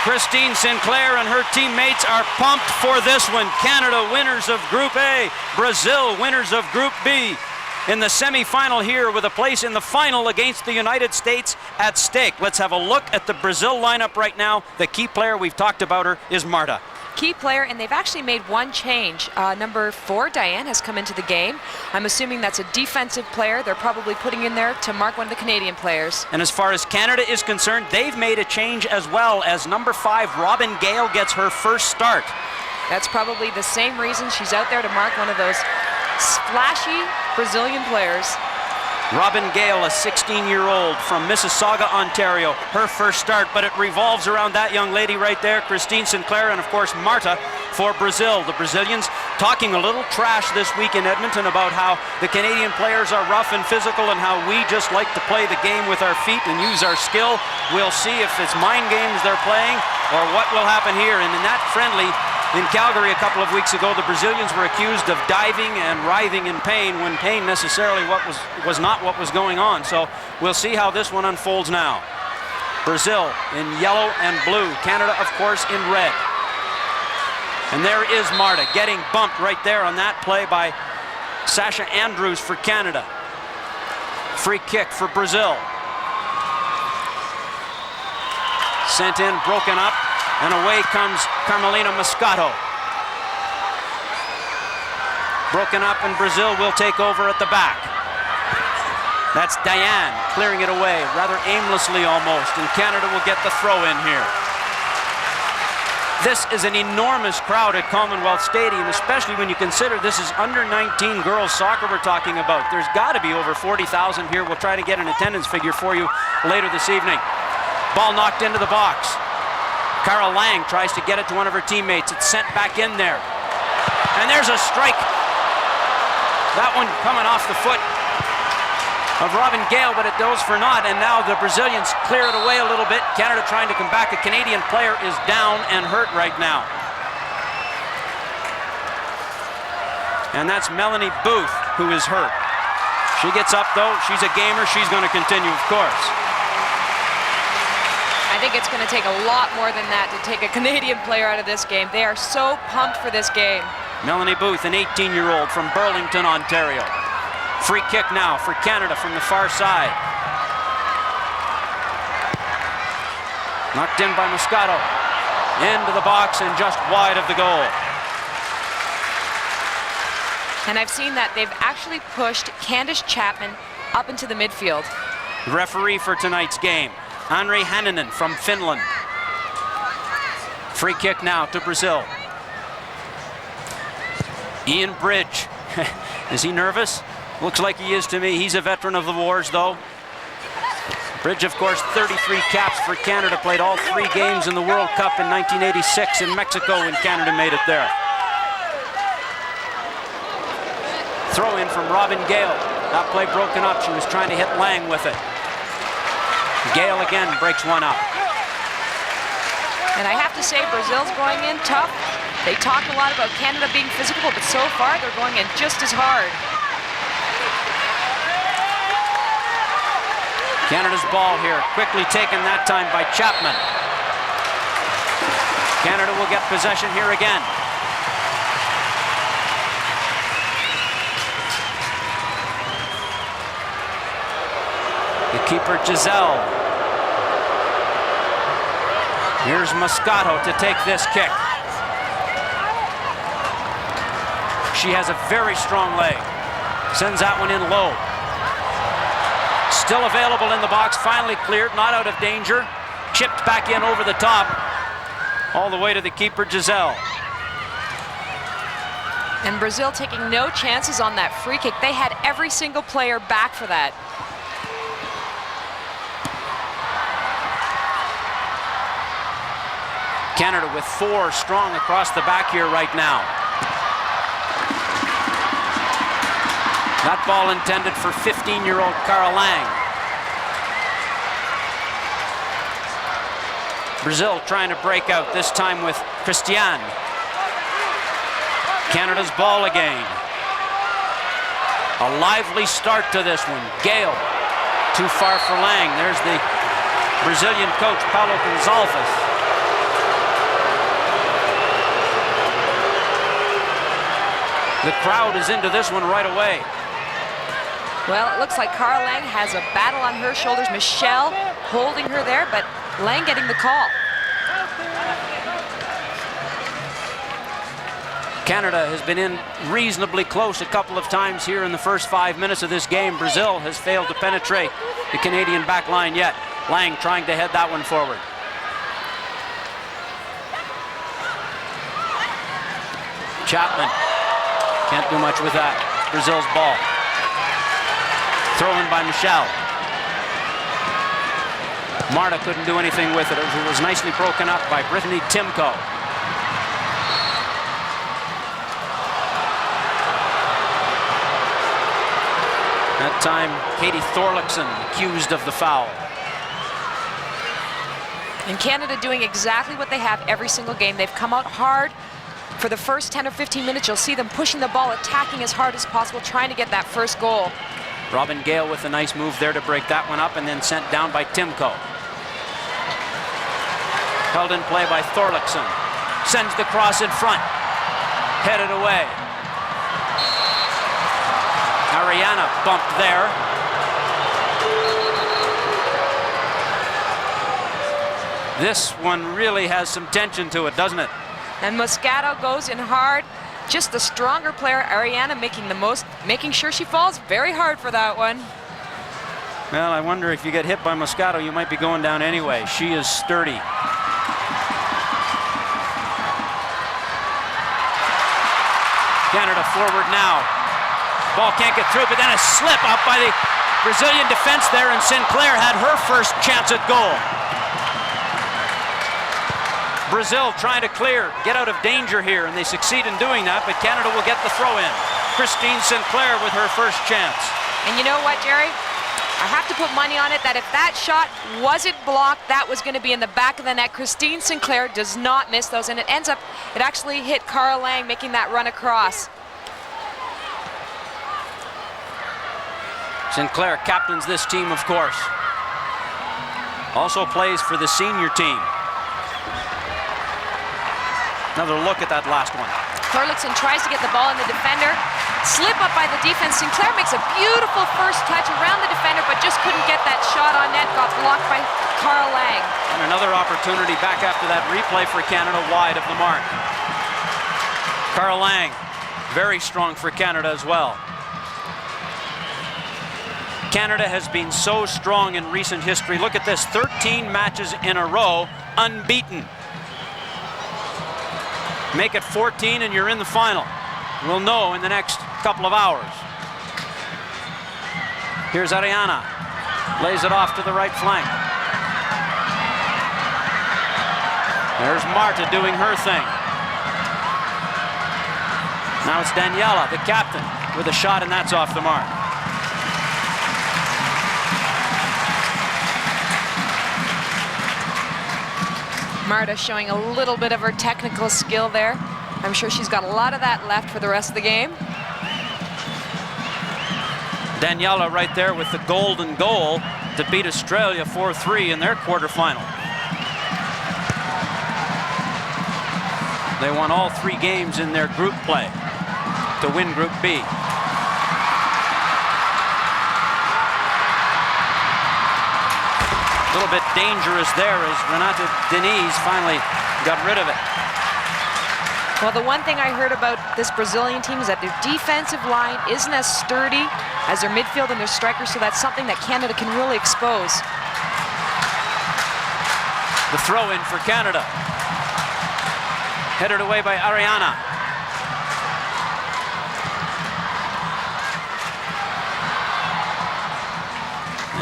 Christine Sinclair and her teammates are pumped for this one. Canada winners of Group A, Brazil winners of Group B. In the semifinal here with a place in the final against the United States at stake. Let's have a look at the Brazil lineup right now. The key player, we've talked about her, is Marta. Key player, and they've actually made one change. Number 4, DAIANE, has come into the game. I'm assuming that's a defensive player. They're probably putting in there to mark one of the Canadian players. And as far as Canada is concerned, they've made a change as well, as number 5, Robin Gale, gets her first start. That's probably the same reason she's out there, to mark one of those splashy Brazilian players. Robin Gale, a 16-year-old from Mississauga, Ontario. Her first start, but it revolves around that young lady right there, Christine Sinclair, and of course Marta for Brazil. The Brazilians talking a little trash this week in Edmonton about how the Canadian players are rough and physical and how we just like to play the game with our feet and use our skill. We'll see if it's mind games they're playing or what will happen here. And in that friendly in Calgary a couple of weeks ago, the Brazilians were accused of diving and writhing in pain when pain necessarily was not what was going on. So we'll see how this one unfolds now. Brazil in yellow and blue. Canada, of course, in red. And there is Marta getting bumped right there on that play by Sasha Andrews for Canada. Free kick for Brazil. Sent in, broken up. And away comes Carmelina Moscato. Broken up, and Brazil will take over at the back. That's DAIANE clearing it away, rather aimlessly almost, and Canada will get the throw in here. This is an enormous crowd at Commonwealth Stadium, especially when you consider this is under 19 girls soccer we're talking about. There's got to be over 40,000 here. We'll try to get an attendance figure for you later this evening. Ball knocked into the box. Cara Lang tries to get it to one of her teammates. It's sent back in there. And there's a strike. That one coming off the foot of Robin Gale, but it goes for naught. And now the Brazilians clear it away a little bit. Canada trying to come back. A Canadian player is down and hurt right now. And that's Melanie Booth, who is hurt. She gets up, though. She's a gamer. She's going to continue, of course. I think it's going to take a lot more than that to take a Canadian player out of this game. They are so pumped for this game. Melanie Booth, an 18-year-old from Burlington, Ontario. Free kick now for Canada from the far side. Knocked in by Moscato. Into the box and just wide of the goal. And I've seen that they've actually pushed CHAPMAN up into the midfield. The referee for tonight's game, Andre Hanninen from Finland. Free kick now to Brazil. Ian Bridge. Is he nervous? Looks like he is to me. He's a veteran of the wars, though. Bridge, of course, 33 caps for Canada. Played all 3 games in the World Cup in 1986 in Mexico when Canada made it there. Throw in from Robin Gale. That play broken up. She was trying to hit Lang with it. Gale again breaks one up. And I have to say, Brazil's going in tough. They talk a lot about Canada being physical, but so far they're going in just as hard. Canada's ball here, quickly taken that time by CHAPMAN. Canada will get possession here again. The keeper, GISELLE. Here's Moscato to take this kick. She has a very strong leg. Sends that one in low. Still available in the box, finally cleared, not out of danger. Chipped back in over the top. All the way to the keeper, GISELLE. And Brazil taking no chances on that free kick. They had every single player back for that. Canada with 4 strong across the back here right now. That ball intended for 15-year-old Cara Lang. Brazil trying to break out, this time with Cristiane. Canada's ball again. A lively start to this one. Gale, too far for Lang. There's the Brazilian coach, Paulo Gonçalves. The crowd is into this one right away. Well, it looks like Cara Lang has a battle on her shoulders. Michelle holding her there, but Lang getting the call. Canada has been in reasonably close a couple of times here in the first 5 minutes of this game. Brazil has failed to penetrate the Canadian back line yet. Lang trying to head that one forward. CHAPMAN can't do much with that. Brazil's ball. Throw in by Michelle. Marta couldn't do anything with it. It was nicely broken up by Brittany TIMKO. That time, Katie Thorlakson accused of the foul. And Canada doing exactly what they have every single game. They've come out hard. For the first 10 or 15 minutes, you'll see them pushing the ball, attacking as hard as possible, trying to get that first goal. Robin Gayle with a nice move there to break that one up and then sent down by TIMKO. Held in play by Thorlakson. Sends the cross in front. Headed away. ARIANA bumped there. This one really has some tension to it, doesn't it? And MOSCATO goes in hard. Just the stronger player, ARIANA, making sure she falls very hard for that one. Well, I wonder if you get hit by MOSCATO, you might be going down anyway. She is sturdy. Canada forward now. Ball can't get through, but then a slip up by the Brazilian defense there, and Sinclair had her first chance at goal. Brazil trying to clear, get out of danger here, and they succeed in doing that, but Canada will get the throw in. Christine Sinclair with her first chance. And you know what, Jerry? I have to put money on it that if that shot wasn't blocked, that was going to be in the back of the net. Christine Sinclair does not miss those, and it actually hit Cara Lang making that run across. Sinclair captains this team, of course. Also plays for the senior team. Another look at that last one. Thorlakson tries to get the ball in the defender. Slip up by the defense. Sinclair makes a beautiful first touch around the defender, but just couldn't get that shot on net. Got blocked by Cara Lang. And another opportunity back after that replay for Canada, wide of the mark. Cara Lang, very strong for Canada as well. Canada has been so strong in recent history. Look at this, 13 matches in a row, unbeaten. Make it 14 and you're in the final. We'll know in the next couple of hours. Here's ARIANA. Lays it off to the right flank. There's Marta doing her thing. Now it's DANIELA, the captain, with a shot, and that's off the mark. Marta showing a little bit of her technical skill there. I'm sure she's got a lot of that left for the rest of the game. DANIELA right there with the golden goal to beat Australia 4-3 in their quarterfinal. They won all 3 games in their group play to win Group B. A little bit dangerous there as RENATA DINIZ finally got rid of it. Well, the one thing I heard about this Brazilian team is that their defensive line isn't as sturdy as their midfield and their strikers, so that's something that Canada can really expose. The throw in for Canada. Headed away by ARIANA.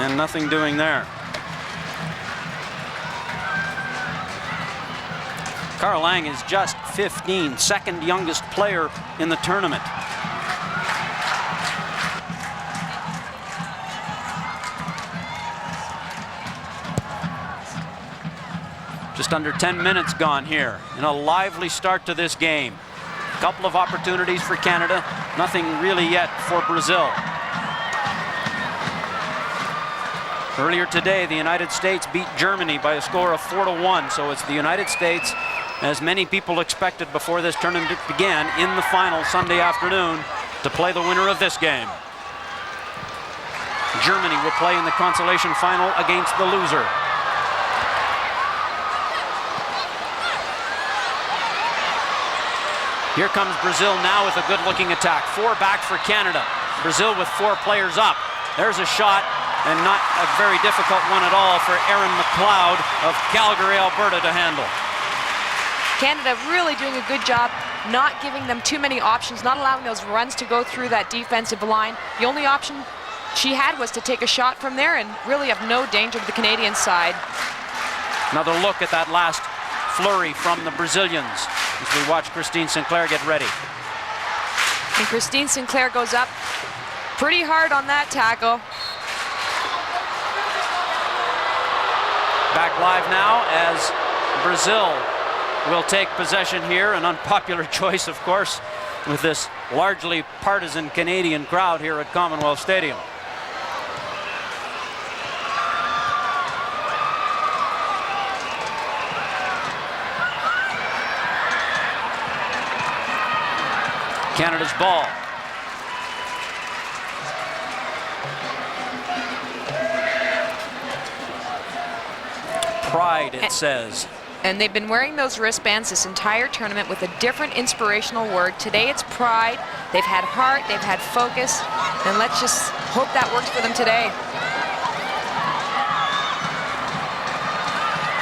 And nothing doing there. Cara Lang is just 15, second youngest player in the tournament. Just under 10 minutes gone here in a lively start to this game. A couple of opportunities for Canada, nothing really yet for Brazil. Earlier today, the United States beat Germany by a score of 4-1, so it's the United States as many people expected before this tournament began, in the final Sunday afternoon to play the winner of this game. Germany will play in the consolation final against the loser. Here comes Brazil now with a good-looking attack. 4 back for Canada. Brazil with 4 players up. There's a shot, and not a very difficult one at all for Erin McLeod of Calgary, Alberta to handle. Canada really doing a good job not giving them too many options, not allowing those runs to go through that defensive line. The only option she had was to take a shot from there and really have no danger to the Canadian side. Another look at that last flurry from the Brazilians as we watch Christine Sinclair get ready. And Christine Sinclair goes up pretty hard on that tackle. Back live now as Brazil will take possession here. An unpopular choice, of course, with this largely partisan Canadian crowd here at Commonwealth Stadium. Canada's ball. Pride, it says. And they've been wearing those wristbands this entire tournament with a different inspirational word. Today it's pride. They've had heart, they've had focus, and let's just hope that works for them today.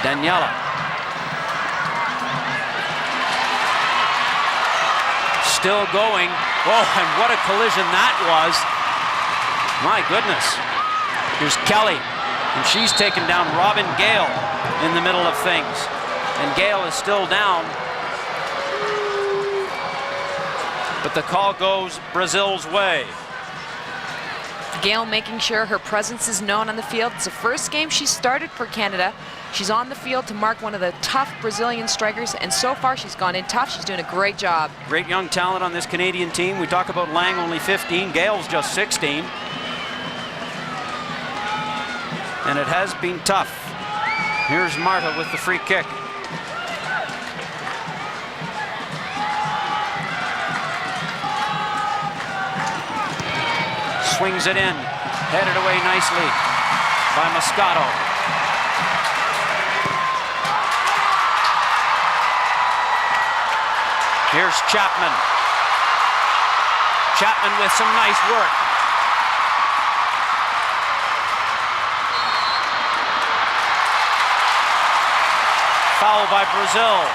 DANIELA. Still going. Oh, and what a collision that was. My goodness. Here's Kelly, and she's taken down Robin Gayle in the middle of things. And Gayle is still down. But the call goes Brazil's way. Gayle making sure her presence is known on the field. It's the first game she started for Canada. She's on the field to mark one of the tough Brazilian strikers, and so far she's gone in tough. She's doing a great job. Great young talent on this Canadian team. We talk about Lang, only 15. Gayle's just 16. And it has been tough. Here's Marta with the free kick. Swings it in, headed away nicely by MOSCATO. Here's CHAPMAN. CHAPMAN with some nice work. Foul by Brazil.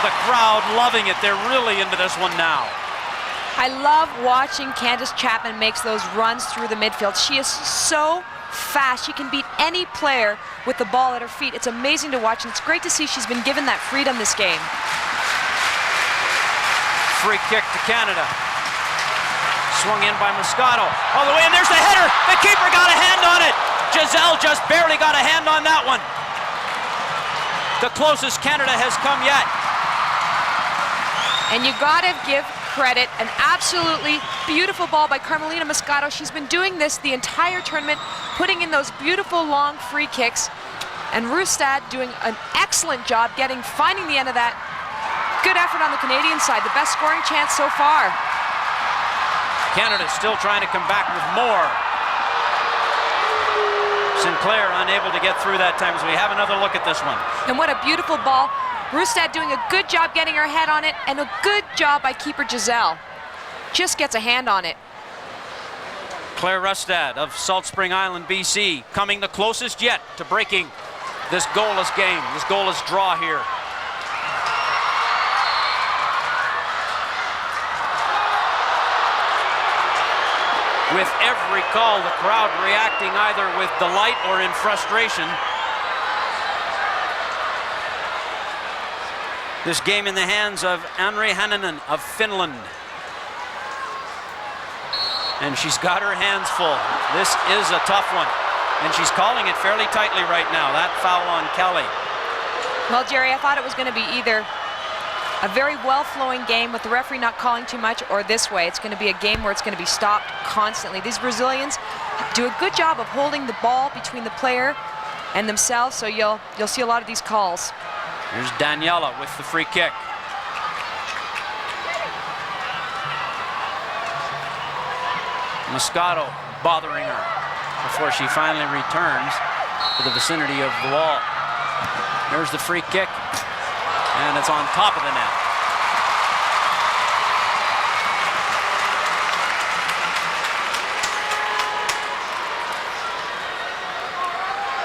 The crowd loving it. They're really into this one now. I love watching Candace CHAPMAN makes those runs through the midfield. She is so fast. She can beat any player with the ball at her feet. It's amazing to watch, and it's great to see she's been given that freedom this game. Free kick to Canada. Swung in by MOSCATO. All the way, and there's the header. The keeper got a hand on it. GISELLE just barely got a hand on that one. The closest Canada has come yet. And you gotta give credit, an absolutely beautiful ball by Carmelina MOSCATO. She's been doing this the entire tournament, putting in those beautiful long free kicks. And RUSTAD doing an excellent job finding the end of that. Good effort on the Canadian side, the best scoring chance so far. Canada still trying to come back with more. Sinclair unable to get through that time, so we have another look at this one. And what a beautiful ball. RUSTAD doing a good job getting her head on it, and a good job by keeper GISELLE. Just gets a hand on it. Claire RUSTAD of Salt Spring Island, BC, coming the closest yet to breaking this goalless game, this goalless draw here. With every call, the crowd reacting either with delight or in frustration. This game in the hands of ARIANA of Finland. And she's got her hands full. This is a tough one. And she's calling it fairly tightly right now. That foul on Kelly. Well, Jerry, I thought it was going to be either a very well-flowing game with the referee not calling too much, or this way. It's going to be a game where it's going to be stopped constantly. These Brazilians do a good job of holding the ball between the player and themselves, so you'll see a lot of these calls. Here's DANIELA with the free kick. MOSCATO bothering her before she finally returns to the vicinity of the wall. There's the free kick, and it's on top of the net.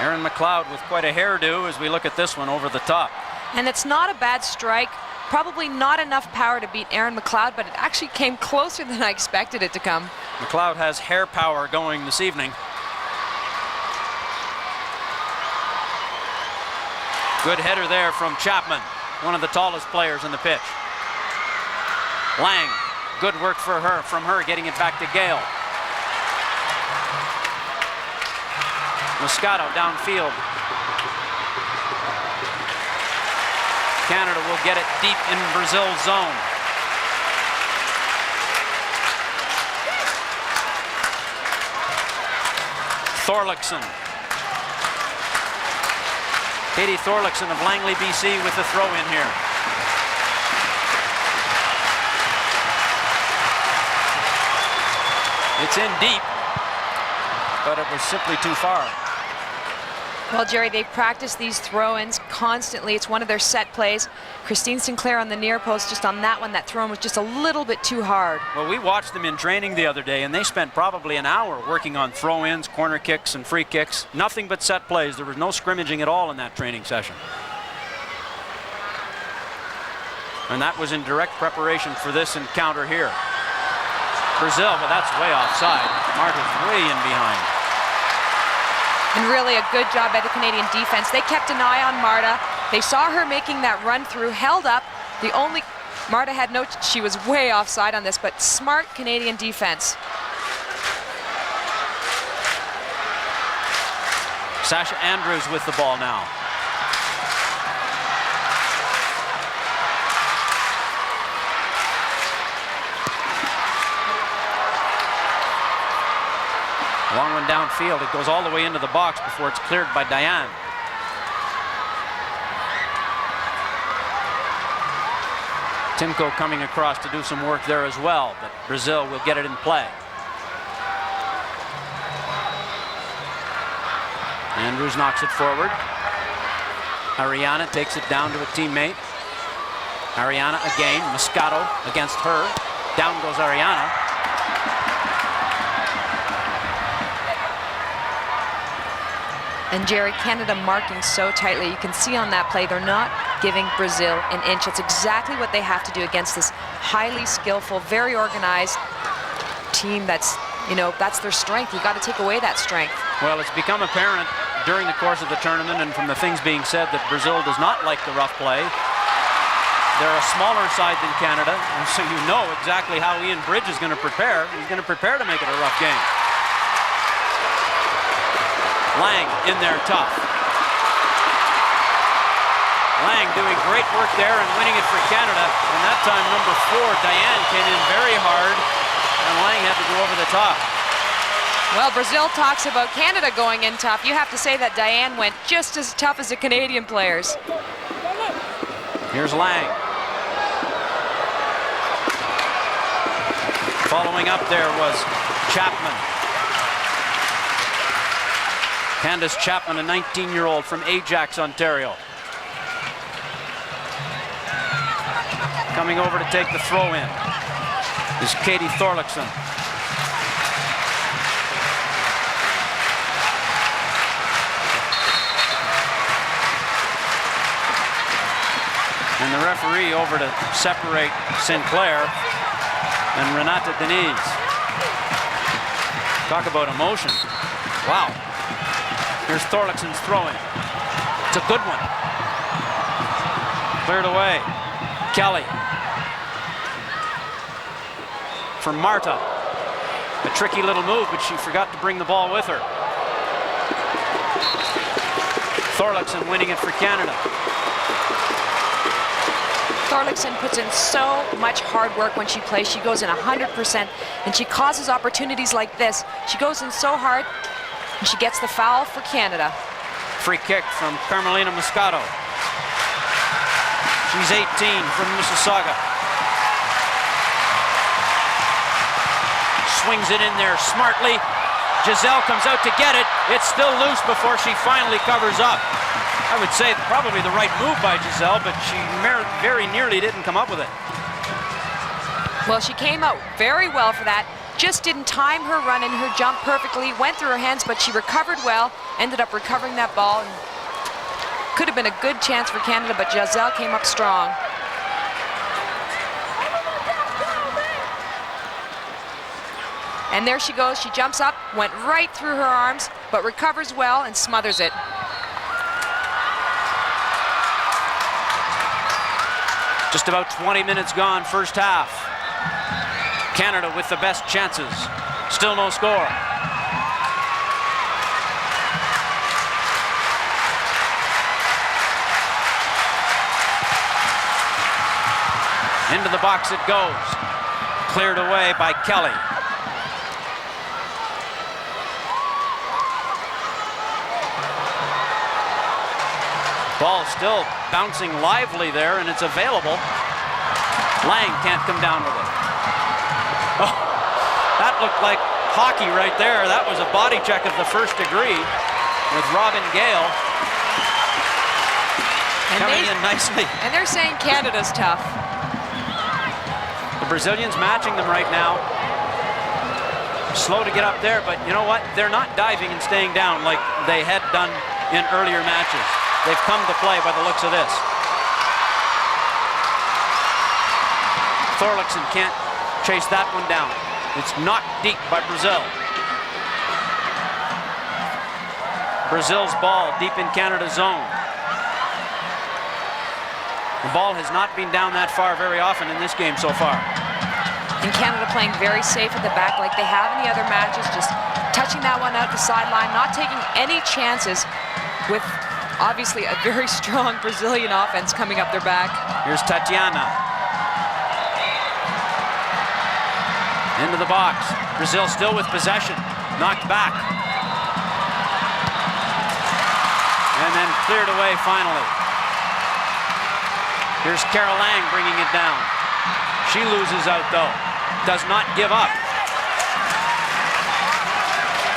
Erin McLeod with quite a hairdo as we look at this one over the top. And it's not a bad strike. Probably not enough power to beat Erin McLeod, but it actually came closer than I expected it to come. McLeod has hair power going this evening. Good header there from Chapman, one of the tallest players in the pitch. Lang, good work from her, getting it back to GAYLE. MOSCATO downfield. Canada will get it deep in Brazil's zone. Thorlaksson. Katie Thorlaksson of Langley, BC with the throw in here. It's in deep, but it was simply too far. Well, Jerry, they practice these throw-ins constantly. It's one of their set plays. Christine Sinclair on the near post, just on that one, that throw-in was just a little bit too hard. Well, we watched them in training the other day, and they spent probably an hour working on throw-ins, corner kicks, and free kicks. Nothing but set plays. There was no scrimmaging at all in that training session. And that was in direct preparation for this encounter here. Brazil, but that's way offside. Marta's way in behind. And really a good job by the Canadian defense. They kept an eye on Marta. They saw her making that run through, held up. Marta had she was way offside on this, but smart Canadian defense. Sasha Andrews with the ball now. Long one downfield. It goes all the way into the box before it's cleared by DAIANE. TIMKO coming across to do some work there as well, but Brazil will get it in play. Andrews knocks it forward. ARIANA takes it down to a teammate. ARIANA again, MOSCATO against her. Down goes ARIANA. And Jerry, Canada marking so tightly. You can see on that play, they're not giving Brazil an inch. It's exactly what they have to do against this highly skillful, very organized team that's, that's their strength. You got to take away that strength. Well, it's become apparent during the course of the tournament and from the things being said that Brazil does not like the rough play. They're a smaller side than Canada, and so you know exactly how Ian Bridge is going to prepare. He's going to prepare to make it a rough game. Lang in there tough. Lang doing great work there and winning it for Canada. And that time, number 4, DAIANE, came in very hard, and Lang had to go over the top. Well, Brazil talks about Canada going in tough. You have to say that DAIANE went just as tough as the Canadian players. Here's Lang. Following up there was Chapman. Candace Chapman, a 19-year-old from Ajax, Ontario. Coming over to take the throw in is Katie Thorlaksson. And the referee over to separate Sinclair and RENATA DINIZ. Talk about emotion. Wow. Here's Thorlaksson's throw-in. It's a good one. Cleared away. Kelly. For Marta. A tricky little move, but she forgot to bring the ball with her. Thorlaksson winning it for Canada. Thorlaksson puts in so much hard work when she plays. She goes in 100%, and she causes opportunities like this. She goes in so hard, and she gets the foul for Canada. Free kick from Carmelina MOSCATO. She's 18 from Mississauga. Swings it in there smartly. Giselle comes out to get it. It's still loose before she finally covers up. I would say probably the right move by Giselle, but she very nearly didn't come up with it. Well, she came out very well for that. Just didn't time her run and her jump perfectly. Went through her hands, but she recovered well. Ended up recovering that ball. And could have been a good chance for Canada, but Giselle came up strong. And there she goes. She jumps up, went right through her arms, but recovers well and smothers it. Just about 20 minutes gone, first half. Canada with the best chances. Still no score. Into the box it goes. Cleared away by Kelly. Ball still bouncing lively there, and it's available. Lang can't come down with it. Oh, that looked like hockey right there. That was a body check of the first degree with Robin Gale coming in nicely. And they're saying Canada's tough. The Brazilians matching them right now. Slow to get up there, but you know what? They're not diving and staying down like they had done in earlier matches. They've come to play by the looks of this. Thorlaksson can't chase that one down. It's knocked deep by Brazil. Brazil's ball deep in Canada's zone. The ball has not been down that far very often in this game so far. And Canada playing very safe at the back like they have in the other matches, just touching that one out the sideline, not taking any chances with obviously a very strong Brazilian offense coming up their back. Here's TATIANA. Into the box. Brazil still with possession. Knocked back. And then cleared away finally. Here's Carol Lang bringing it down. She loses out though. Does not give up.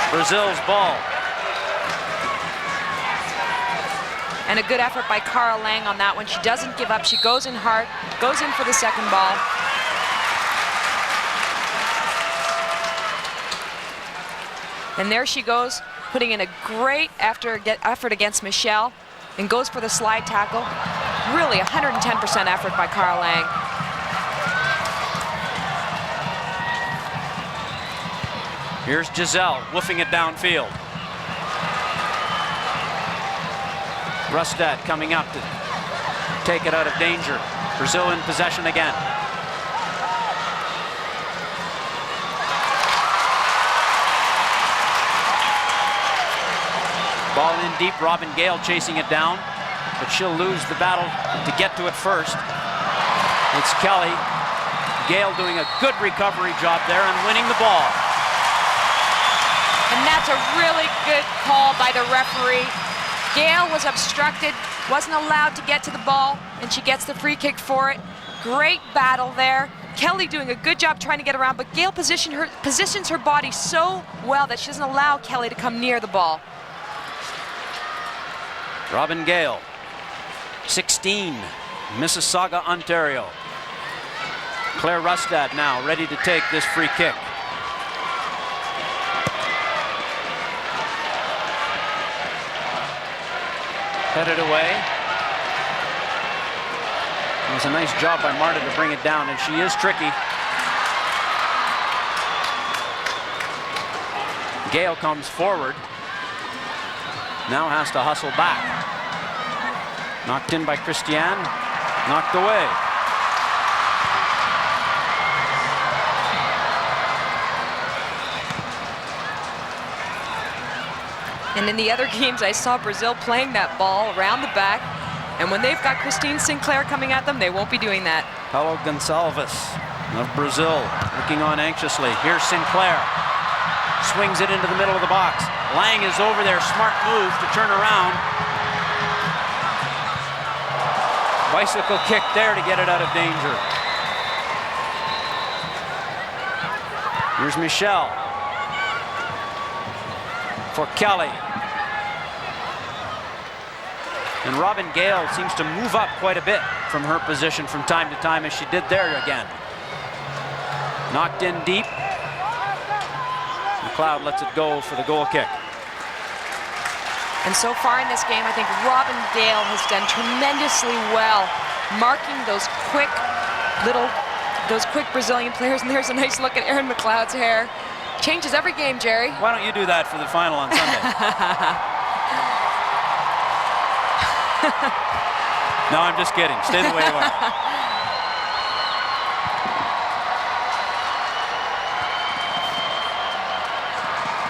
Brazil's ball. And a good effort by Cara Lang on that one. She doesn't give up. She goes in hard, goes in for the second ball. And there she goes, putting in a great effort against Michelle, and goes for the slide tackle. Really 110% effort by Cara Lang. Here's Giselle woofing it downfield. Rustad coming up to take it out of danger. Brazil in possession again. Ball in deep, Robin Gale chasing it down, but she'll lose the battle to get to it first. It's Kelly. Gale doing a good recovery job there and winning the ball. And that's a really good call by the referee. Gale was obstructed, wasn't allowed to get to the ball, and she gets the free kick for it. Great battle there. Kelly doing a good job trying to get around, but Gale positions her body so well that she doesn't allow Kelly to come near the ball. Robin Gale, 16, Mississauga, Ontario. Claire Rustad now ready to take this free kick. Headed away. It was a nice job by Marta to bring it down, and she is tricky. Gale comes forward. Now has to hustle back. Knocked in by Cristiane, knocked away. And in the other games, I saw Brazil playing that ball around the back. And when they've got Christine Sinclair coming at them, they won't be doing that. Paulo Gonçalves of Brazil looking on anxiously. Here's Sinclair. Swings it into the middle of the box. Lang is over there. Smart move to turn around. Bicycle kick there to get it out of danger. Here's Michelle for Kelly. And Robin Gayle seems to move up quite a bit from her position from time to time, as she did there again. Knocked in deep. McLeod lets it go for the goal kick. And so far in this game, I think Robin Gayle has done tremendously well, marking those quick Brazilian players. And there's a nice look at Erin McLeod's hair. Changes every game, Jerry. Why don't you do that for the final on Sunday? No, I'm just kidding. Stay the way you are.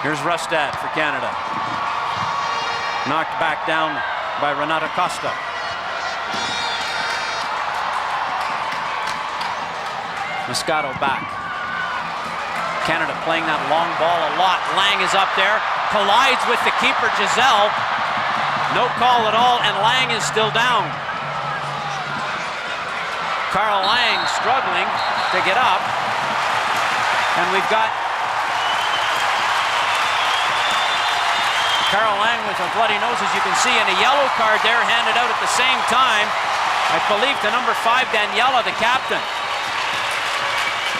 Here's RUSTAD for Canada. Knocked back down by RENATA COSTA. MOSCATO back. Canada playing that long ball a lot. Lang is up there, collides with the keeper, GISELLE. No call at all, and Lang is still down. Carl Lang struggling to get up. And we've got Carl Lang with a bloody nose, as you can see, and a yellow card there handed out at the same time, I believe, to number 5, DANIELA, the captain.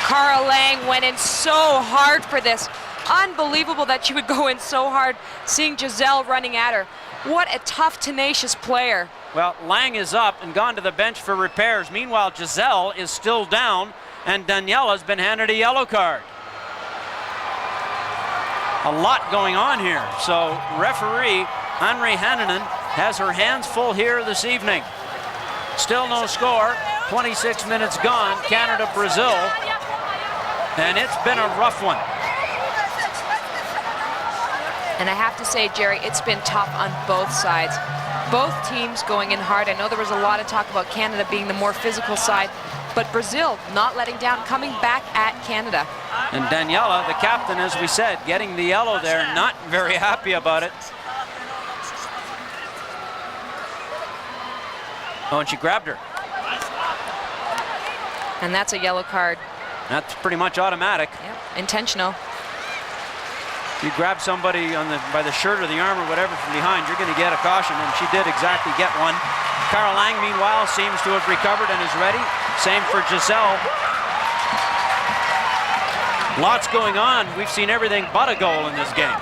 Carl Lang went in so hard for this. Unbelievable that she would go in so hard, seeing GISELLE running at her. What a tough, tenacious player. Well, Lang is up and gone to the bench for repairs. Meanwhile, GISELLE is still down, and DANIELA's been handed a yellow card. A lot going on here. So referee Henri Hannanen has her hands full here this evening. Still no score. 26 minutes gone. Canada, Brazil. And it's been a rough one. And I have to say, Jerry, it's been tough on both sides. Both teams going in hard. I know there was a lot of talk about Canada being the more physical side, but Brazil not letting down, coming back at Canada. And DANIELA, the captain, as we said, getting the yellow there, not very happy about it. Oh, and she grabbed her. And that's a yellow card. That's pretty much automatic. Yep, intentional. You grab somebody on by the shirt or the arm or whatever from behind, you're going to get a caution, and she did exactly get one. Carl Lang, meanwhile, seems to have recovered and is ready. Same for GISELLE. Lots going on. We've seen everything but a goal in this game.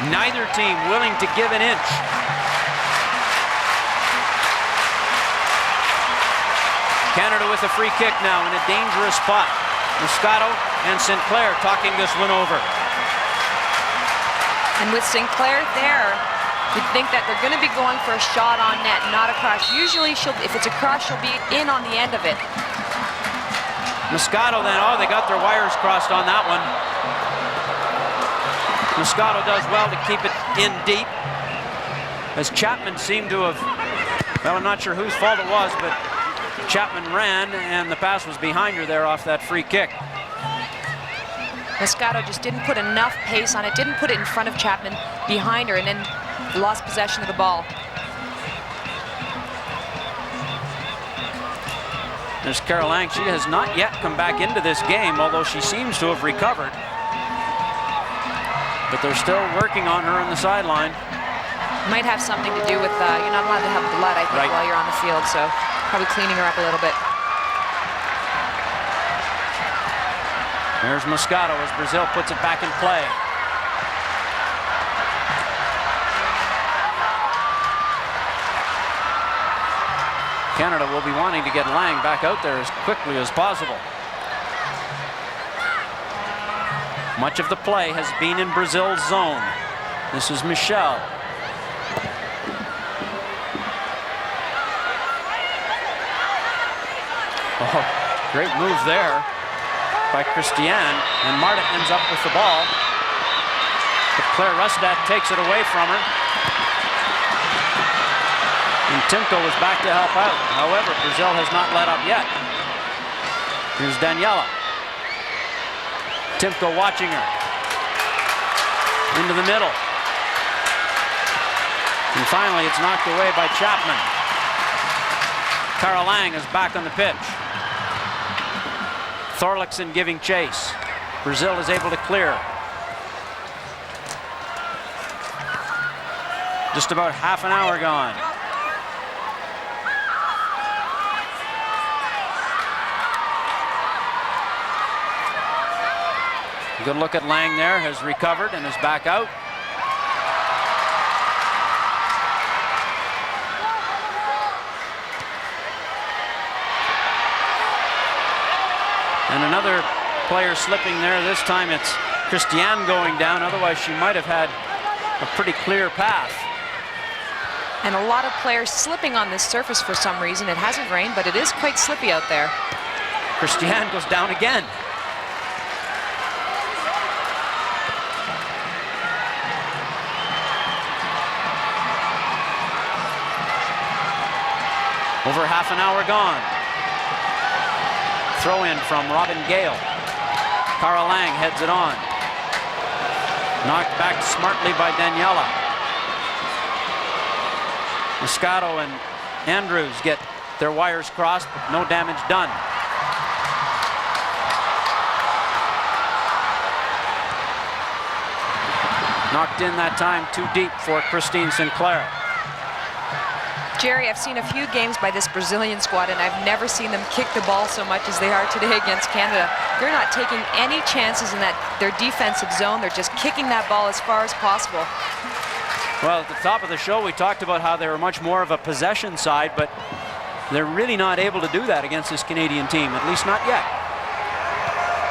Neither team willing to give an inch. Canada with a free kick now in a dangerous spot. MOSCATO and Sinclair talking this one over. And with Sinclair there, you'd think that they're going to be going for a shot on net, not a cross. Usually, if it's a cross, she'll be in on the end of it. MOSCATO then, oh, they got their wires crossed on that one. MOSCATO does well to keep it in deep, as Chapman seemed to have, well, I'm not sure whose fault it was, but Chapman ran, and the pass was behind her there off that free kick. MOSCATO just didn't put enough pace on it, didn't put it in front of Chapman, behind her, and then lost possession of the ball. There's Carol Lang. She has not yet come back into this game, although she seems to have recovered. But they're still working on her on the sideline. Might have something to do with, you're not allowed to have blood, I think, right, while you're on the field, so probably cleaning her up a little bit. There's MOSCATO as Brazil puts it back in play. Canada will be wanting to get Lang back out there as quickly as possible. Much of the play has been in Brazil's zone. This is Michelle. Oh, great move there by Cristiane, and Marta ends up with the ball. But Claire RUSTAD takes it away from her. And TIMKO was back to help out. However, Brazil has not let up yet. Here's DANIELA. TIMKO watching her. Into the middle. And finally, it's knocked away by Chapman. Cara Lang is back on the pitch. Thorlaksson giving chase. Brazil is able to clear. Just about half an hour gone. Good look at Lang there, has recovered and is back out. And another player slipping there. This time it's Cristiane going down. Otherwise, she might have had a pretty clear path. And a lot of players slipping on this surface for some reason. It hasn't rained, but it is quite slippy out there. Cristiane goes down again. Over half an hour gone. Throw in from Robin Gayle. Cara Lang heads it on. Knocked back smartly by DANIELA. MOSCATO and Andrews get their wires crossed, but no damage done. Knocked in that time too deep for Christine Sinclair. Jerry, I've seen a few games by this Brazilian squad, and I've never seen them kick the ball so much as they are today against Canada. They're not taking any chances in their defensive zone. They're just kicking that ball as far as possible. Well, at the top of the show, we talked about how they were much more of a possession side, but they're really not able to do that against this Canadian team, at least not yet.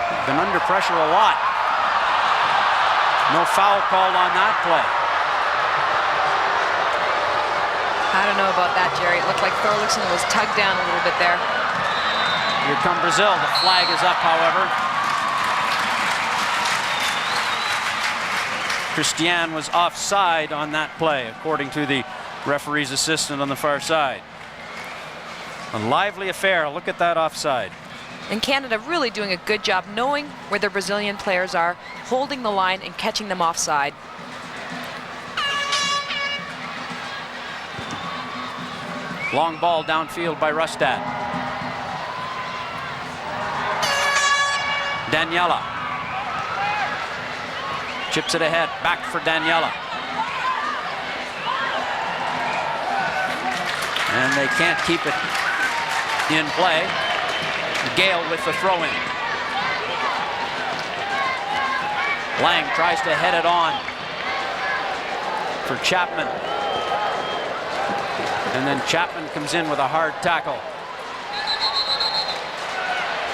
They've been under pressure a lot. No foul called on that play. I don't know about that, Jerry. It looked like Thorlaksson was tugged down a little bit there. Here come Brazil. The flag is up, however. Cristiane was offside on that play, according to the referee's assistant on the far side. A lively affair. Look at that offside. And Canada really doing a good job knowing where their Brazilian players are, holding the line and catching them offside. Long ball downfield by RUSTAD. DANIELA. Chips it ahead, back for DANIELA. And they can't keep it in play. Gayle with the throw-in. Lang tries to head it on for Chapman. And then Chapman comes in with a hard tackle.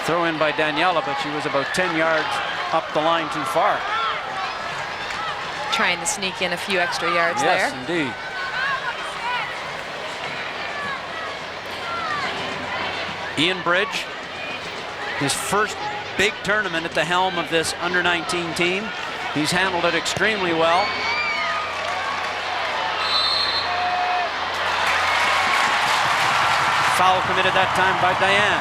Throw in by DANIELA, but she was about 10 yards up the line too far. Trying to sneak in a few extra yards there. Yes, indeed. Ian Bridge, his first big tournament at the helm of this under-19 team. He's handled it extremely well. Foul committed that time by DAIANE.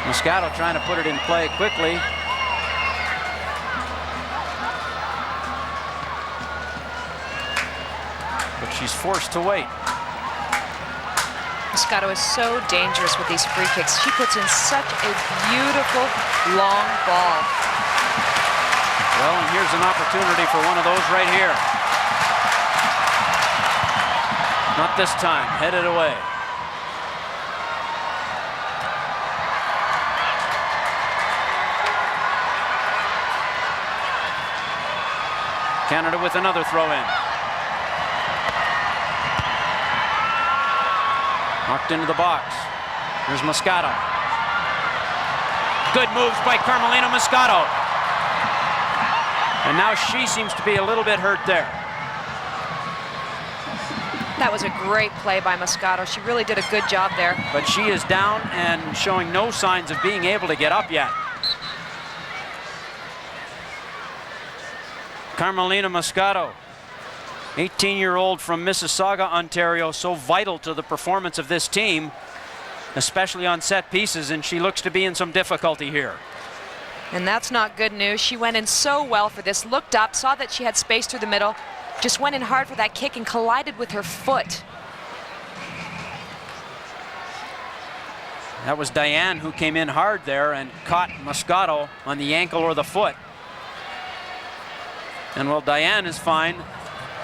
MOSCATO trying to put it in play quickly. But she's forced to wait. MOSCATO is so dangerous with these free kicks. She puts in such a beautiful long ball. Well, and here's an opportunity for one of those right here. Not this time, headed away. Canada with another throw-in. Knocked into the box. Here's MOSCATO. Good moves by Carmelina MOSCATO. And now she seems to be a little bit hurt there. That was a great play by MOSCATO. She really did a good job there. But she is down and showing no signs of being able to get up yet. Carmelina MOSCATO, 18-year-old from Mississauga, Ontario, so vital to the performance of this team, especially on set pieces, and she looks to be in some difficulty here. And that's not good news. She went in so well for this, looked up, saw that she had space through the middle, just went in hard for that kick and collided with her foot. That was DAIANE who came in hard there and caught MOSCATO on the ankle or the foot. And while DAIANE is fine,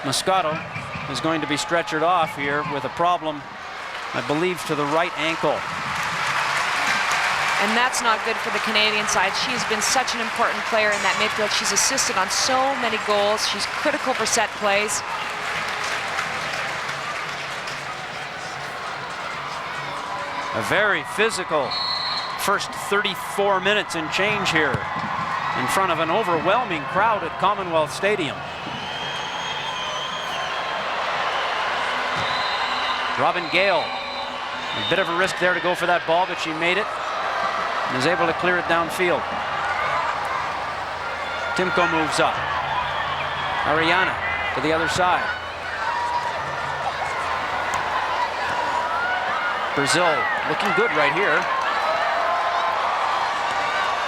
MOSCATO is going to be stretchered off here with a problem, I believe, to the right ankle. And that's not good for the Canadian side. She's been such an important player in that midfield. She's assisted on so many goals. She's critical for set plays. A very physical first 34 minutes and change here in front of an overwhelming crowd at Commonwealth Stadium. Robin GAYLE, a bit of a risk there to go for that ball, but she made it and is able to clear it downfield. TIMKO moves up. ARIANA to the other side. Brazil looking good right here.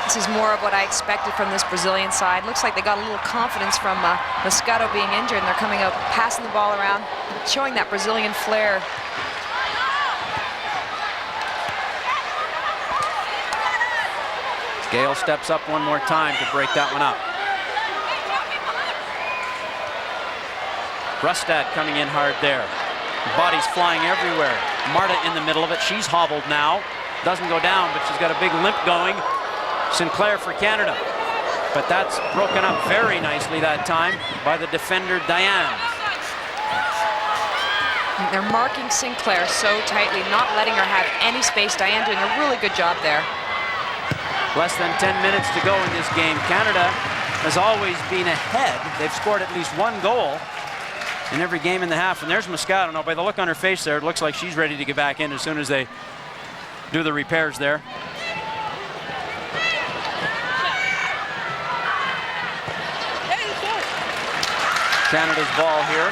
This is more of what I expected from this Brazilian side. Looks like they got a little confidence from MOSCATO being injured, and they're coming out, passing the ball around, showing that Brazilian flair. GAYLE steps up one more time to break that one up. RUSTAD coming in hard there. Bodies flying everywhere. Marta in the middle of it. She's hobbled now. Doesn't go down, but she's got a big limp going. Sinclair for Canada. But that's broken up very nicely that time by the defender DAIANE. They're marking Sinclair so tightly, not letting her have any space. DAIANE doing a really good job there. Less than 10 minutes to go in this game. Canada has always been ahead. They've scored at least one goal in every game in the half. And there's MOSCATO. Now, by the look on her face there, it looks like she's ready to get back in as soon as they do the repairs there. Canada's ball here.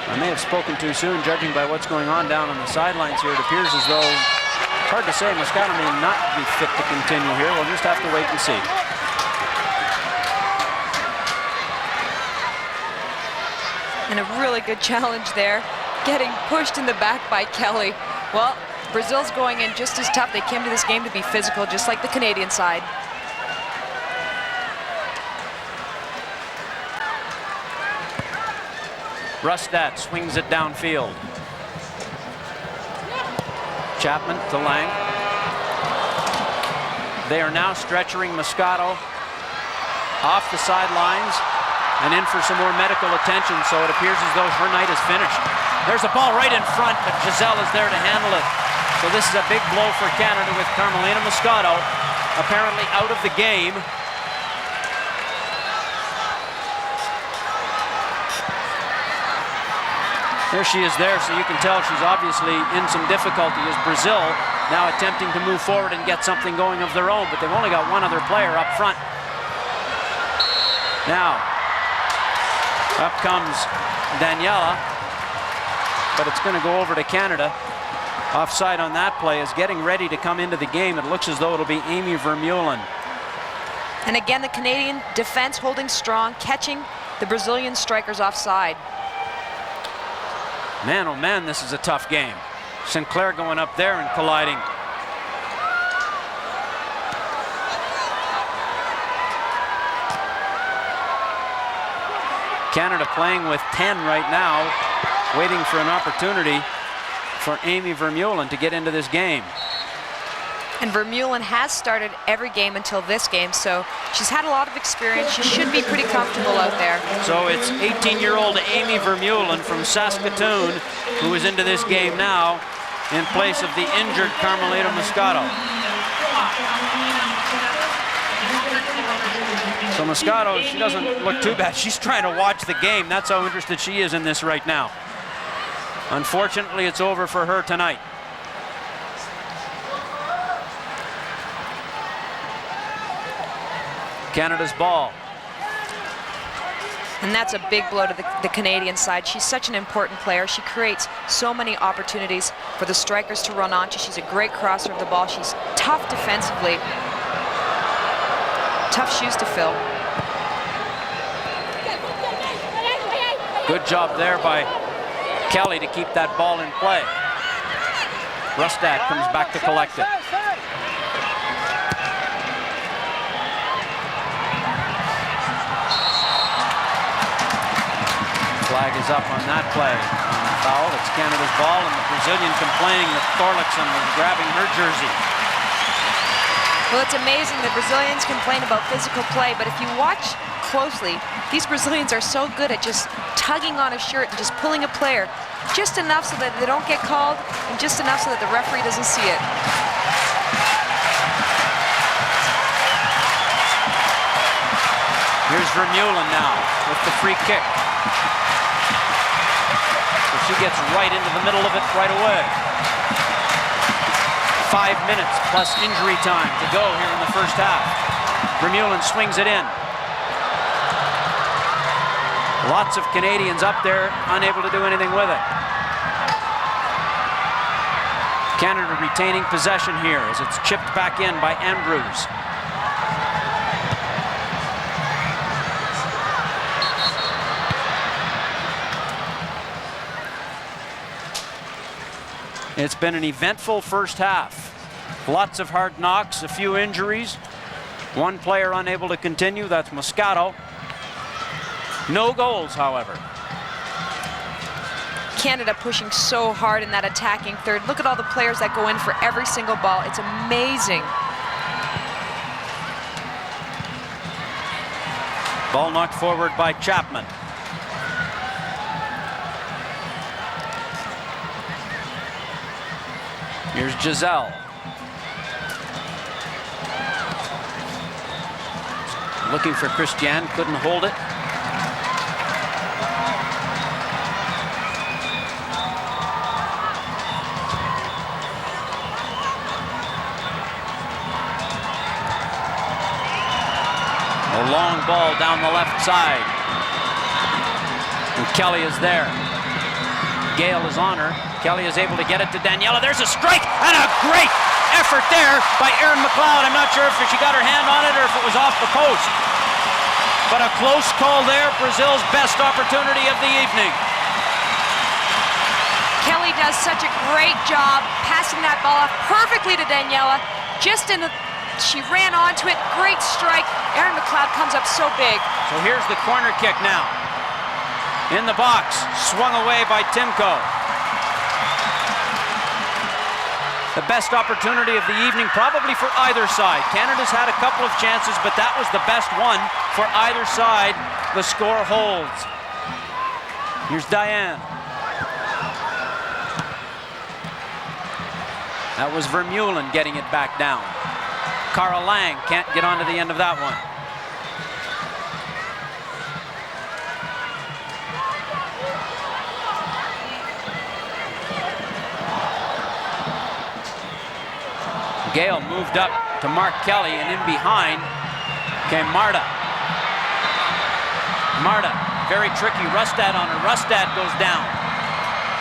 I may have spoken too soon, judging by what's going on down on the sidelines here. It appears as though, it's hard to say, MOSCATO may not be fit to continue here. We'll just have to wait and see. And a really good challenge there, getting pushed in the back by Kelly. Well, Brazil's going in just as tough. They came to this game to be physical, just like the Canadian side. RUSTAD swings it downfield. CHAPMAN to Lang. They are now stretchering MOSCATO off the sidelines and in for some more medical attention, so it appears as though her night is finished. There's a ball right in front, but GISELLE is there to handle it. So this is a big blow for Canada with Carmelina MOSCATO apparently out of the game. There she is there, so you can tell she's obviously in some difficulty as Brazil now attempting to move forward and get something going of their own, but they've only got one other player up front. Now, up comes DANIELA, but it's going to go over to Canada. Offside on that play is getting ready to come into the game. It looks as though it'll be Amy Vermeulen. And again, the Canadian defense holding strong, catching the Brazilian strikers offside. Man, oh man, this is a tough game. Sinclair going up there and colliding. Canada playing with 10 right now, waiting for an opportunity for Amy Vermeulen to get into this game. And Vermeulen has started every game until this game, so she's had a lot of experience. She should be pretty comfortable out there. So it's 18-year-old Amy Vermeulen from Saskatoon who is into this game now in place of the injured Carmelina MOSCATO. So MOSCATO, she doesn't look too bad. She's trying to watch the game. That's how interested she is in this right now. Unfortunately, it's over for her tonight. Canada's ball. And that's a big blow to the Canadian side. She's such an important player. She creates so many opportunities for the strikers to run onto. She's a great crosser of the ball. She's tough defensively. Tough shoes to fill. Good job there by Kelly to keep that ball in play. Rustad comes back to collect it. Flag is up on that play. On the foul, it's Canada's ball, and the Brazilian complaining that Thorlaksson was grabbing her jersey. Well, it's amazing that Brazilians complain about physical play, but if you watch closely, these Brazilians are so good at just tugging on a shirt and just pulling a player just enough so that they don't get called and just enough so that the referee doesn't see it. Here's Vermeulen now with the free kick. So she gets right into the middle of it right away. 5 minutes plus injury time to go here in the first half. Vermeulen swings it in. Lots of Canadians up there, unable to do anything with it. Canada retaining possession here as it's chipped back in by Andrews. It's been an eventful first half. Lots of hard knocks, a few injuries. One player unable to continue, that's MOSCATO. No goals, however. Canada pushing so hard in that attacking third. Look at all the players that go in for every single ball. It's amazing. Ball knocked forward by CHAPMAN. Here's GISELLE. Looking for Cristiane, couldn't hold it. A long ball down the left side. And Kelly is there. GAYLE is on her. Kelly is able to get it to DANIELA. There's a strike and a great effort there by Erin McLeod. I'm not sure if she got her hand on it or if it was off the post. But a close call there. Brazil's best opportunity of the evening. Kelly does such a great job passing that ball off perfectly to DANIELA. She ran onto it. Great strike. Erin McLeod comes up so big. So here's the corner kick now. In the box, swung away by TIMKO. The best opportunity of the evening probably for either side. Canada's had a couple of chances, but that was the best one for either side. The score holds. Here's DAIANE. That was Vermeulen getting it back down. Cara Lang can't get onto the end of that one. GAYLE moved up to Mark Kelly, and in behind came Marta. Marta, very tricky. Rustad on her. Rustad goes down.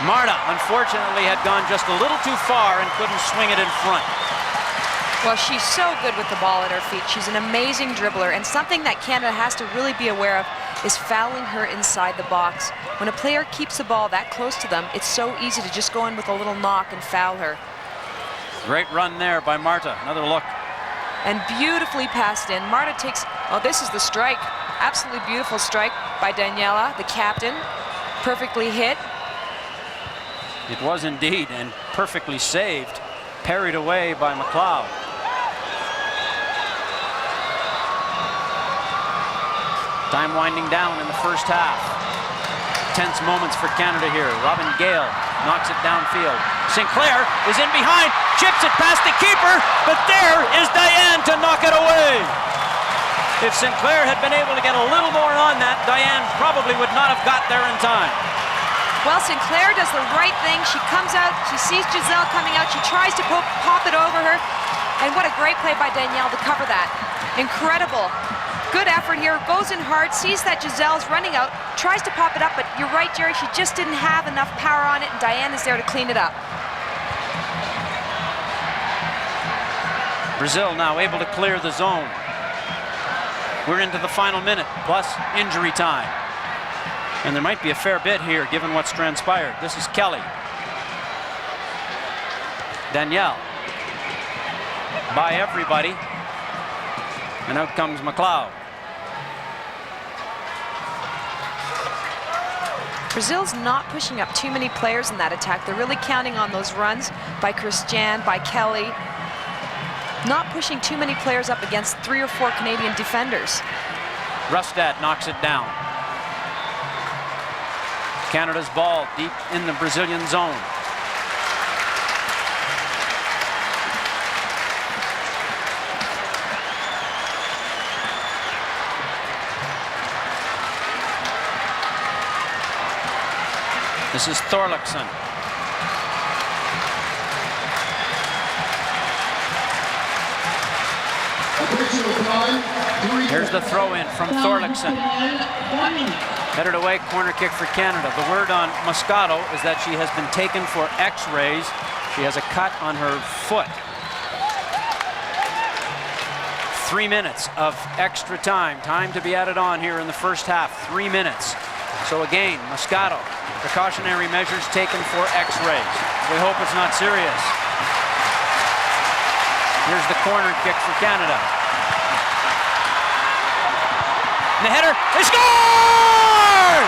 Marta, unfortunately, had gone just a little too far and couldn't swing it in front. Well, she's so good with the ball at her feet. She's an amazing dribbler, and something that Canada has to really be aware of is fouling her inside the box. When a player keeps the ball that close to them, it's so easy to just go in with a little knock and foul her. Great run there by Marta. Another look. And beautifully passed in. Marta takes, oh, this is the strike. Absolutely beautiful strike by DANIELA, the captain. Perfectly hit. It was indeed, and perfectly saved. Parried away by McLeod. Time winding down in the first half. Tense moments for Canada here. Robin GAYLE knocks it downfield. Sinclair is in behind, chips it past the keeper, but there is DAIANE to knock it away. If Sinclair had been able to get a little more on that, DAIANE probably would not have got there in time. Well, Sinclair does the right thing. She comes out, she sees GISELLE coming out, she tries to pop it over her, And what a great play by Danielle to cover that. Incredible. Good effort here, goes in hard, sees that Giselle's running out, tries to pop it up, but you're right, Jerry, she just didn't have enough power on it, and Diane is there to clean it up. Brazil now able to clear the zone. We're into the final minute, plus injury time. And there might be a fair bit here, given what's transpired. This is Kelly. Danielle. By everybody. And out comes McLeod. Brazil's not pushing up too many players in that attack. They're really counting on those runs by Cristiane, by Kelly. Not pushing too many players up against 3 or 4 Canadian defenders. RUSTAD knocks it down. Canada's ball deep in the Brazilian zone. This is THORLAKSON. Here's the throw-in from THORLAKSON. Headed away, corner kick for Canada. The word on MOSCATO is that she has been taken for x-rays. She has a cut on her foot. 3 minutes of extra time. Time to be added on here in the first half. 3 minutes. So again, MOSCATO. Precautionary measures taken for x-rays. We hope it's not serious. Here's the corner kick for Canada. And the header is scored!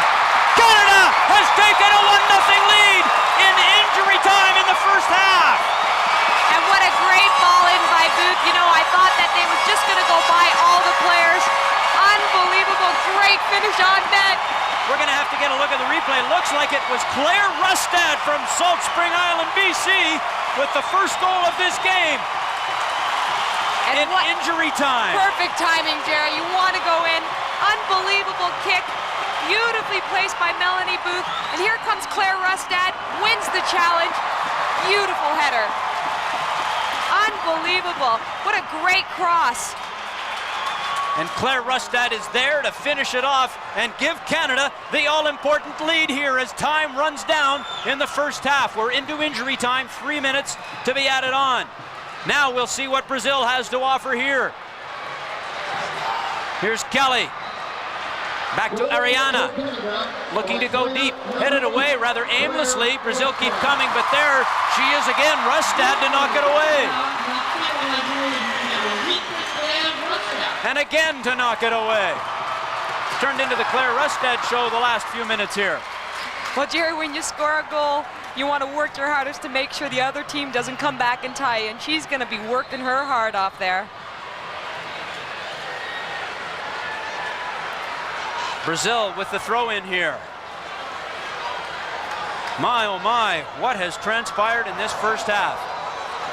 Canada has taken a 1-0 lead in injury time in the first half. And what a great ball in by Booth. You know, I thought that they was just going to go by all the players. Unbelievable, great finish on net. We're going to have to get a look at the replay. Looks like it was Claire RUSTAD from Salt Spring Island, BC, with the first goal of this game. And in injury time. Perfect timing, Jerry. You want to go in. Unbelievable kick. Beautifully placed by Melanie Booth. And here comes Claire RUSTAD. Wins the challenge. Beautiful header. Unbelievable. What a great cross. And Claire RUSTAD is there to finish it off and give Canada the all-important lead here as time runs down in the first half. We're into injury time, 3 minutes to be added on. Now we'll see what Brazil has to offer here. Here's Kelly. Back to ARIANA. Looking to go deep. Headed away rather aimlessly. Brazil keep coming, but there she is again. RUSTAD to knock it away. And again to knock it away. Turned into the Claire RUSTAD show the last few minutes here. Well, Jerry, when you score a goal, you want to work your hardest to make sure the other team doesn't come back and tie you, and she's going to be working her heart off there. Brazil with the throw-in here. My, oh my, what has transpired in this first half?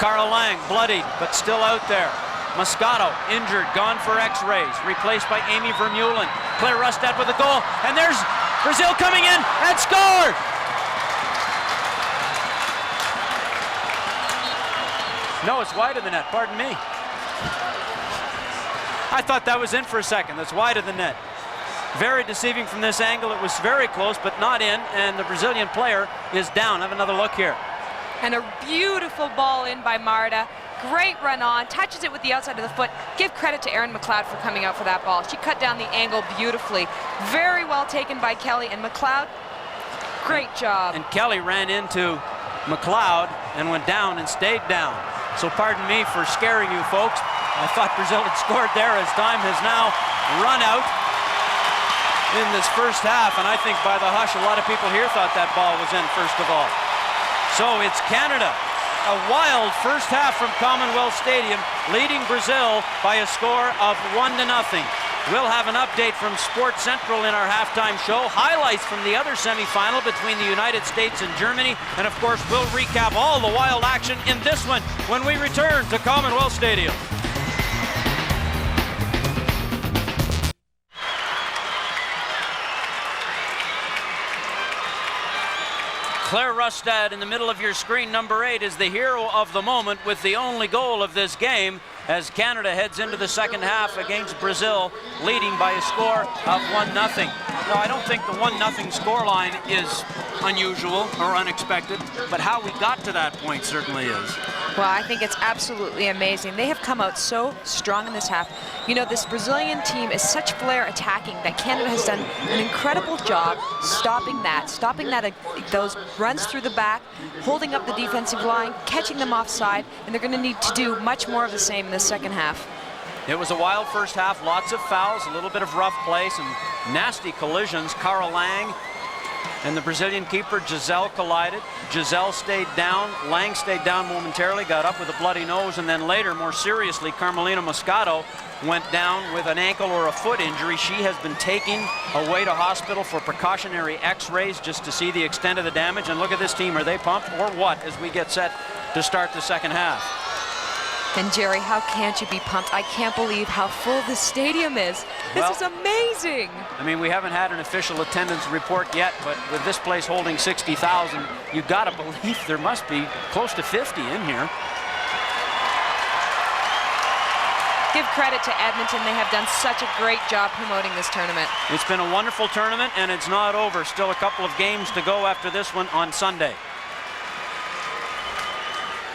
Carla Lang, bloodied, but still out there. MOSCATO, injured, gone for x-rays, replaced by Amy Vermeulen. Claire RUSTAD with a goal, and there's Brazil coming in and scored! No, it's wide of the net, pardon me. I thought that was in for a second. That's wide of the net. Very deceiving from this angle. It was very close, but not in, and the Brazilian player is down. Have another look here. And a beautiful ball in by Marta. Great run on, touches it with the outside of the foot. Give credit to Erin McLeod for coming out for that ball. She cut down the angle beautifully. Very well taken by Kelly, and McLeod, great job. And Kelly ran into McLeod and went down and stayed down. So pardon me for scaring you folks. I thought Brazil had scored there as time has now run out in this first half, and I think by the hush, a lot of people here thought that ball was in first of all. So it's Canada. A wild first half from Commonwealth Stadium, leading Brazil by a score of 1-0. We'll have an update from Sports Central in our halftime show, highlights from the other semifinal between the United States and Germany, and of course we'll recap all the wild action in this one when we return to Commonwealth Stadium. Claire Rustad in the middle of your screen, number 8, is the hero of the moment with the only goal of this game as Canada heads into the second half against Brazil, leading by a score of 1-0. Now, I don't think the 1-0 scoreline is unusual or unexpected, but how we got to that point certainly is. Well, I think it's absolutely amazing. They have come out so strong in this half. You know, this Brazilian team is such flair attacking that Canada has done an incredible job stopping that, those runs through the back, holding up the defensive line, catching them offside, and they're going to need to do much more of the same in the second half. It was a wild first half, lots of fouls, a little bit of rough play, some nasty collisions. Cara Lang and the Brazilian keeper, Giselle, collided. Giselle stayed down. Lang stayed down momentarily, got up with a bloody nose, and then later, more seriously, Carmelina Moscato went down with an ankle or a foot injury. She has been taken away to hospital for precautionary x-rays just to see the extent of the damage. And look at this team. Are they pumped or what as we get set to start the second half? And Jerry, how can't you be pumped? I can't believe how full this stadium is. This is amazing. I mean, we haven't had an official attendance report yet, but with this place holding 60,000, you gotta believe there must be close to 50 in here. Give credit to Edmonton. They have done such a great job promoting this tournament. It's been a wonderful tournament, and it's not over. Still a couple of games to go after this one on Sunday.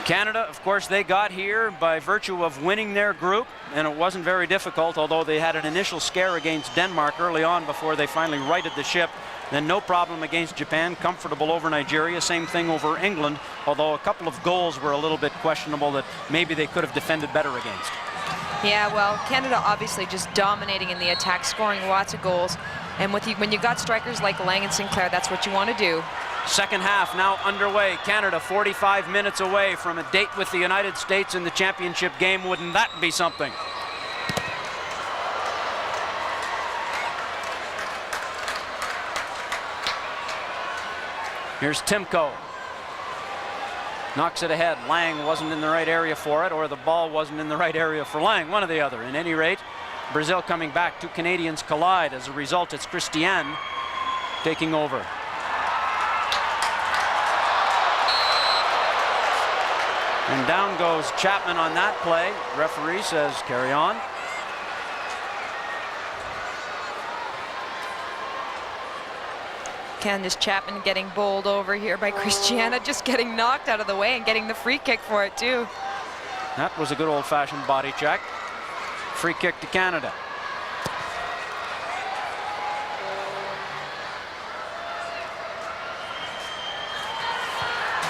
Canada, of course, they got here by virtue of winning their group, and it wasn't very difficult, although they had an initial scare against Denmark early on before they finally righted the ship. Then no problem against Japan, comfortable over Nigeria, same thing over England, although a couple of goals were a little bit questionable that maybe they could have defended better against. Yeah, well, Canada obviously just dominating in the attack, scoring lots of goals, and when you got strikers like Lang and Sinclair, that's what you want to do. Second half now underway. Canada 45 minutes away from a date with the United States in the championship game. Wouldn't that be something? Here's TIMKO. Knocks it ahead. Lang wasn't in the right area for it, or the ball wasn't in the right area for Lang. One or the other. In any rate, Brazil coming back. Two Canadians collide. As a result, it's Cristiane taking over. And down goes Chapman on that play. Referee says carry on. Candace Chapman getting bowled over here by Cristiane, just getting knocked out of the way and getting the free kick for it too. That was a good old-fashioned body check. Free kick to Canada.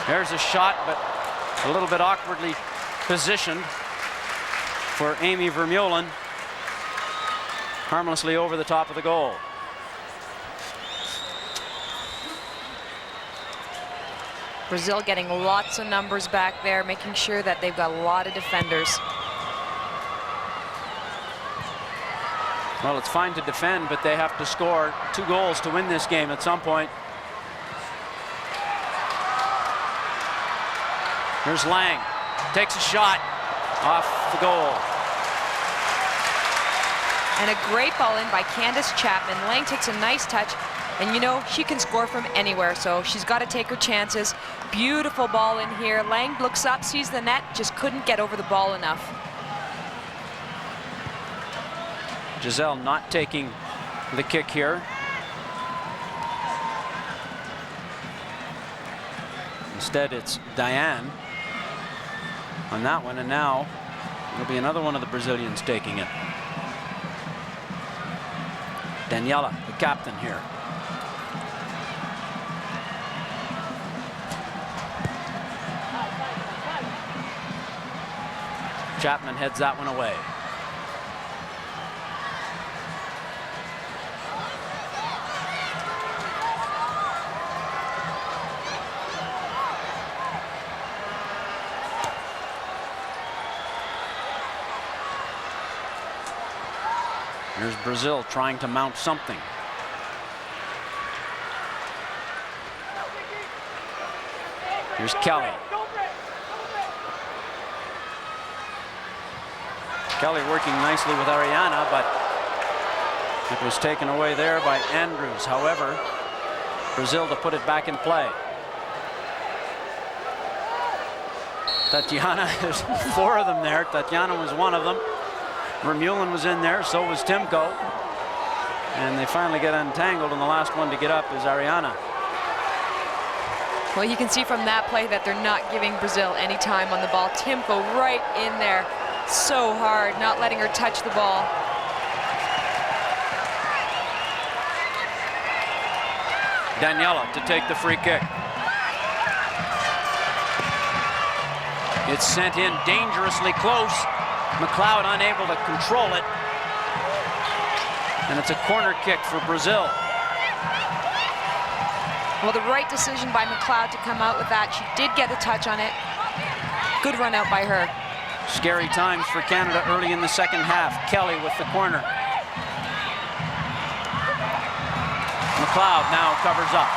There's a shot, but a little bit awkwardly positioned for Amy Vermeulen, harmlessly over the top of the goal. Brazil getting lots of numbers back there, making sure that they've got a lot of defenders. Well, it's fine to defend, but they have to score 2 goals to win this game at some point. Here's Lang, takes a shot off the goal. And a great ball in by Candace Chapman. Lang takes a nice touch, and you know, she can score from anywhere, so she's got to take her chances. Beautiful ball in here. Lang looks up, sees the net, just couldn't get over the ball enough. Giselle not taking the kick here. Instead, it's DAIANE on that one, and now it'll be another one of the Brazilians taking it. DANIELA, the captain here. Chapman heads that one away. Here's Brazil trying to mount something. Here's Kelly. Kelly working nicely with ARIANA, but it was taken away there by Andrews. However, Brazil to put it back in play. Tatiana, there's 4 of them there. Tatiana was one of them. Vermeulen was in there, so was TIMKO. And they finally get untangled, and the last one to get up is ARIANA. Well, you can see from that play that they're not giving Brazil any time on the ball. TIMKO right in there, so hard, not letting her touch the ball. DANIELA to take the free kick. It's sent in dangerously close. McLeod unable to control it. And it's a corner kick for Brazil. Well, the right decision by McLeod to come out with that. She did get a touch on it. Good run out by her. Scary times for Canada early in the second half. Kelly with the corner. McLeod now covers up.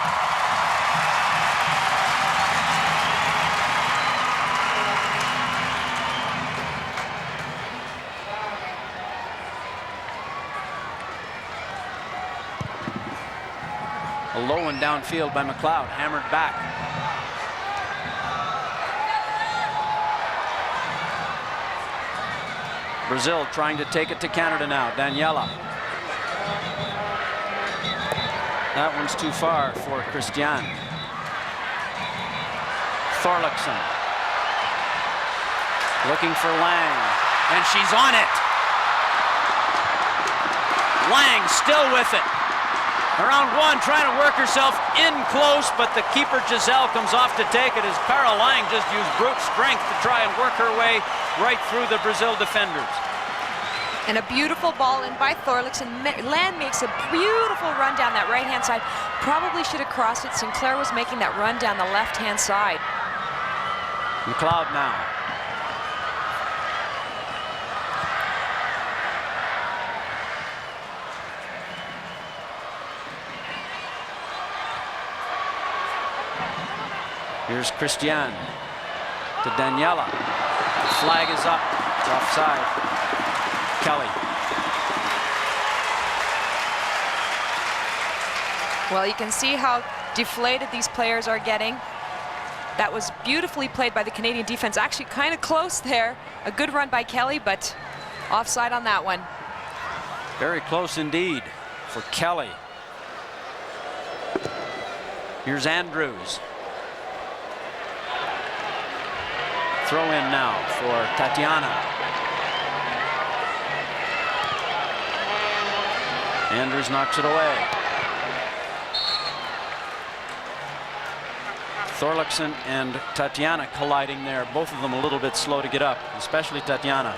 A low one downfield by McLeod, hammered back. Brazil trying to take it to Canada now. DANIELA. That one's too far for Cristiane. THORLAKSON. Looking for Lang, and she's on it. Lang still with it. Around 1, trying to work herself in close, but the keeper GISELLE comes off to take it as Cara Lang just used brute strength to try and work her way right through the Brazil defenders. And a beautiful ball in by THORLAKSON. Lang makes a beautiful run down that right-hand side. Probably should have crossed it. Sinclair was making that run down the left-hand side. McLeod now. Here's Cristiane to DANIELA. The flag is up. It's offside. Kelly. Well, you can see how deflated these players are getting. That was beautifully played by the Canadian defense. Actually kind of close there. A good run by Kelly, but offside on that one. Very close indeed for Kelly. Here's Andrews. Throw in now for TATIANA. Andrews knocks it away. THORLAKSON and TATIANA colliding there. Both of them a little bit slow to get up, especially TATIANA.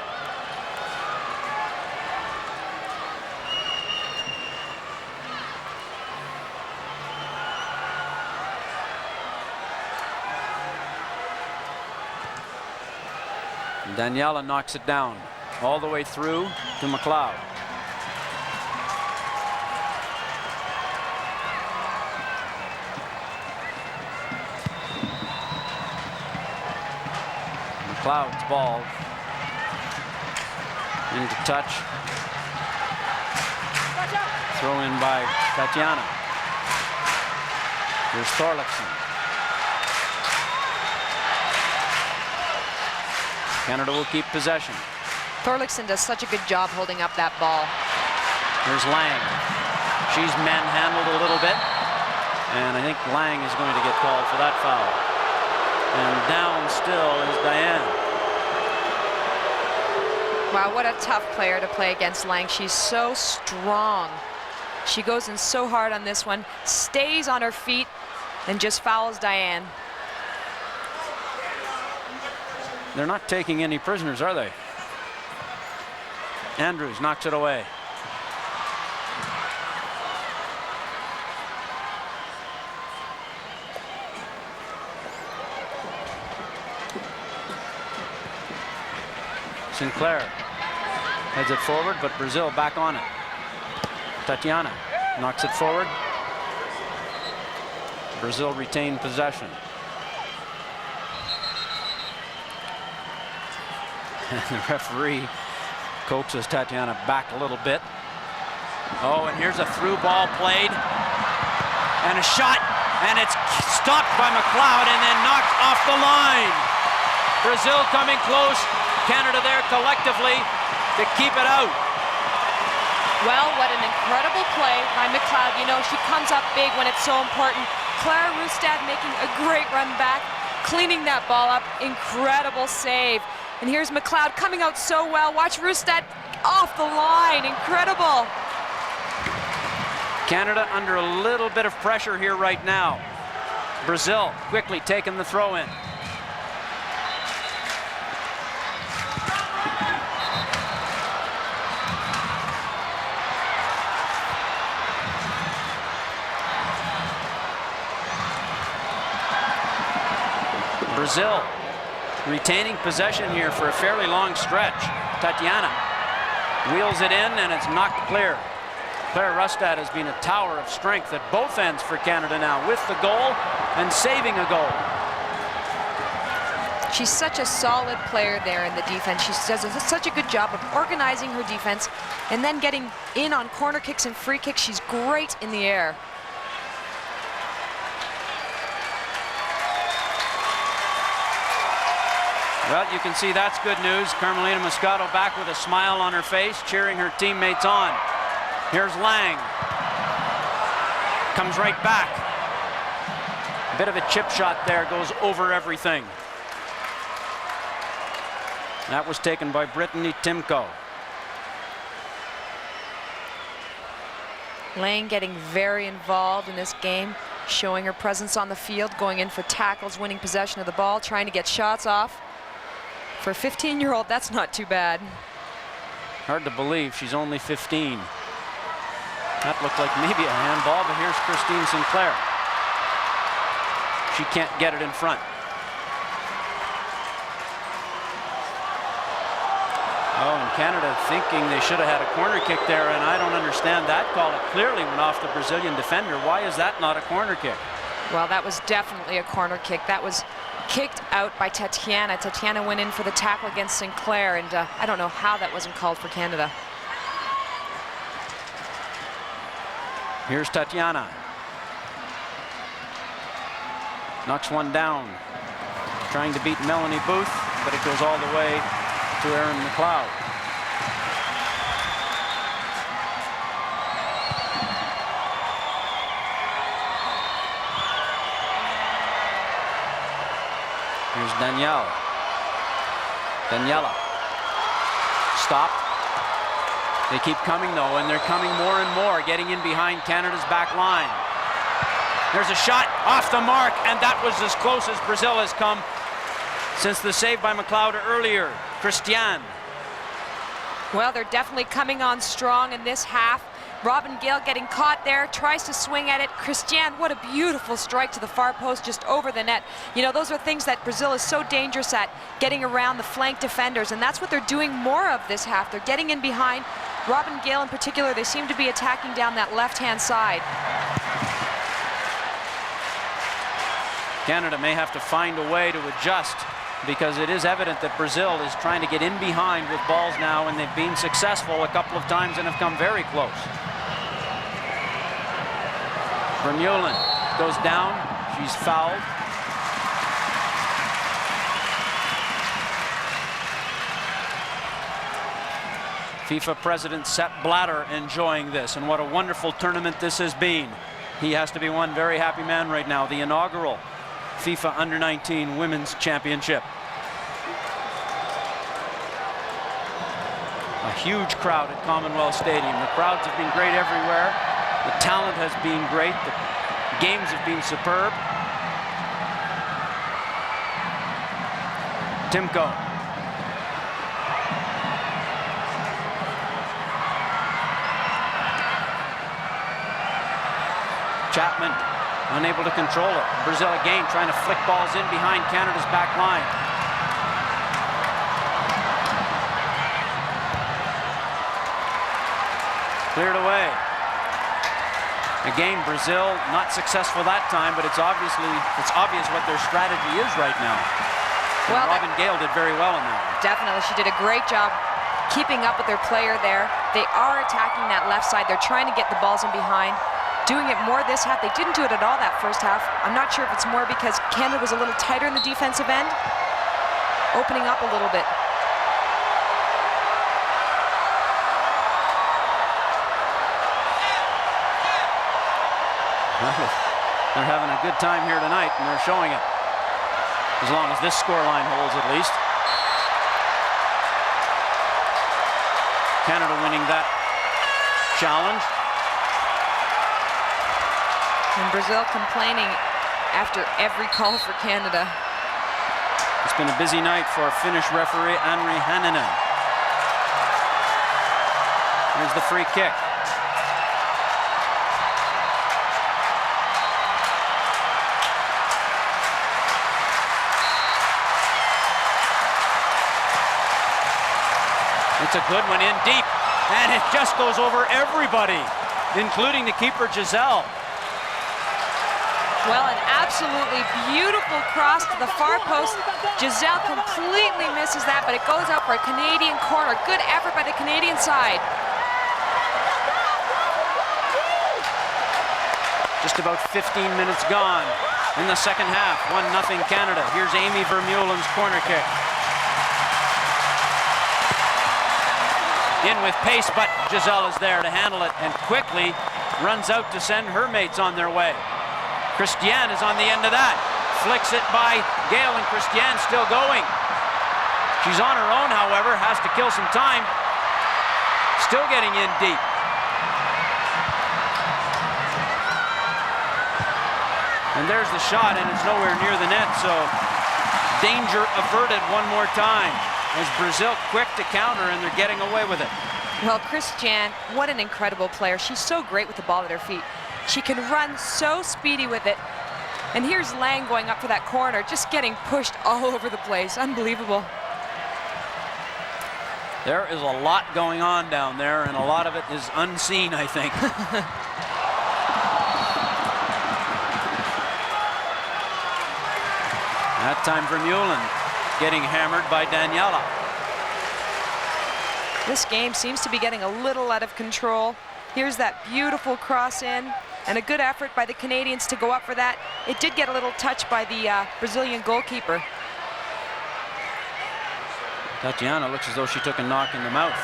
DANIELA knocks it down all the way through to McLeod. McLeod's ball into touch. Throw in by TATIANA. Here's THORLAKSON. Canada will keep possession. THORLAKSON does such a good job holding up that ball. Here's Lang. She's manhandled a little bit. And I think Lang is going to get called for that foul. And down still is DAIANE. Wow, what a tough player to play against Lang. She's so strong. She goes in so hard on this one, stays on her feet, and just fouls DAIANE. They're not taking any prisoners, are they? Andrews knocks it away. Sinclair heads it forward, but Brazil back on it. TATIANA knocks it forward. Brazil retained possession. And the referee coaxes TATIANA back a little bit. Oh, and here's a through ball played. And a shot, and it's stopped by McLeod and then knocked off the line. Brazil coming close. Canada there collectively to keep it out. Well, what an incredible play by McLeod. You know, she comes up big when it's so important. Clara RUSTAD making a great run back, cleaning that ball up. Incredible save. And here's McLeod coming out so well. Watch RUSTAD off the line. Incredible. Canada under a little bit of pressure here right now. Brazil quickly taking the throw in. Brazil retaining possession here for a fairly long stretch. TATIANA wheels it in and it's knocked clear. Claire RUSTAD has been a tower of strength at both ends for Canada now, with the goal and saving a goal. She's such a solid player there in the defense. She does such a good job of organizing her defense and then getting in on corner kicks and free kicks. She's great in the air. Well, you can see that's good news. Carmelina Moscato back with a smile on her face, cheering her teammates on. Here's Lang. Comes right back. A bit of a chip shot there, goes over everything. That was taken by Brittany TIMKO. Lang getting very involved in this game, showing her presence on the field, going in for tackles, winning possession of the ball, trying to get shots off. For a 15-year-old, that's not too bad. Hard to believe she's only 15. That looked like maybe a handball, but here's Christine Sinclair. She can't get it in front. Oh, and Canada thinking they should have had a corner kick there, and I don't understand that call. It clearly went off the Brazilian defender. Why is that not a corner kick? Well, that was definitely a corner kick. That was kicked out by TATIANA. TATIANA went in for the tackle against Sinclair, and I don't know how that wasn't called for Canada. Here's TATIANA. Knocks one down. Trying to beat Melanie Booth, but it goes all the way to Erin McLeod. Here's Daniela. Stop. They keep coming though, and they're coming more and more, getting in behind Canada's back line. There's a shot off the mark, and that was as close as Brazil has come since the save by McLeod earlier. Cristiane. Well, they're definitely coming on strong in this half. Robin Gale getting caught there, tries to swing at it. Cristiane, what a beautiful strike to the far post, just over the net. You know, those are things that Brazil is so dangerous at, getting around the flank defenders, and that's what they're doing more of this half. They're getting in behind. Robin Gale in particular, they seem to be attacking down that left-hand side. Canada may have to find a way to adjust, because it is evident that Brazil is trying to get in behind with balls now, and they've been successful a couple of times and have come very close. Vermeulen goes down. She's fouled. FIFA President Sepp Blatter enjoying this, and what a wonderful tournament this has been. He has to be one very happy man right now. The inaugural FIFA Under-19 Women's Championship. A huge crowd at Commonwealth Stadium. The crowds have been great everywhere. The talent has been great. The games have been superb. TIMKO. CHAPMAN unable to control it. Brazil again trying to flick balls in behind Canada's back line. Cleared away. Again, Brazil not successful that time, but it's obvious what their strategy is right now. Well, Robin Gale did very well in that one. Definitely, she did a great job keeping up with their player there. They are attacking that left side. They're trying to get the balls in behind. Doing it more this half. They didn't do it at all that first half. I'm not sure if it's more because Canada was a little tighter in the defensive end. opening up a little bit. They're having a good time here tonight, and they're showing it. As long as this scoreline holds, at least. Canada winning that challenge. And Brazil complaining after every call for Canada. It's been a busy night for Finnish referee RENATA. Here's the free kick. It's a good one in deep, and it just goes over everybody, including the keeper, GISELLE. Well, an absolutely beautiful cross to the far post. GISELLE completely misses that, but it goes out for a Canadian corner. Good effort by the Canadian side. Just about 15 minutes gone in the second half. 1-0 Canada. Here's Amy Vermeulen's corner kick. In with pace, but GISELLE is there to handle it and quickly runs out to send her mates on their way. Cristiane is on the end of that. Flicks it by GAYLE, and Cristiane still going. She's on her own, however, has to kill some time. Still getting in deep. And there's the shot, and it's nowhere near the net, so danger averted one more time. As Brazil quick to counter, and they're getting away with it. Well, Cristiane, what an incredible player. She's so great with the ball at her feet. She can run so speedy with it. And here's Lang going up for that corner, just getting pushed all over the place. Unbelievable. There is a lot going on down there, and a lot of it is unseen, I think. That time Vermeulen getting hammered by DANIELA. This game seems to be getting a little out of control. Here's that beautiful cross in, and a good effort by the Canadians to go up for that. It did get a little touch by the Brazilian goalkeeper. TATIANA looks as though she took a knock in the mouth.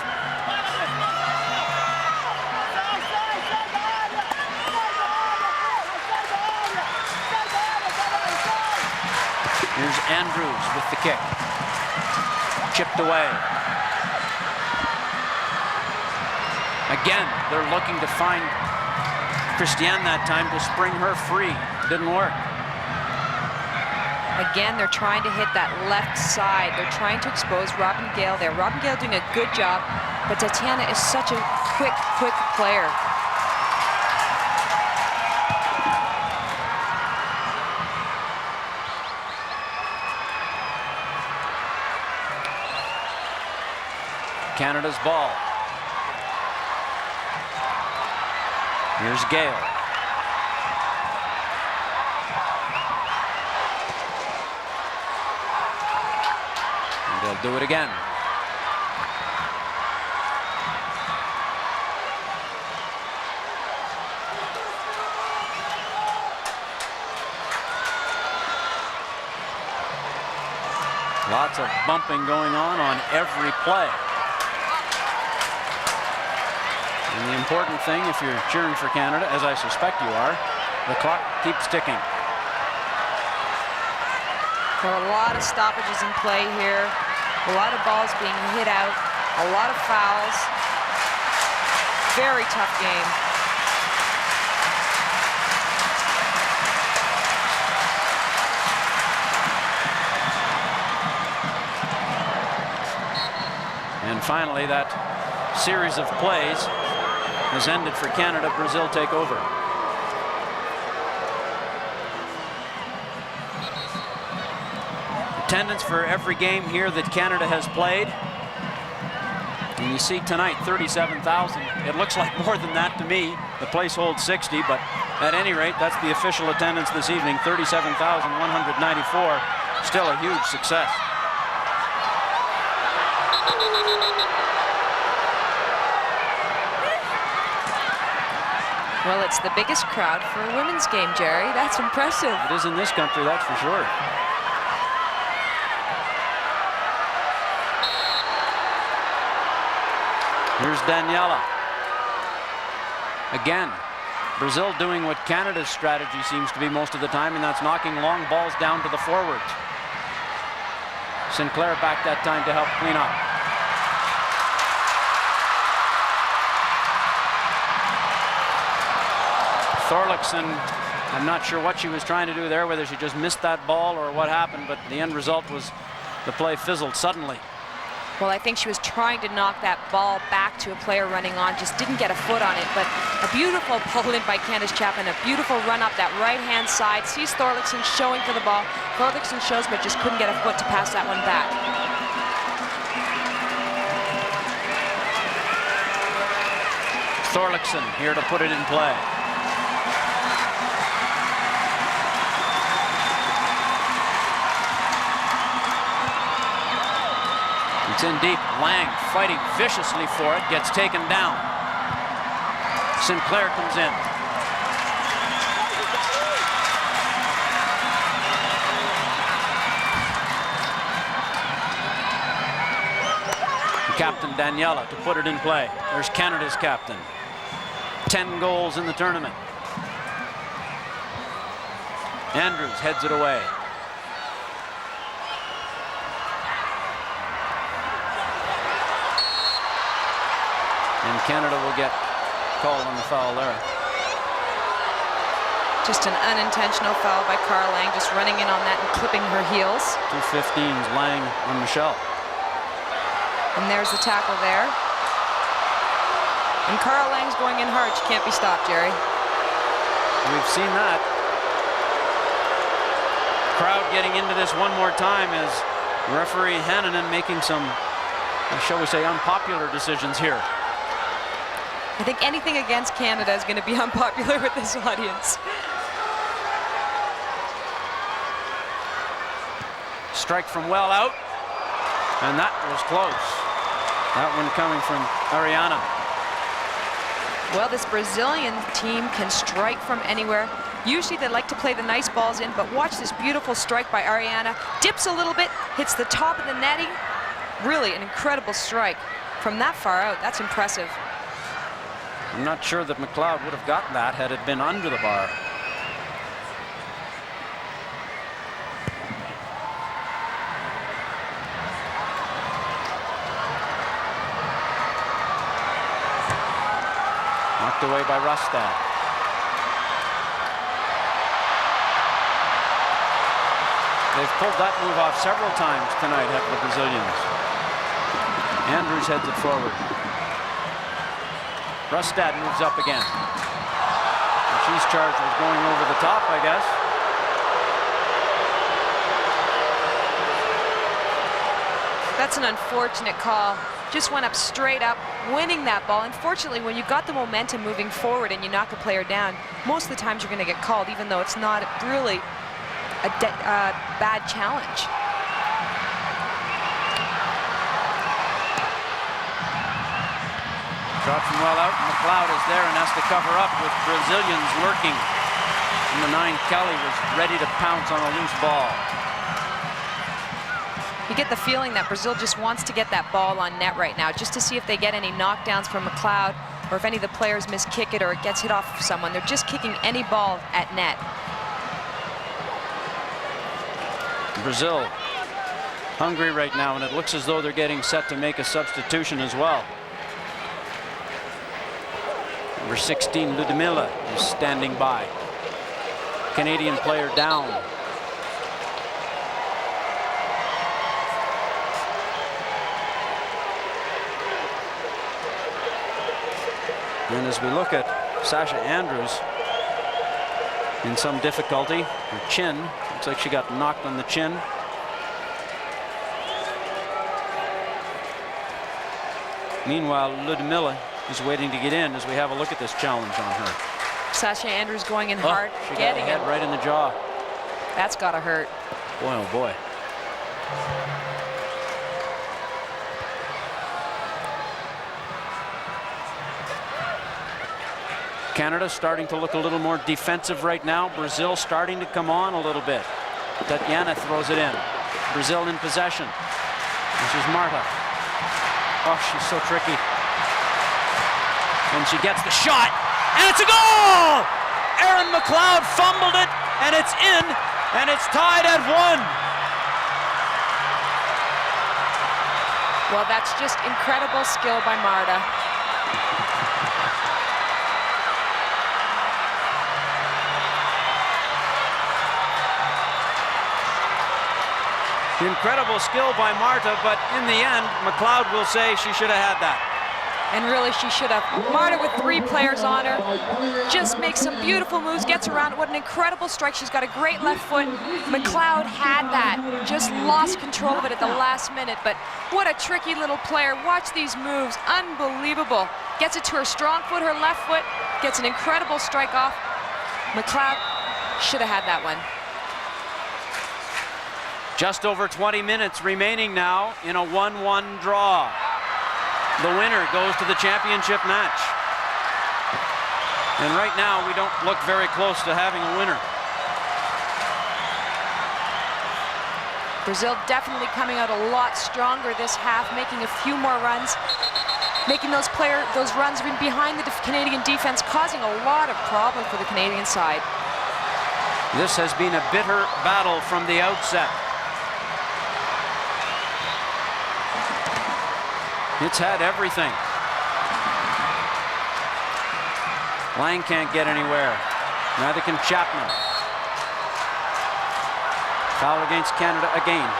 Here's Andrews with the kick. Chipped away. Again, they're looking to find Cristiane that time to spring her free. Didn't work. Again, they're trying to hit that left side. They're trying to expose Robin GAYLE there. Robin GAYLE doing a good job, but TATIANA is such a quick player. Canada's ball. Here's GAYLE. And they'll do it again. Lots of bumping going on every play. And the important thing, if you're cheering for Canada, as I suspect you are, the clock keeps ticking. There are a lot of stoppages in play here, a lot of balls being hit out, a lot of fouls. Very tough game. And finally, that series of plays has ended for Canada. Brazil take over. Attendance for every game here that Canada has played. And you see tonight, 37,000. It looks like more than that to me. The place holds 60, but at any rate, that's the official attendance this evening, 37,194. Still a huge success. Well, it's the biggest crowd for a women's game, Jerry. That's impressive. It is in this country, that's for sure. Here's DANIELA. Again, Brazil doing what Canada's strategy seems to be most of the time, and that's knocking long balls down to the forwards. Sinclair back that time to help clean up. Thorlaksson, I'm not sure what she was trying to do there, whether she just missed that ball or what happened, but the end result was the play fizzled suddenly. Well, I think she was trying to knock that ball back to a player running on, just didn't get a foot on it, but a beautiful pull in by Candace Chapman, a beautiful run up that right-hand side, sees Thorlaksson showing for the ball. Thorlaksson shows, but just couldn't get a foot to pass that one back. Thorlaksson here to put it in play. It's in deep. Lang fighting viciously for it, gets taken down. Sinclair comes in. Captain DANIELA to put it in play. There's Canada's captain. 10 goals in the tournament. Andrews heads it away. And Canada will get called on the foul there. Just an unintentional foul by Cara Lang, just running in on that and clipping her heels. 215s, Lang and Michele. And there's the tackle there. And Cara Lang's going in hard. She can't be stopped, Jerry. We've seen that. Crowd getting into this one more time as referee Hannanen making some, shall we say, unpopular decisions here. I think anything against Canada is going to be unpopular with this audience. Strike from well out, and that was close. That one coming from ARIANA. Well, this Brazilian team can strike from anywhere. Usually they like to play the nice balls in, but watch this beautiful strike by ARIANA. Dips a little bit, hits the top of the netting. Really an incredible strike from that far out. That's impressive. I'm not sure that McLeod would have gotten that had it been under the bar. Knocked away by RUSTAD. They've pulled that move off several times tonight, have the Brazilians. Andrews heads it forward. RUSTAD moves up again. And she's charged with going over the top, I guess. That's an unfortunate call. Just went up straight up, winning that ball. Unfortunately, when you got the momentum moving forward and you knock a player down, most of the times you're going to get called, even though it's not really a bad challenge. Shot from well out, and McLeod is there and has to cover up with Brazilians lurking. Number 9, Kelly, was ready to pounce on a loose ball. You get the feeling that Brazil just wants to get that ball on net right now, just to see if they get any knockdowns from McLeod, or if any of the players miss-kick it or it gets hit off of someone. They're just kicking any ball at net. Brazil hungry right now, and it looks as though they're getting set to make a substitution as well. Number 16, Ludmila, is standing by. Canadian player down. And as we look at Sasha Andrews in some difficulty, her chin, looks like she got knocked on the chin. Meanwhile, Ludmila is waiting to get in as we have a look at this challenge on her. Sasha Andrews going in hard, she getting got a head right in the jaw. That's gotta hurt. Boy, oh boy. Canada starting to look a little more defensive right now. Brazil starting to come on a little bit. TATIANA throws it in. Brazil in possession. This is Marta. Oh, she's so tricky. And she gets the shot, and it's a goal! Erin McLeod fumbled it, and it's in, and it's tied at 1. Well, that's just incredible skill by Marta. Incredible skill by Marta, but in the end, McLeod will say she should have had that. And really, she should have. Marta with 3 players on her, just makes some beautiful moves, gets around. What an incredible strike. She's got a great left foot. McLeod had that, just lost control of it at the last minute. But what a tricky little player. Watch these moves, unbelievable. Gets it to her strong foot, her left foot, gets an incredible strike off. McLeod should have had that one. Just over 20 minutes remaining now in a 1-1 draw. The winner goes to the championship match. And right now, we don't look very close to having a winner. Brazil definitely coming out a lot stronger this half, making a few more runs, making those runs behind the Canadian defense, causing a lot of problems for the Canadian side. This has been a bitter battle from the outset. It's had everything. Lang can't get anywhere. Neither can Chapman. Foul against Canada again.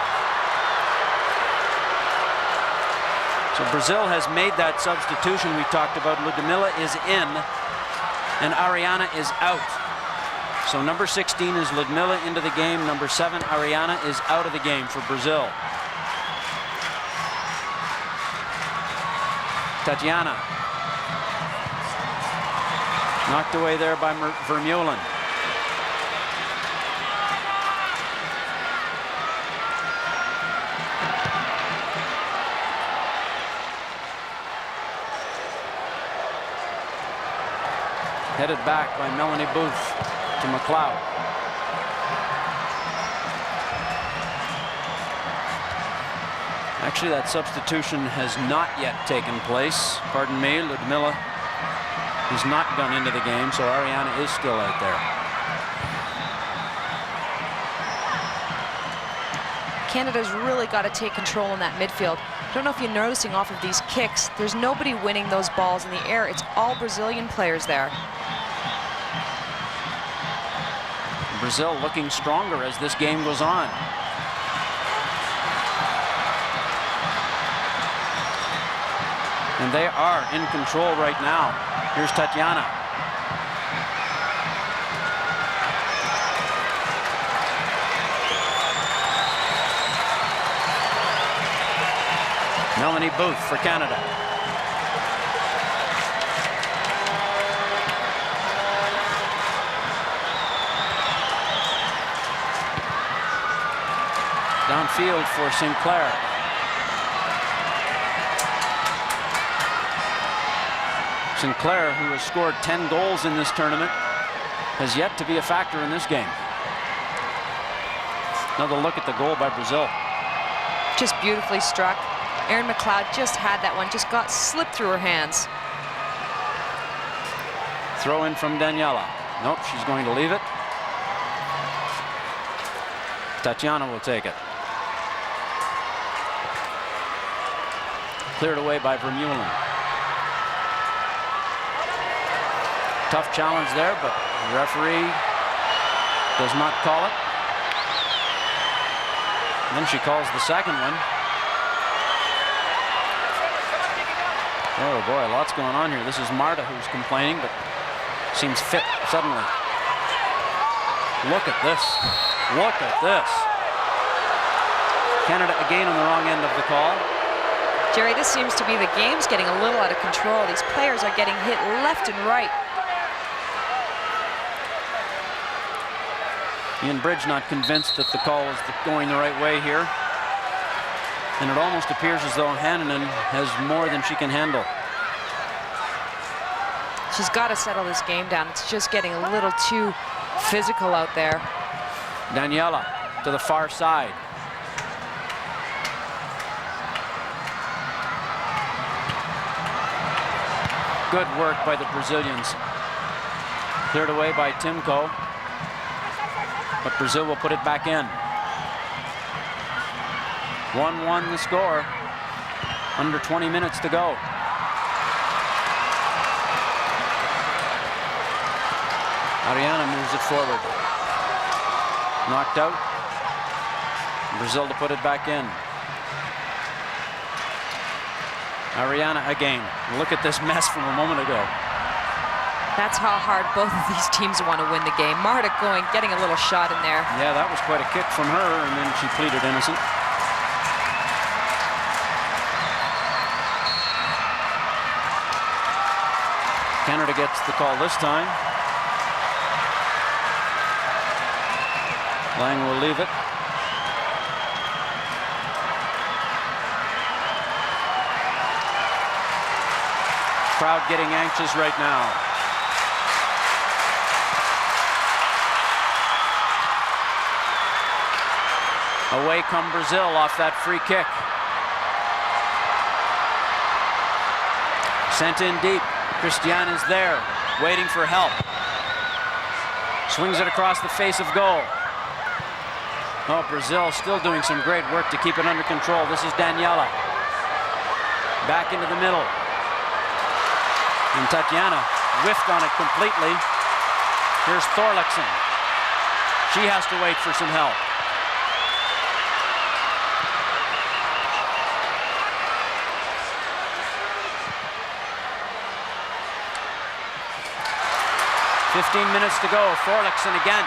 So Brazil has made that substitution we talked about. Ludmila is in and ARIANA is out. So number 16 is Ludmila into the game. Number 7, ARIANA, is out of the game for Brazil. TATIANA. Knocked away there by Vermeulen. Headed back by Melanie Booth to McLeod. Actually, that substitution has not yet taken place. Pardon me, Ludmila has not gone into the game, so ARIANA is still out there. Canada's really got to take control in that midfield. I don't know if you're noticing off of these kicks, there's nobody winning those balls in the air. It's all Brazilian players there. Brazil looking stronger as this game goes on. And they are in control right now. Here's TATIANA. Melanie Booth for Canada. Downfield for Sinclair. Sinclair, who has scored 10 goals in this tournament, has yet to be a factor in this game. Another look at the goal by Brazil. Just beautifully struck. Erin McLeod just had that one, just got slipped through her hands. Throw in from DANIELA. Nope, she's going to leave it. TATIANA will take it. Cleared away by Vermeulen. Tough challenge there, but the referee does not call it. And then she calls the second one. Oh boy, lots going on here. This is Marta who's complaining, but seems fit suddenly. Look at this. Look at this. Canada again on the wrong end of the call. Jerry, this seems to be the game's getting a little out of control. These players are getting hit left and right. Ian Bridge not convinced that the call is going the right way here. And it almost appears as though Hannanen has more than she can handle. She's got to settle this game down. It's just getting a little too physical out there. DANIELA to the far side. Good work by the Brazilians. Cleared away by TIMKO. But Brazil will put it back in. 1-1 the score. Under 20 minutes to go. ARIANA moves it forward. Knocked out. Brazil to put it back in. ARIANA again. Look at this mess from a moment ago. That's how hard both of these teams want to win the game. Marta getting a little shot in there. Yeah, that was quite a kick from her, and then she pleaded innocent. Canada gets the call this time. Lang will leave it. Crowd getting anxious right now. Away come Brazil off that free kick. Sent in deep. Cristiane is there, waiting for help. Swings it across the face of goal. Oh, Brazil still doing some great work to keep it under control. This is DANIELA. Back into the middle. And TATIANA whiffed on it completely. Here's THORLAKSON. She has to wait for some help. 15 minutes to go. THORLAKSON again,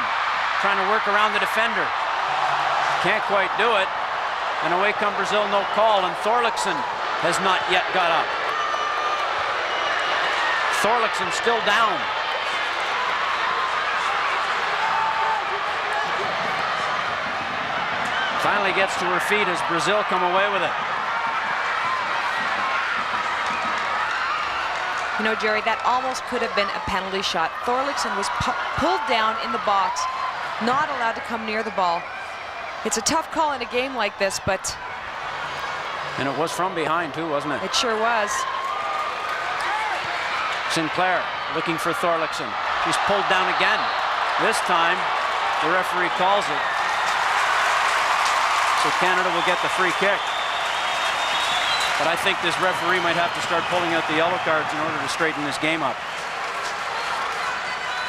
trying to work around the defender. Can't quite do it. And away come Brazil, no call, and THORLAKSON has not yet got up. THORLAKSON still down. Finally gets to her feet as Brazil come away with it. You know, Jerry, that almost could have been a penalty shot. THORLAKSON was pulled down in the box, not allowed to come near the ball. It's a tough call in a game like this, but... And it was from behind too, wasn't it? It sure was. Sinclair looking for THORLAKSON. She's pulled down again. This time, the referee calls it. So Canada will get the free kick. But I think this referee might have to start pulling out the yellow cards in order to straighten this game up.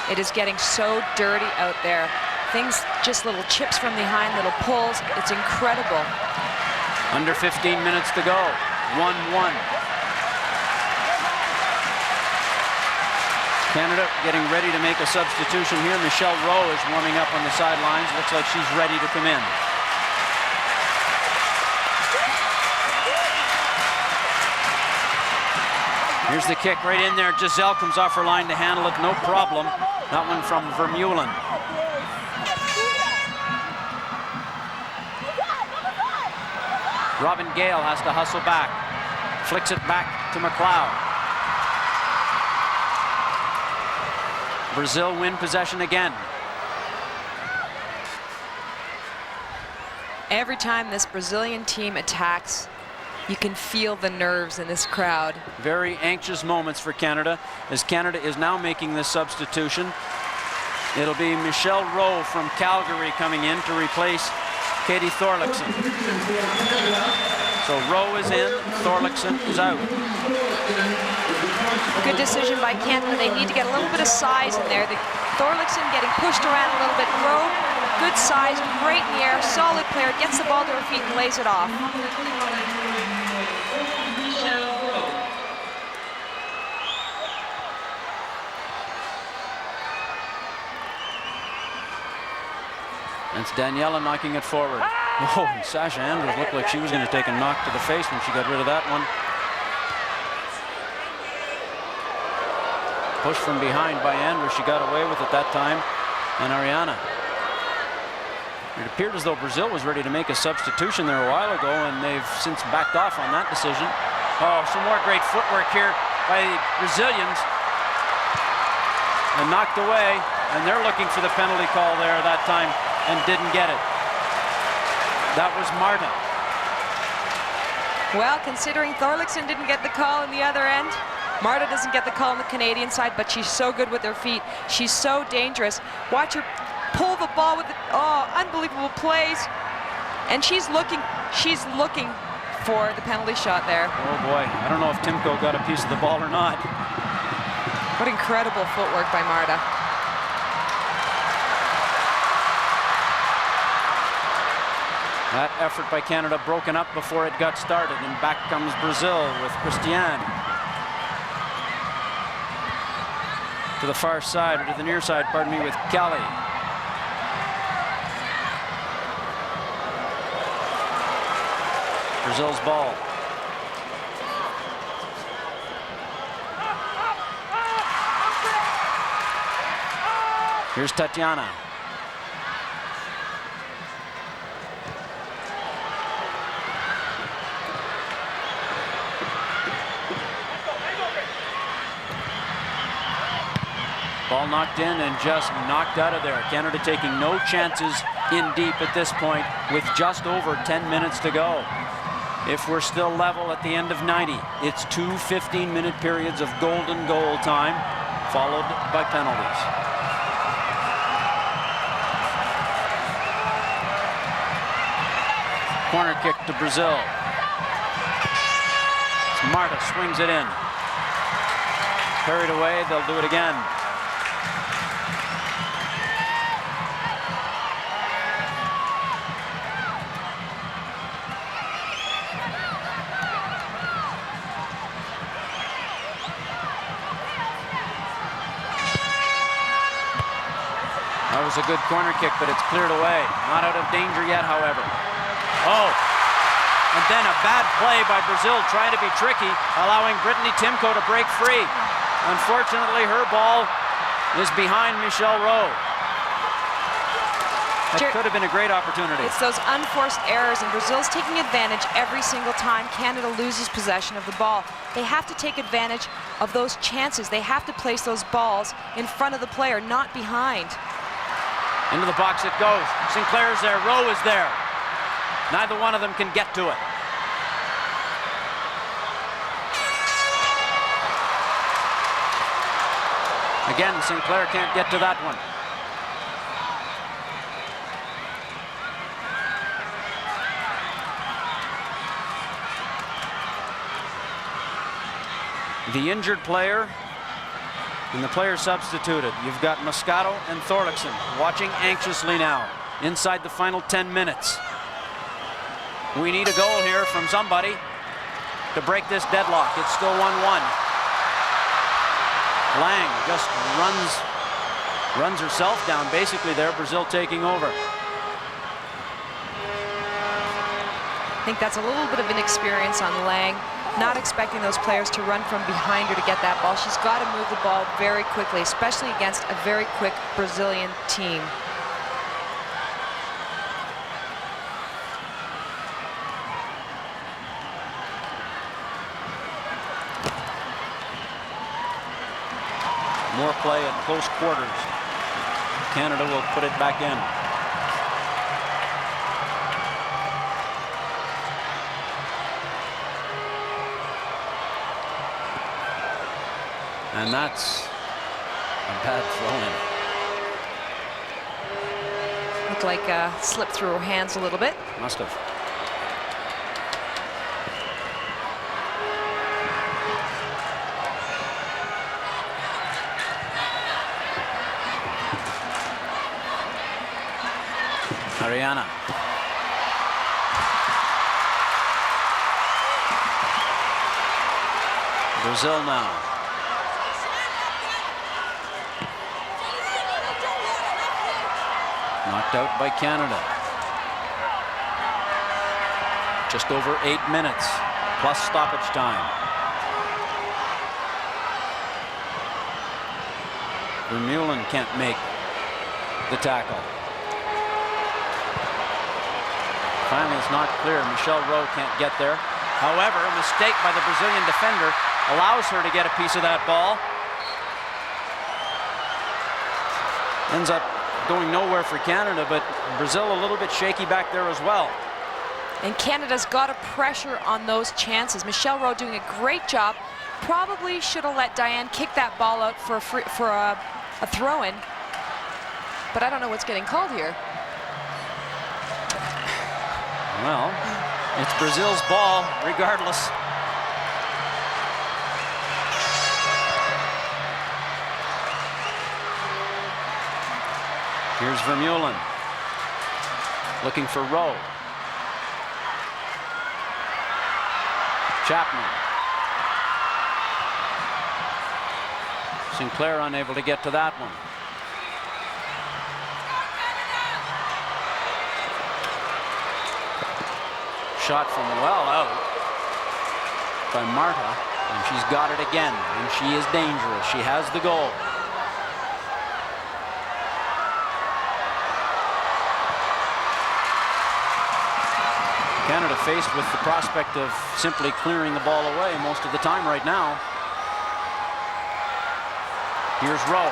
It is getting so dirty out there. Things, just little chips from behind, little pulls. It's incredible. Under 15 minutes to go. 1-1. Canada getting ready to make a substitution here. Michelle Rowe is warming up on the sidelines. Looks like she's ready to come in. Here's the kick right in there. Giselle comes off her line to handle it, no problem. That one from Vermeulen. Robin Gale has to hustle back. Flicks it back to McLeod. Brazil win possession again. Every time this Brazilian team attacks, you can feel the nerves in this crowd. Very anxious moments for Canada, as Canada is now making this substitution. It'll be Michelle Rowe from Calgary coming in to replace Katie THORLAKSON. So Rowe is in, THORLAKSON is out. Good decision by Canada. They need to get a little bit of size in there. THORLAKSON getting pushed around a little bit. Rowe, good size, great in the air, solid player, gets the ball to her feet and lays it off. It's DANIELA knocking it forward. Oh, and Sasha Andrews looked like she was going to take a knock to the face when she got rid of that one. Push from behind by Andrews. She got away with it that time. And ARIANA. It appeared as though Brazil was ready to make a substitution there a while ago, and they've since backed off on that decision. Oh, some more great footwork here by the Brazilians. And knocked away, and they're looking for the penalty call there that time and didn't get it. That was Marta. Well, considering THORLAKSON didn't get the call on the other end, Marta doesn't get the call on the Canadian side, but she's so good with her feet. She's so dangerous. Watch her pull the ball with the, unbelievable plays. And she's looking for the penalty shot there. Oh boy, I don't know if TIMKO got a piece of the ball or not. What incredible footwork by Marta. That effort by Canada broken up before it got started, and back comes Brazil with Cristiane. To the far side, or to the near side, pardon me, with Kelly. Brazil's ball. Here's TATIANA. Ball knocked in and just knocked out of there. Canada taking no chances in deep at this point with just over 10 minutes to go. If we're still level at the end of 90, it's 2 15-minute periods of golden goal time, followed by penalties. Corner kick to Brazil. Marta swings it in. Carried away, they'll do it again. That was a good corner kick, but it's cleared away. Not out of danger yet, however. Oh, and then a bad play by Brazil trying to be tricky, allowing Brittany TIMKO to break free. Unfortunately, her ball is behind Michelle Rowe. That could have been a great opportunity. It's those unforced errors, and Brazil's taking advantage every single time Canada loses possession of the ball. They have to take advantage of those chances. They have to place those balls in front of the player, not behind. Into the box it goes. Sinclair's there, Rowe is there. Neither one of them can get to it. Again, Sinclair can't get to that one. The injured player and the player substituted. You've got MOSCATO and THORLAKSON watching anxiously now inside the final 10 minutes. We need a goal here from somebody to break this deadlock. It's still 1-1. Lang just runs herself down basically there. Brazil taking over. I think that's a little bit of inexperience on Lang. Not expecting those players to run from behind her to get that ball. She's got to move the ball very quickly, especially against a very quick Brazilian team. More play at close quarters. Canada will put it back in. And that's a bad throw-in. Looked like slipped through her hands a little bit. Must have. ARIANA. Brazil now. Knocked out by Canada. Just over 8 minutes, plus stoppage time. Vermeulen can't make the tackle. Finally, it's not clear. Michelle Rowe can't get there. However, a mistake by the Brazilian defender allows her to get a piece of that ball. Ends up going nowhere for Canada, but Brazil a little bit shaky back there as well. And Canada's got a pressure on those chances. Michelle Rowe doing a great job probably should have let DAIANE kick that ball out for a throw-in. But I don't know what's getting called here. Well, it's Brazil's ball, regardless. Here's Vermeulen, looking for Rowe. Chapman. Sinclair unable to get to that one. Shot from well out by Marta, and she's got it again, and she is dangerous. She has the goal. Canada faced with the prospect of simply clearing the ball away most of the time right now. Here's Rowe.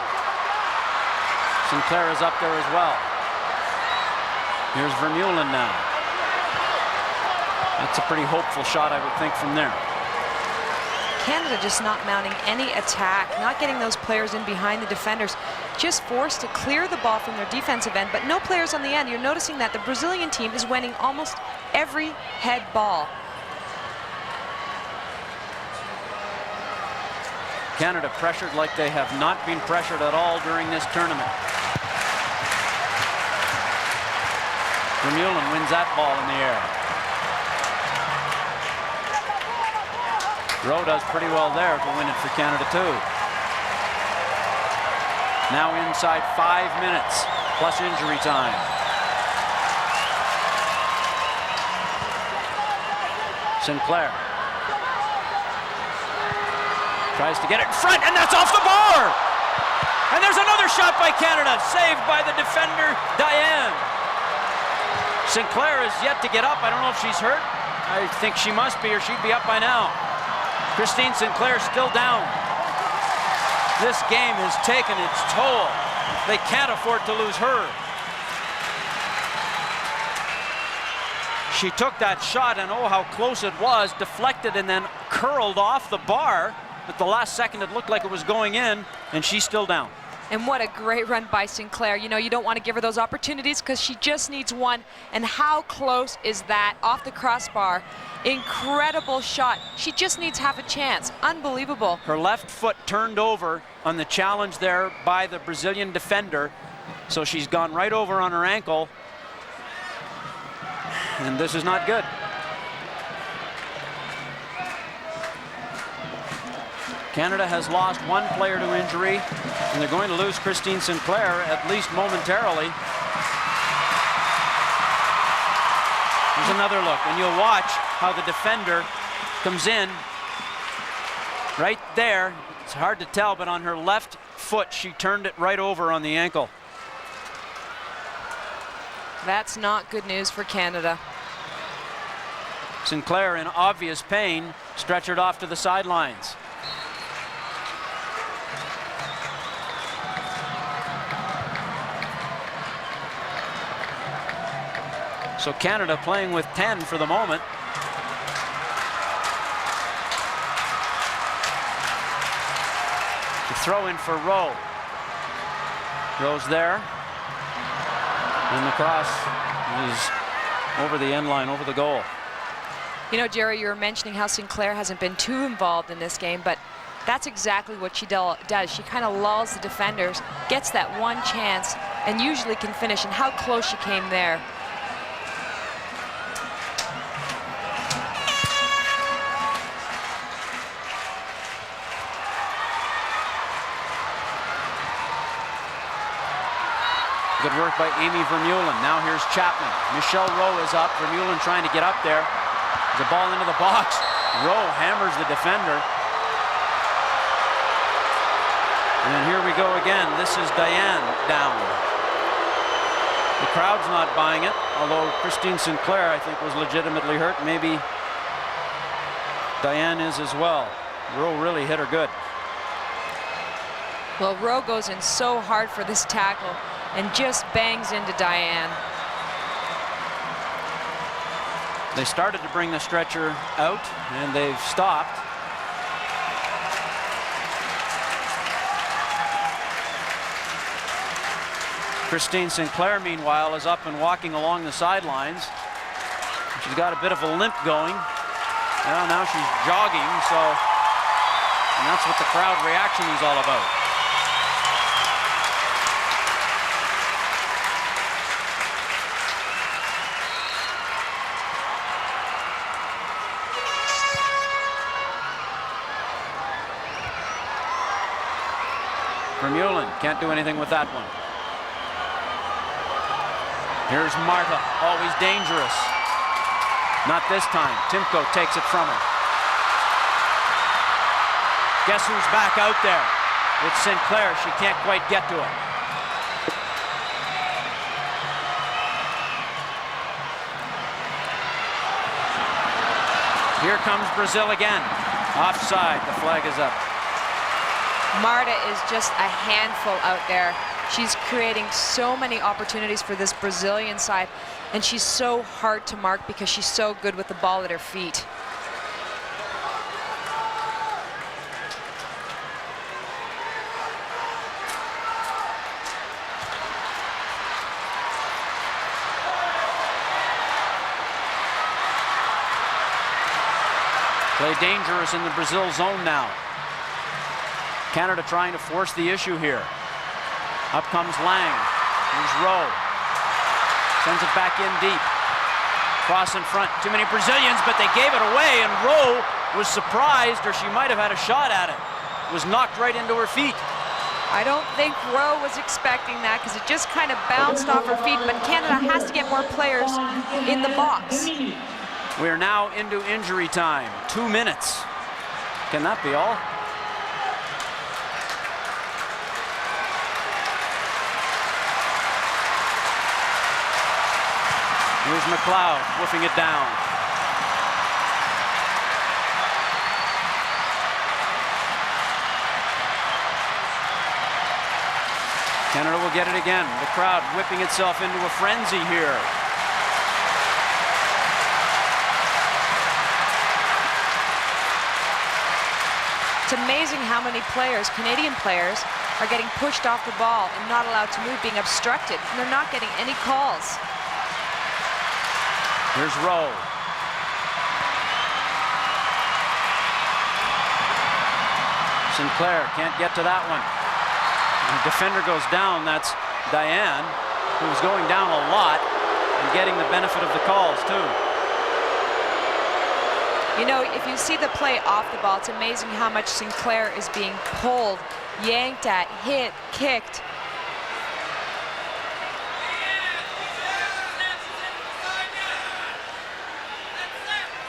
Sinclair is up there as well. Here's Vermeulen now. That's a pretty hopeful shot, I would think, from there. Canada just not mounting any attack, not getting those players in behind the defenders, just forced to clear the ball from their defensive end, but no players on the end. You're noticing that the Brazilian team is winning almost every head ball. Canada pressured like they have not been pressured at all during this tournament. Vermeulen wins that ball in the air. Rowe does pretty well there to win it for Canada too. Now inside 5 minutes plus injury time. Sinclair tries to get it in front, and that's off the bar. And there's another shot by Canada, saved by the defender DAIANE. Sinclair is yet to get up. I don't know if she's hurt. I think she must be, or she'd be up by now. Christine Sinclair still down. This game has taken its toll. They can't afford to lose her. She took that shot, and oh, how close it was, deflected and then curled off the bar. At the last second, it looked like it was going in, and she's still down. And what a great run by Sinclair. You know, you don't want to give her those opportunities because she just needs one. And how close is that off the crossbar? Incredible shot. She just needs half a chance. Unbelievable. Her left foot turned over on the challenge there by the Brazilian defender. So she's gone right over on her ankle. And this is not good. Canada has lost one player to injury, and they're going to lose Christine Sinclair, at least momentarily. There's another look, and you'll watch how the defender comes in right there. It's hard to tell, but on her left foot, she turned it right over on the ankle. That's not good news for Canada. Sinclair, in obvious pain, stretchered off to the sidelines. So Canada playing with 10 for the moment. The throw in for Rowe. Rowe's there. And the cross is over the end line, over the goal. You know, Jerry, you were mentioning how Sinclair hasn't been too involved in this game, but that's exactly what she does. She kind of lulls the defenders, gets that one chance, and usually can finish. And how close she came there. Good work by Amy Vermeulen. Now here's Chapman. Michelle Rowe is up. Vermeulen trying to get up there. There's a ball into the box. Rowe hammers the defender. And then here we go again. This is DAIANE down. The crowd's not buying it, although Christine Sinclair, I think, was legitimately hurt. Maybe DAIANE is as well. Rowe really hit her good. Well, Rowe goes in so hard for this tackle and just bangs into DAIANE. They started to bring the stretcher out, and they've stopped. Christine Sinclair, meanwhile, is up and walking along the sidelines. She's got a bit of a limp going. Well, now she's jogging, and that's what the crowd reaction is all about. Vermeulen can't do anything with that one. Here's Marta, always dangerous. Not this time. TIMKO takes it from her. Guess who's back out there? It's Sinclair. She can't quite get to it. Here comes Brazil again. Offside. The flag is up. Marta is just a handful out there. She's creating so many opportunities for this Brazilian side, and she's so hard to mark because she's so good with the ball at her feet. Play dangerous in the Brazil zone now. Canada trying to force the issue here. Up comes Lang. Here's Rowe. Sends it back in deep. Cross in front. Too many Brazilians, but they gave it away, and Rowe was surprised, or she might have had a shot at it. Was knocked right into her feet. I don't think Rowe was expecting that because it just kind of bounced off her feet, but Canada has to get more players in the box. We are now into injury time. 2 minutes. Can that be all? Here's McLeod woofing it down. Canada will get it again. The crowd whipping itself into a frenzy here. It's amazing how many players, Canadian players, are getting pushed off the ball and not allowed to move, being obstructed, and they're not getting any calls. Here's Rowe. Sinclair can't get to that one. The defender goes down. That's DAIANE, who's going down a lot and getting the benefit of the calls, too. You know, if you see the play off the ball, it's amazing how much Sinclair is being pulled, yanked at, hit, kicked.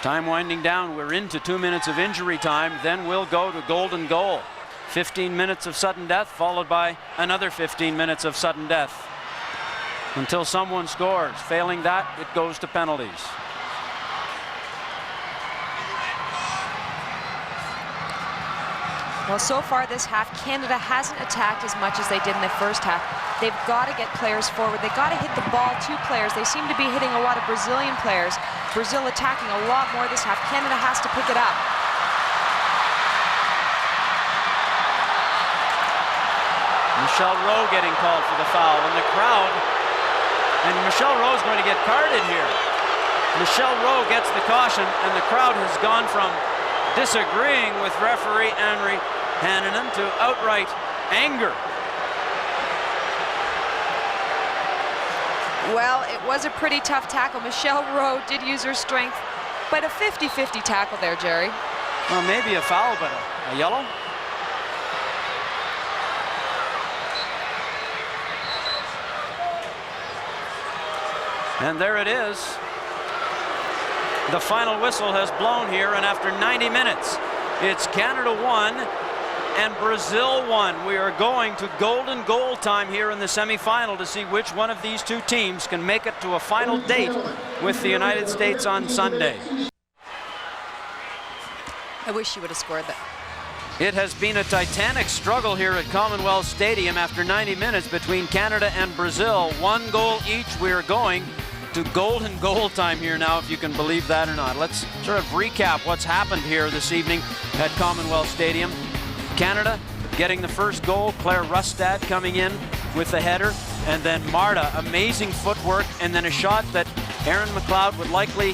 Time winding down. We're into 2 minutes of injury time. Then we'll go to golden goal. 15 minutes of sudden death, followed by another 15 minutes of sudden death until someone scores. Failing that, it goes to penalties. Well, so far this half, Canada hasn't attacked as much as they did in the first half. They've got to get players forward. They've got to hit the ball to players. They seem to be hitting a lot of Brazilian players. Brazil attacking a lot more this half. Canada has to pick it up. Michelle Rowe getting called for the foul, and the crowd, and Michelle Rowe is going to get carded here. Michelle Rowe gets the caution, and the crowd has gone from disagreeing with referee Henry Hannanen to outright anger. Well, it was a pretty tough tackle. Michelle Rowe did use her strength, but a 50-50 tackle there, Jerry. Well, maybe a foul, but a yellow? And there it is. The final whistle has blown here, and after 90 minutes, it's Canada 1 and Brazil 1. We are going to golden goal time here in the semifinal to see which one of these two teams can make it to a final date with the United States on Sunday. I wish you would have scored that. It has been a titanic struggle here at Commonwealth Stadium after 90 minutes between Canada and Brazil. 1 goal each. We are going to golden goal time here now, if you can believe that or not. Let's sort of recap what's happened here this evening at Commonwealth Stadium. Canada getting the first goal. Claire RUSTAD coming in with the header. And then Marta, amazing footwork, and then a shot that Erin McLeod would likely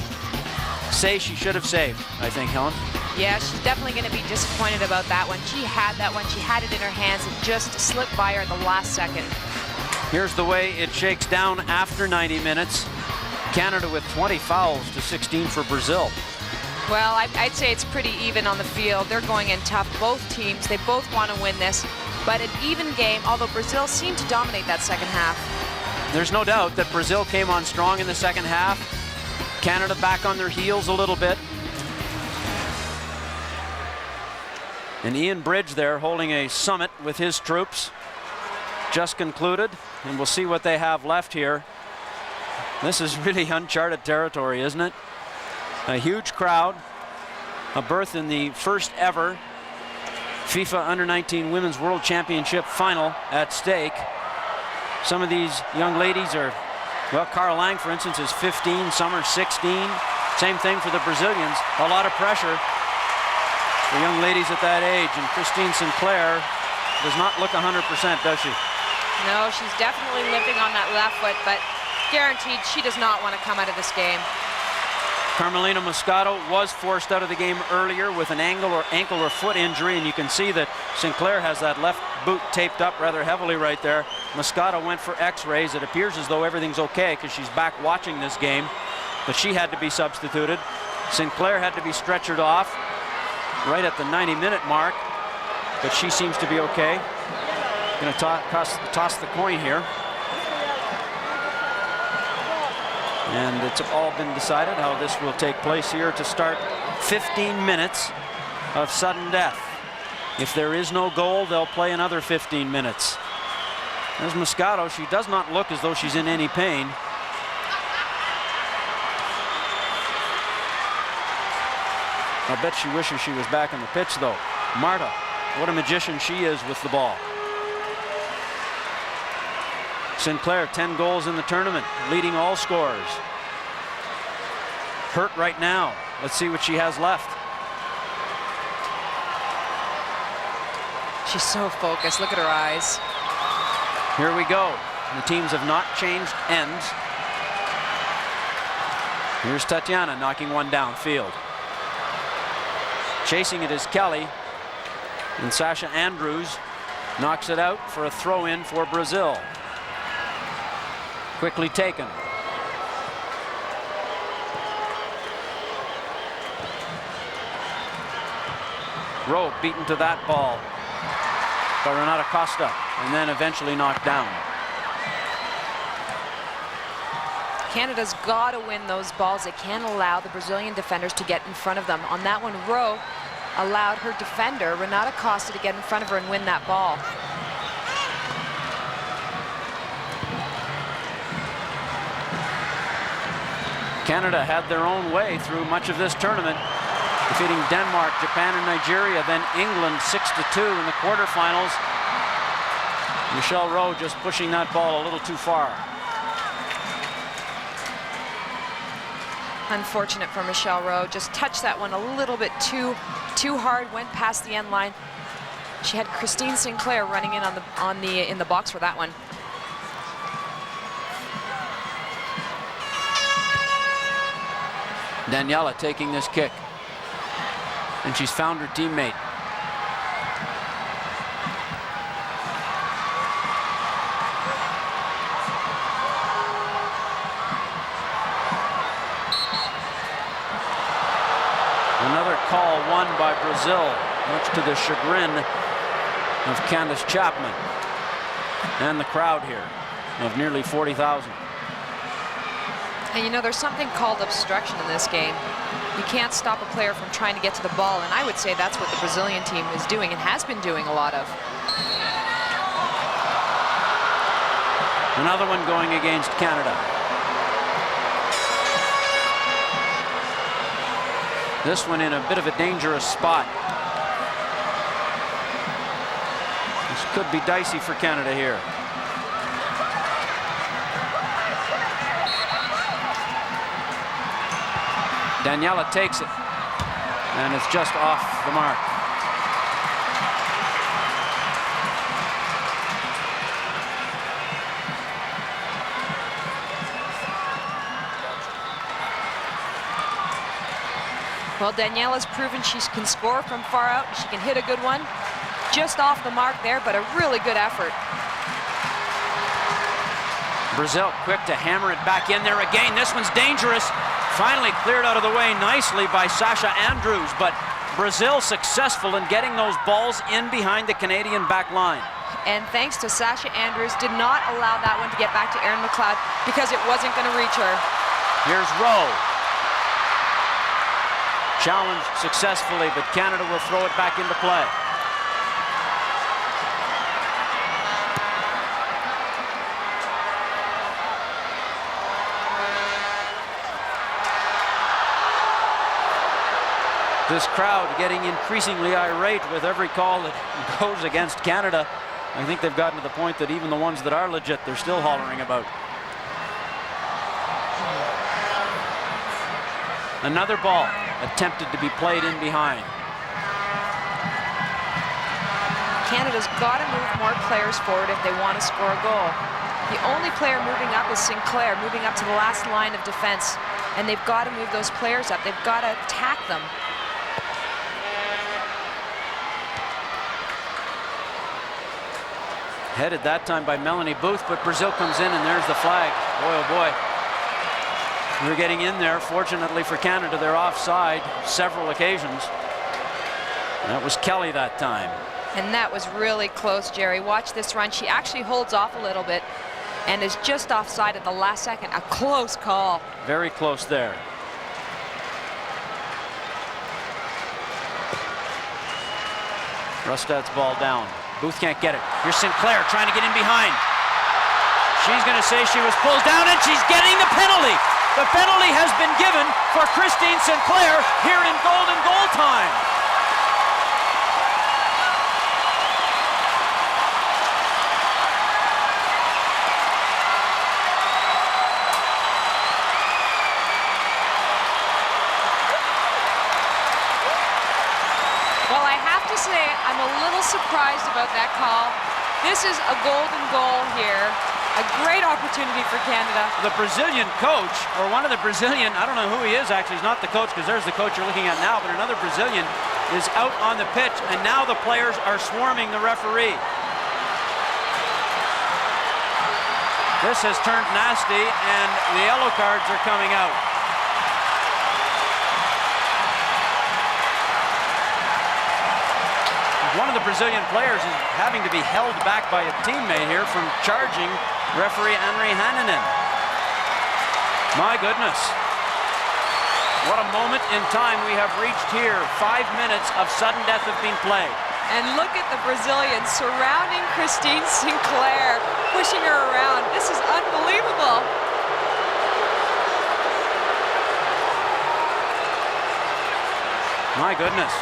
say she should have saved, I think, Helen. Yeah, she's definitely going to be disappointed about that one. She had that one. She had it in her hands. It just slipped by her at the last second. Here's the way it shakes down after 90 minutes. Canada with 20 fouls to 16 for Brazil. Well, I'd say it's pretty even on the field. They're going in tough, both teams. They both want to win this. But an even game, although Brazil seemed to dominate that second half. There's no doubt that Brazil came on strong in the second half. Canada back on their heels a little bit. And Ian Bridge there holding a summit with his troops. Just concluded, and we'll see what they have left here. This is really uncharted territory, isn't it? A huge crowd, a berth in the first ever FIFA Under-19 Women's World Championship final at stake. Some of these young ladies are, well, Cara Lang, for instance, is 15, some are 16. Same thing for the Brazilians. A lot of pressure for young ladies at that age. And Christine Sinclair does not look 100%, does she? No, she's definitely limping on that left foot, but guaranteed she does not want to come out of this game. Carmelina Moscato was forced out of the game earlier with an ankle or foot injury, and you can see that Sinclair has that left boot taped up rather heavily right there. Moscato went for x-rays. It appears as though everything's okay because she's back watching this game, but she had to be substituted. Sinclair had to be stretchered off right at the 90-minute mark, but she seems to be okay. Going to toss the coin here. And it's all been decided how this will take place here to start 15 minutes of sudden death. If there is no goal, they'll play another 15 minutes. There's Moscato. She does not look as though she's in any pain. I bet she wishes she was back on the pitch, though. Marta, what a magician she is with the ball. Sinclair, 10 goals in the tournament, leading all scorers. Hurt right now. Let's see what she has left. She's so focused. Look at her eyes. Here we go. The teams have not changed ends. Here's TATIANA knocking one downfield. Chasing it is Kelly. And Sasha Andrews knocks it out for a throw-in for Brazil. Quickly taken. Rowe beaten to that ball by RENATA COSTA, and then eventually knocked down. Canada's got to win those balls. They can't allow the Brazilian defenders to get in front of them. On that one, Rowe allowed her defender, RENATA COSTA, to get in front of her and win that ball. Canada had their own way through much of this tournament, defeating Denmark, Japan, and Nigeria, then England 6-2 in the quarterfinals. Michelle Rowe just pushing that ball a little too far. Unfortunate for Michelle Rowe. Just touched that one a little bit too hard, went past the end line. She had Christine Sinclair running in in the box for that one. DANIELA taking this kick, and she's found her teammate. Another call won by Brazil, much to the chagrin of Candace Chapman and the crowd here of nearly 40,000. And you know, there's something called obstruction in this game. You can't stop a player from trying to get to the ball, and I would say that's what the Brazilian team is doing and has been doing a lot of. Another one going against Canada. This one in a bit of a dangerous spot. This could be dicey for Canada here. DANIELA takes it, and it's just off the mark. Well, Daniela's proven she can score from far out. She can hit a good one. Just off the mark there, but a really good effort. Brazil quick to hammer it back in there again. This one's dangerous. Finally cleared out of the way nicely by Sasha Andrews, but Brazil successful in getting those balls in behind the Canadian back line. And thanks to Sasha Andrews, did not allow that one to get back to Erin McLeod because it wasn't going to reach her. Here's Rowe. Challenged successfully, but Canada will throw it back into play. This crowd getting increasingly irate with every call that goes against Canada. I think they've gotten to the point that even the ones that are legit, they're still hollering about. Another ball attempted to be played in behind. Canada's got to move more players forward if they want to score a goal. The only player moving up is Sinclair, moving up to the last line of defense. And they've got to move those players up. They've got to attack them. Headed that time by Melanie Booth, but Brazil comes in and there's the flag. Boy, oh boy. They're getting in there. Fortunately for Canada, they're offside several occasions. That was Kelly that time. And that was really close, Jerry. Watch this run. She actually holds off a little bit and is just offside at the last second. A close call. Very close there. Rustad's ball down. Booth can't get it. Here's Sinclair trying to get in behind. She's going to say she was pulled down, and she's getting the penalty. The penalty has been given for Christine Sinclair here in golden goal time. Well, I have to say, I'm a little surprised about that call. This is a golden goal here. A great opportunity for Canada. The Brazilian coach, or one of the Brazilian, I don't know who he is actually, he's not the coach because there's the coach you're looking at now, but another Brazilian is out on the pitch, and now the players are swarming the referee. This has turned nasty, and the yellow cards are coming out. One of the Brazilian players is having to be held back by a teammate here from charging referee Henri Haninen. My goodness. What a moment in time we have reached here. 5 minutes of sudden death have been played. And look at the Brazilians surrounding Christine Sinclair, pushing her around. This is unbelievable. My goodness.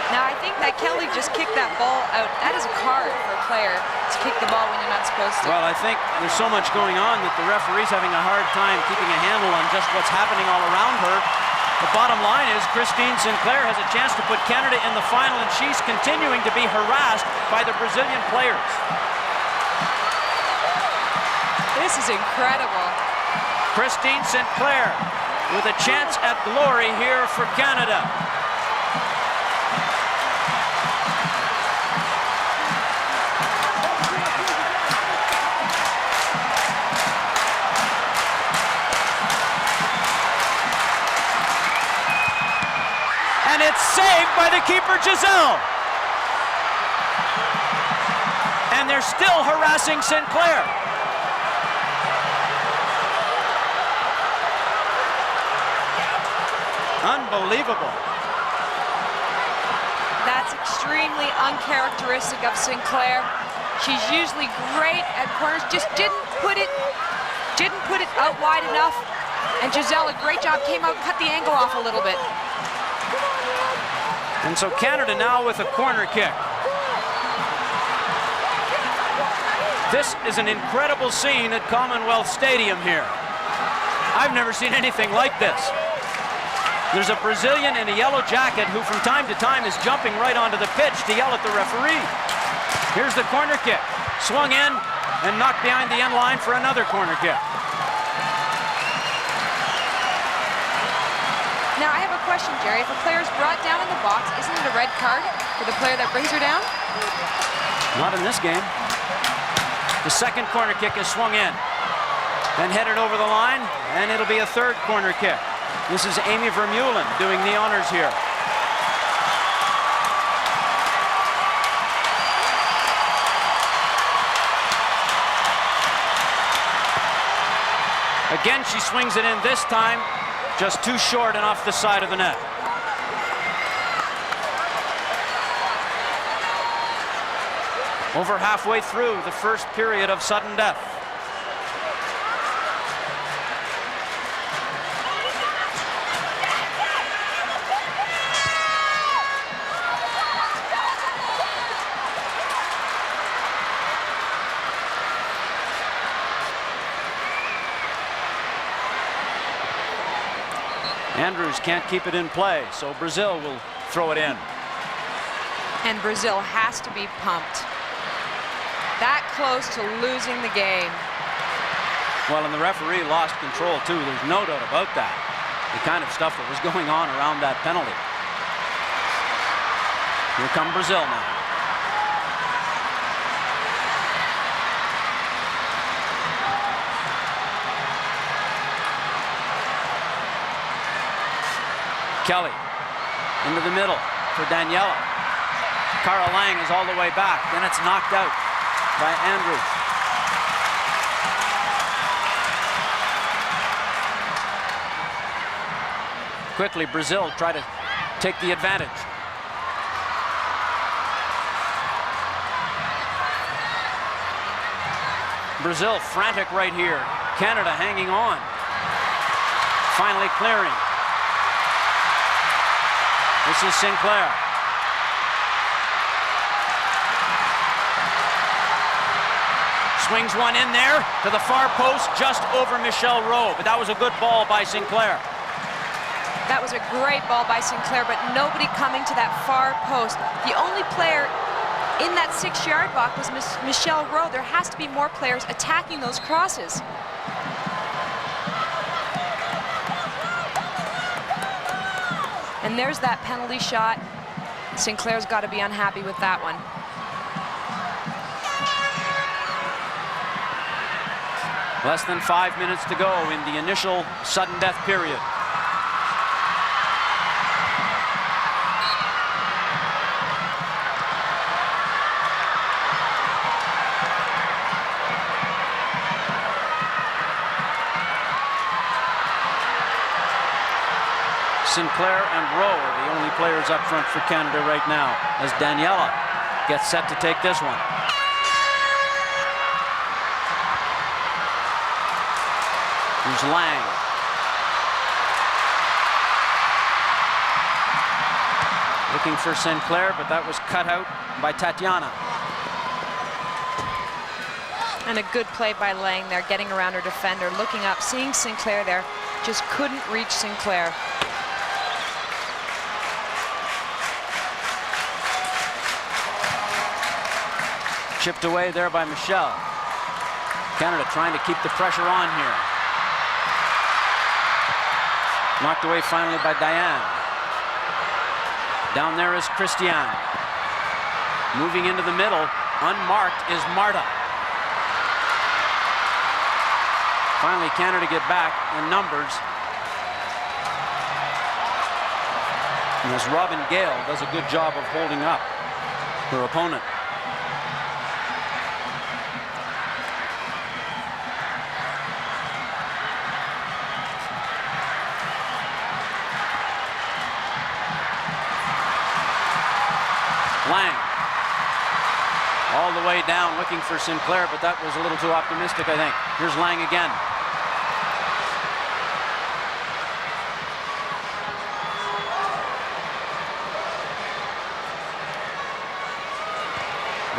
Now, I think that Kelly just kicked that ball out. That is a card for a player to kick the ball when you're not supposed to. Well, I think there's so much going on that the referee's having a hard time keeping a handle on just what's happening all around her. The bottom line is Christine Sinclair has a chance to put Canada in the final, and she's continuing to be harassed by the Brazilian players. This is incredible. Christine Sinclair with a chance at glory here for Canada. And it's saved by the keeper, Giselle. And they're still harassing Sinclair. Unbelievable. That's extremely uncharacteristic of Sinclair. She's usually great at corners, just didn't put it out wide enough. And Giselle, a great job, came out and cut the angle off a little bit. And so Canada now with a corner kick. This is an incredible scene at Commonwealth Stadium here. I've never seen anything like this. There's a Brazilian in a yellow jacket who from time to time is jumping right onto the pitch to yell at the referee. Here's the corner kick. Swung in and knocked behind the end line for another corner kick. Now, I have a question, Jerry. If a player is brought down in the box, isn't it a red card for the player that brings her down? Not in this game. The second corner kick is swung in, then headed over the line, and it'll be a third corner kick. This is Amy Vermeulen doing the honors here. Again, she swings it in this time, just too short and off the side of the net. Over halfway through the first period of sudden death. Andrews can't keep it in play, so Brazil will throw it in. And Brazil has to be pumped. That close to losing the game. Well, and the referee lost control too. There's no doubt about that. The kind of stuff that was going on around that penalty. Here come Brazil now. Kelly into the middle for Daniela. Cara Lang is all the way back. Then it's knocked out by Andrews. Quickly, Brazil try to take the advantage. Brazil frantic right here. Canada hanging on. Finally clearing. This is Sinclair. Swings one in there to the far post, just over Michelle Rowe. But that was a good ball by Sinclair. That was a great ball by Sinclair, but nobody coming to that far post. The only player in that 6-yard box was Michelle Rowe. There has to be more players attacking those crosses. And there's that penalty shot. Sinclair's got to be unhappy with that one. Less than 5 minutes to go in the initial sudden death period. Sinclair and Rowe are the only players up front for Canada right now, as Daniela gets set to take this one. Here's Lang. Looking for Sinclair, but that was cut out by Tatiana. And a good play by Lang there, getting around her defender, looking up, seeing Sinclair there, just couldn't reach Sinclair. Chipped away there by Michelle. Canada trying to keep the pressure on here. Knocked away finally by DAIANE. Down there is Cristiane. Moving into the middle, unmarked, is Marta. Finally, Canada get back in numbers. And as Robin Gayle does a good job of holding up her opponent. Lang, all the way down looking for Sinclair, but that was a little too optimistic, I think. Here's Lang again.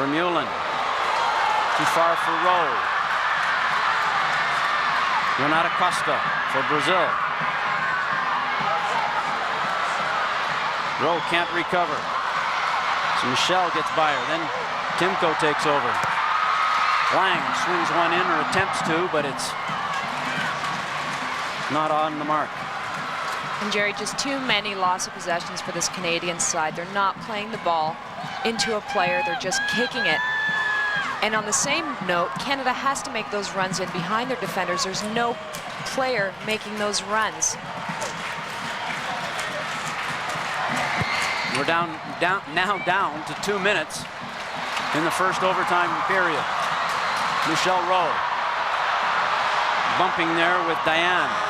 Vermeulen, too far for Rowe. RENATA COSTA for Brazil. Rowe can't recover. So Michelle gets by her, then TIMKO takes over. Lang swings one in, or attempts to, but it's not on the mark. And Jerry, just too many loss of possessions for this Canadian side. They're not playing the ball into a player, they're just kicking it. And on the same note, Canada has to make those runs in behind their defenders. There's no player making those runs. We're now down to 2 minutes in the first overtime period. Michele Rowe bumping there with DAIANE.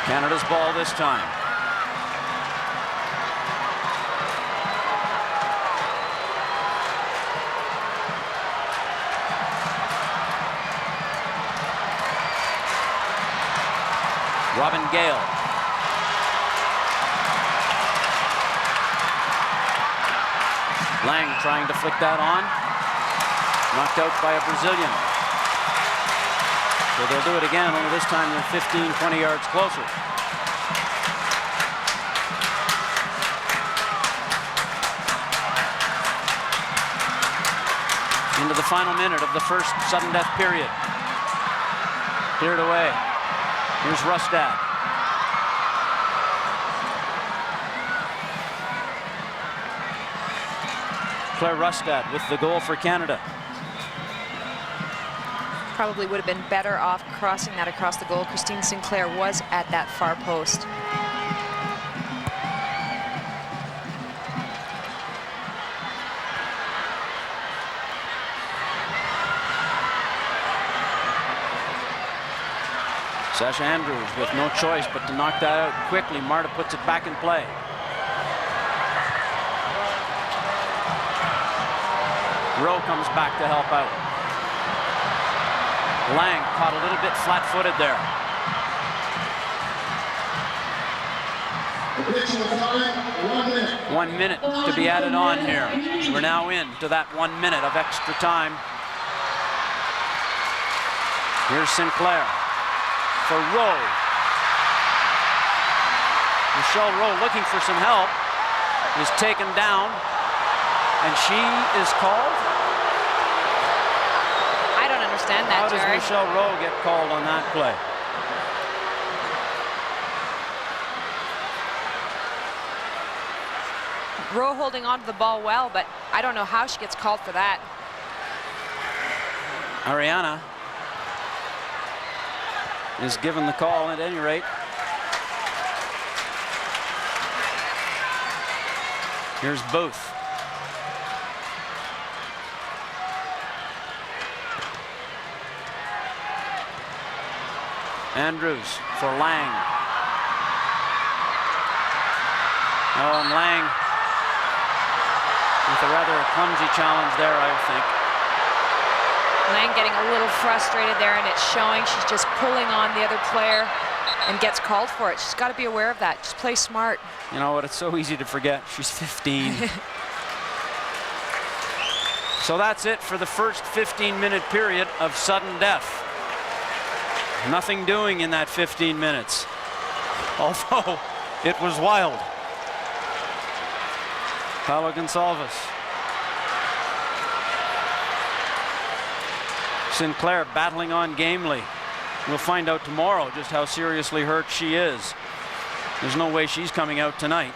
Canada's ball this time. Robin Gayle. Lang trying to flick that on. Knocked out by a Brazilian. So they'll do it again, only this time they're 15, 20 yards closer. Into the final minute of the first sudden death period. Cleared away. Here's RUSTAD. Claire RUSTAD with the goal for Canada. Probably would have been better off crossing that across the goal. Christine Sinclair was at that far post. Sasha Andrews with no choice but to knock that out quickly. Marta puts it back in play. Rowe comes back to help out. Lang caught a little bit flat-footed there. One minute to be added on here. We're now into that 1 minute of extra time. Here's Sinclair for Rowe. Michele Rowe looking for some help, is taken down, and she is called. I don't understand that, How does Jerry. Michele Rowe get called on that play? Rowe holding on to the ball well, but I don't know how she gets called for that. ARIANA is given the call at any rate. Here's Booth. Andrews for Lang. Oh, and Lang with a rather clumsy challenge there, I think. Lang getting a little frustrated there, and it's showing. She's just pulling on the other player and gets called for it. She's got to be aware of that. Just play smart. You know what? It's so easy to forget. She's 15. So that's it for the first 15-minute period of sudden death. Nothing doing in that 15 minutes, although it was wild. Paolo Gonçalves. Sinclair battling on gamely. We'll find out tomorrow just how seriously hurt she is. There's no way she's coming out tonight.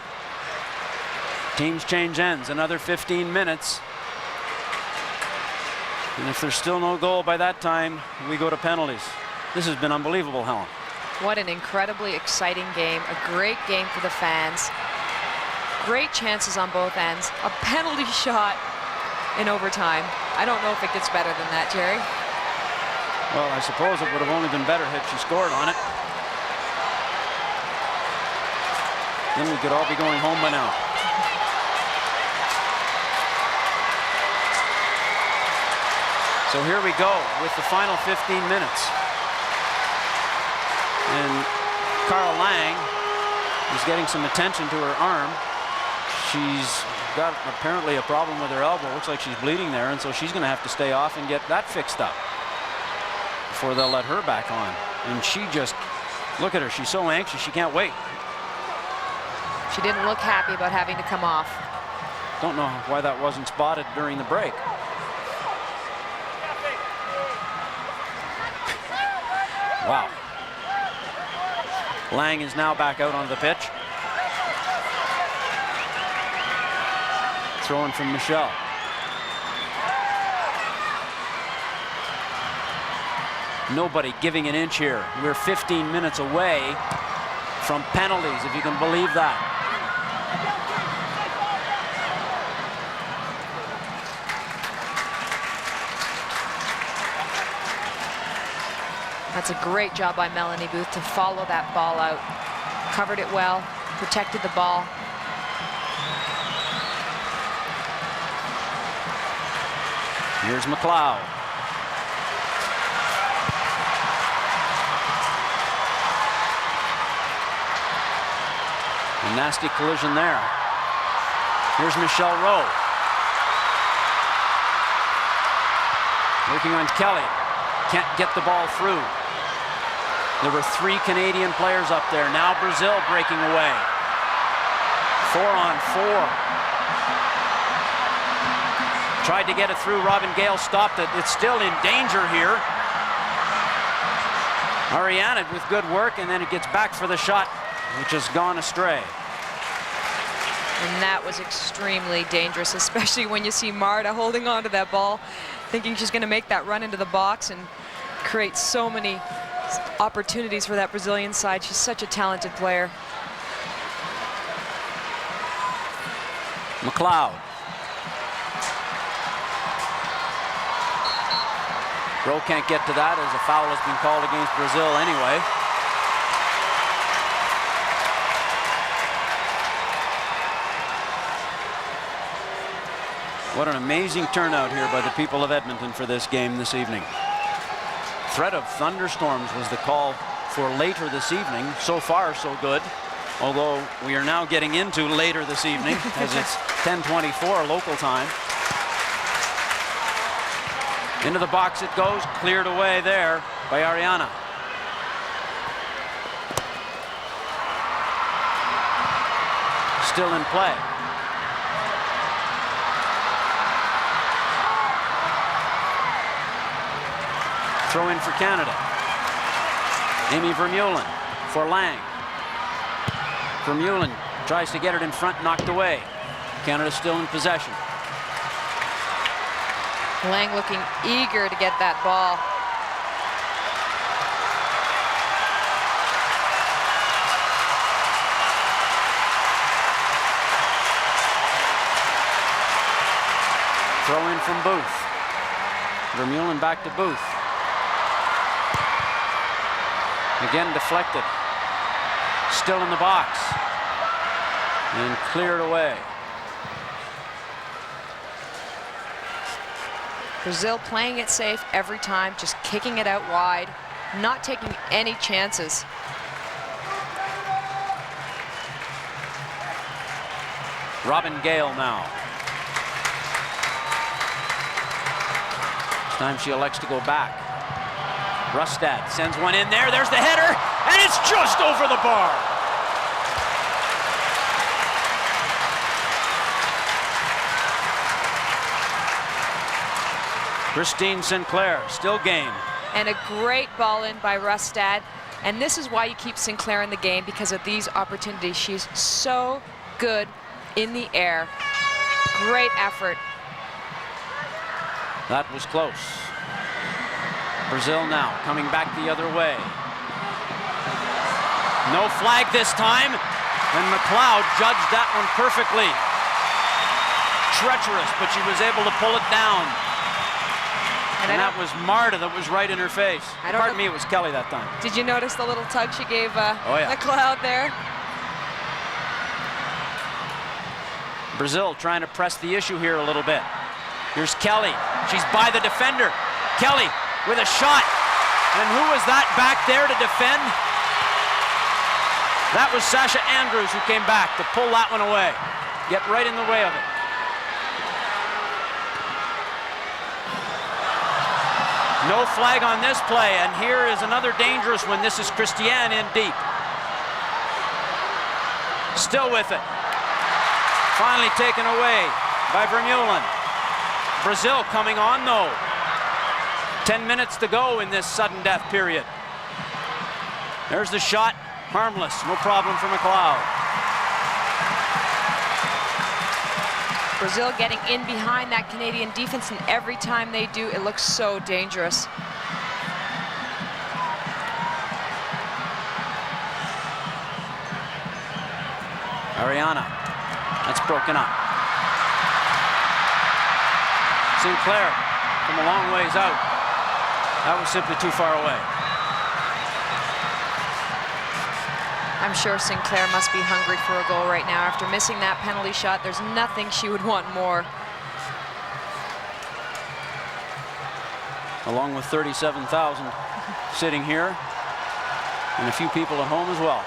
Teams change ends, another 15 minutes. And if there's still no goal by that time, we go to penalties. This has been unbelievable, Helen. What an incredibly exciting game. A great game for the fans. Great chances on both ends. A penalty shot in overtime. I don't know if it gets better than that, Jerry. Well, I suppose it would have only been better had she scored on it. Then we could all be going home by now. So here we go with the final 15 minutes. And Carl Lang is getting some attention to her arm. she's got apparently a problem with her elbow. Looks like she's bleeding there, and so she's going to have to stay off and get that fixed up before they'll let her back on. And she just, look at her, she's so anxious, she can't wait. She didn't look happy about having to come off. Don't know why that wasn't spotted during the break. Wow. Lang is now back out on the pitch. Throwing from Michelle. Nobody giving an inch here. We're 15 minutes away from penalties, if you can believe that. That's a great job by Melanie Booth to follow that ball out. Covered it well, protected the ball. Here's McLeod. A nasty collision there. Here's Michelle Rowe. Working on Kelly. Can't get the ball through. There were 3 Canadian players up there. Now Brazil breaking away. 4-on-4. Tried to get it through. Robin Gale stopped it. It's still in danger here. ARIANA with good work, and then it gets back for the shot, which has gone astray. And that was extremely dangerous, especially when you see Marta holding on to that ball, thinking she's going to make that run into the box and create so many opportunities for that Brazilian side. She's such a talented player. McLeod. Rowe can't get to that as a foul has been called against Brazil anyway. What an amazing turnout here by the people of Edmonton for this game this evening. Threat of thunderstorms was the call for later this evening. So far, so good. Although we are now getting into later this evening as it's 10:24 local time. Into the box it goes, cleared away there by ARIANA. Still in play. Throw in for Canada. Amy Vermeulen for Lang. Vermeulen tries to get it in front, knocked away. Canada still in possession. Lang looking eager to get that ball. Throw in from Booth. Vermeulen back to Booth. Again deflected. Still in the box. And cleared away. Brazil playing it safe every time, just kicking it out wide, not taking any chances. Robin Gale now. This time she elects to go back. Rustad sends one in there. There's the header, and it's just over the bar. Christine Sinclair, still game. And a great ball in by Rustad. And this is why you keep Sinclair in the game, because of these opportunities. She's so good in the air. Great effort. That was close. Brazil now coming back the other way. No flag this time. And McLeod judged that one perfectly. Treacherous, but she was able to pull it down. And that was Marta that was right in her face. Pardon me, it was Kelly that time. Did you notice the little tug she gave yeah. McLeod there? Brazil trying to press the issue here a little bit. Here's Kelly. She's by the defender. Kelly with a shot. And who was that back there to defend? That was Sasha Andrews who came back to pull that one away. get right in the way of it. No flag on this play, and here is another dangerous one. This is Cristiane in deep. Still with it. Finally taken away by Vermeulen. Brazil coming on though. 10 minutes to go in this sudden death period. There's the shot, harmless, no problem for McLeod. Brazil getting in behind that Canadian defense, and every time they do, it looks so dangerous. ARIANA, that's broken up. Sinclair from a long ways out. That was simply too far away. I'm sure Sinclair must be hungry for a goal right now. After missing that penalty shot, there's nothing she would want more. Along with 37,000 sitting here, and a few people at home as well.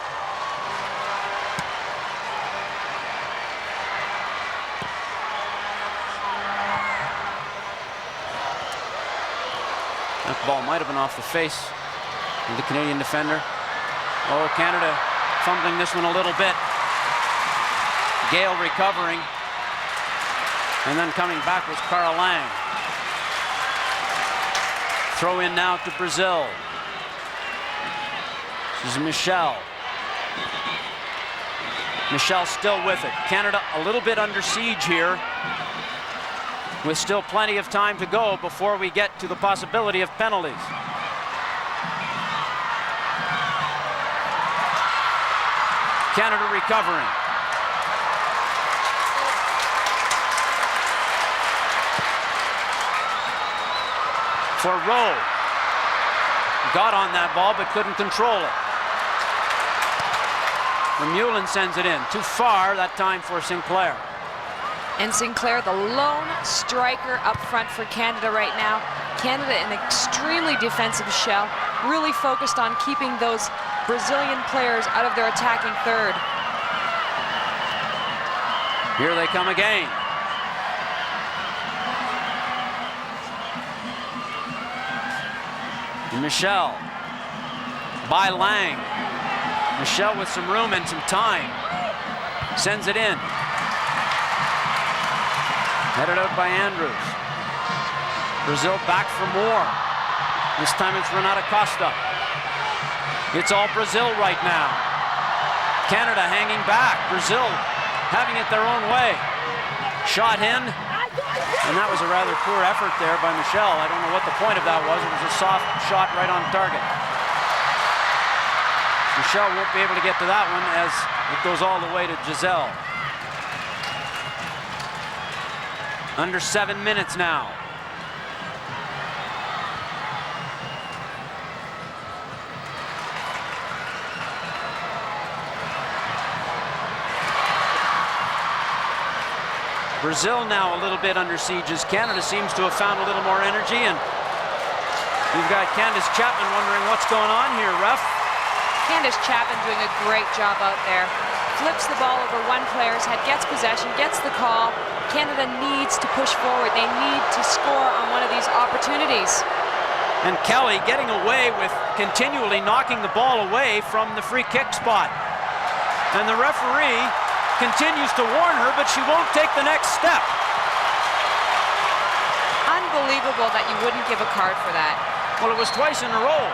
That ball might have been off the face of the Canadian defender. Oh, Canada fumbling this one a little bit. GAYLE recovering. And then coming back was Carl Lang. Throw in now to Brazil. This is Michele. Michele still with it. Canada a little bit under siege here, with still plenty of time to go before we get to the possibility of penalties. Canada recovering. For Rowe. Got on that ball but couldn't control it. Vermeulen sends it in. Too far that time for Sinclair. And Sinclair, the lone striker up front for Canada right now. Canada, an extremely defensive shell, really focused on keeping those Brazilian players out of their attacking third. Here they come again. Michele by Lang. Michele with some room and some time. Sends it in. Headed out by Andrews. Brazil back for more. This time it's RENATA COSTA. It's all Brazil right now. Canada hanging back. Brazil having it their own way. Shot in. And that was a rather poor effort there by Michele. I don't know what the point of that was. It was a soft shot right on target. Michele won't be able to get to that one as it goes all the way to GISELLE. Under 7 minutes now. Brazil now a little bit under siege as Canada seems to have found a little more energy, and we've got Candace Chapman wondering what's going on here, ref. Candace Chapman doing a great job out there. Flips the ball over one player's head, gets possession, gets the call. Canada needs to push forward. They need to score on one of these opportunities. And Kelly getting away with continually knocking the ball away from the free kick spot. And the referee continues to warn her, but she won't take the next step. Unbelievable that you wouldn't give a card for that. Well, it was twice in a row.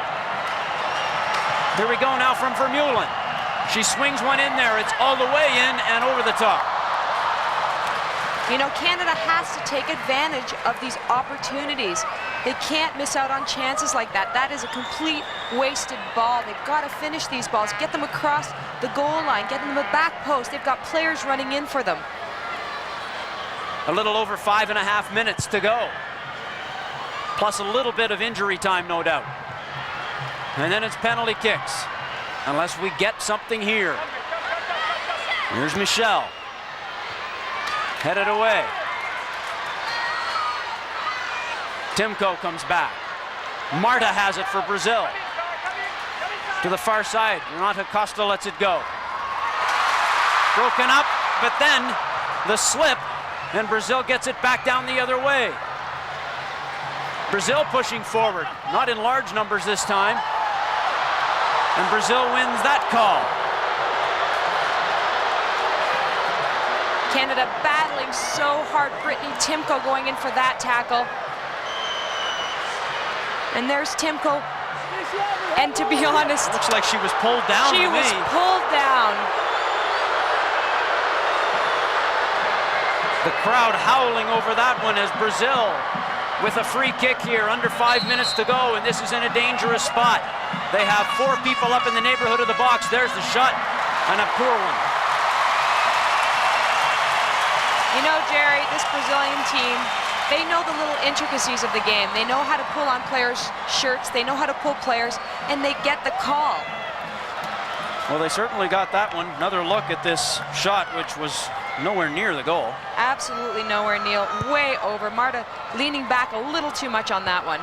Here we go now from Vermeulen. She swings one in there. It's all the way in and over the top. You know, Canada has to take advantage of these opportunities. They can't miss out on chances like that. That is a complete wasted ball. They've got to finish these balls, get them across the goal line, get them to the back post. They've got players running in for them. A little over 5.5 minutes to go. Plus a little bit of injury time, no doubt. And then it's penalty kicks, unless we get something here. Here's Michele. Headed away. TIMKO comes back. Marta has it for Brazil. To the far side, RENATA COSTA lets it go. Broken up, but then the slip, and Brazil gets it back down the other way. Brazil pushing forward, not in large numbers this time. And Brazil wins that call. Canada battling so hard. Brittany TIMKO going in for that tackle. And there's TIMKO. And to be honest, looks like she was pulled down. She was pulled down. The crowd howling over that one as Brazil with a free kick here, under 5 minutes to go, and this is in a dangerous spot. They have 4 people up in the neighborhood of the box. There's the shot, and a poor one. You know, Jerry, this Brazilian team, they know the little intricacies of the game. They know how to pull on players' shirts. They know how to pull players, and they get the call. Well, they certainly got that one. Another look at this shot, which was nowhere near the goal. Absolutely nowhere near, way over. Marta leaning back a little too much on that one.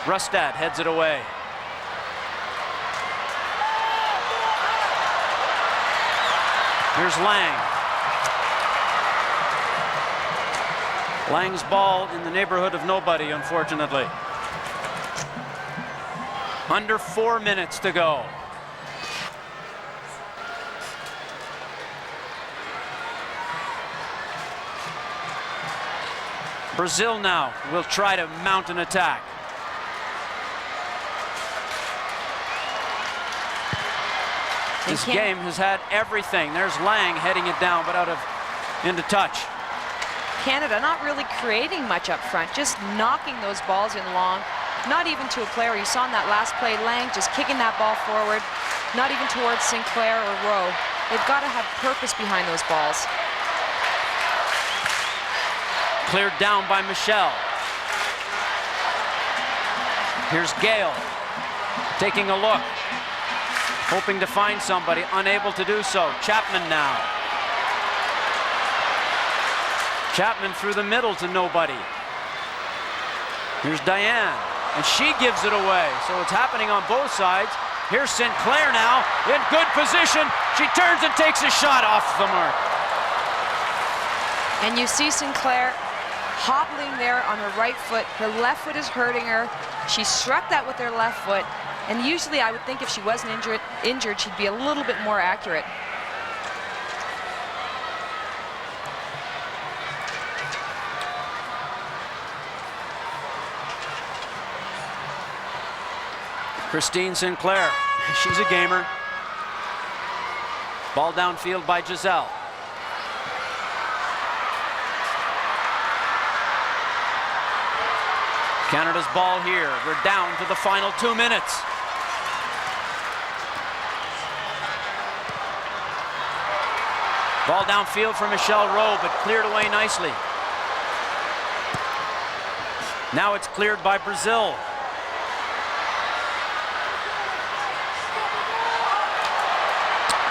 RUSTAD heads it away. Here's Lang. Lang's ball in the neighborhood of nobody, unfortunately. Under 4 minutes to go. Brazil now will try to mount an attack. This game has had everything. There's Lang heading it down, but into touch. Canada not really creating much up front, just knocking those balls in long. Not even to a player. You saw in that last play, Lang just kicking that ball forward, not even towards Sinclair or Rowe. They've got to have purpose behind those balls. Cleared down by Michele. Here's GAYLE taking a look, hoping to find somebody, unable to do so. CHAPMAN now. CHAPMAN through the middle to nobody. Here's DAIANE, and she gives it away. So it's happening on both sides. Here's Sinclair now, in good position. She turns and takes a shot off the mark. And you see Sinclair hobbling there on her right foot. Her left foot is hurting her. She struck that with her left foot. And usually I would think if she wasn't injured, she'd be a little bit more accurate. Christine Sinclair, she's a gamer. Ball downfield by GISELLE. Canada's ball here. We're down to the final 2 minutes. Ball downfield for Michele Rowe, but cleared away nicely. Now it's cleared by Brazil.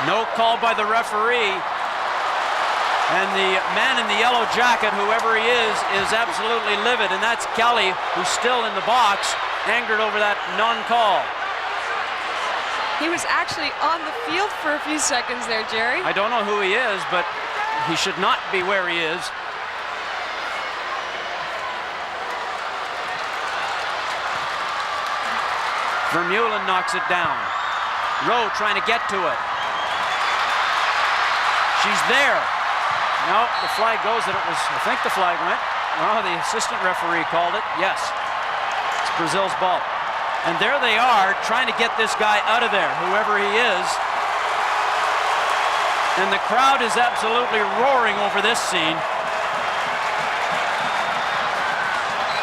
No call by the referee. And the man in the yellow jacket, whoever he is absolutely livid. And that's Kelly, who's still in the box, angered over that non-call. He was actually on the field for a few seconds there, Jerry. I don't know who he is, but he should not be where he is. Vermeulen knocks it down. Rowe trying to get to it. She's there. No, the flag goes that it was, I think the flag went. Oh, the assistant referee called it. Yes, it's Brazil's ball. And there they are trying to get this guy out of there, whoever he is. And the crowd is absolutely roaring over this scene.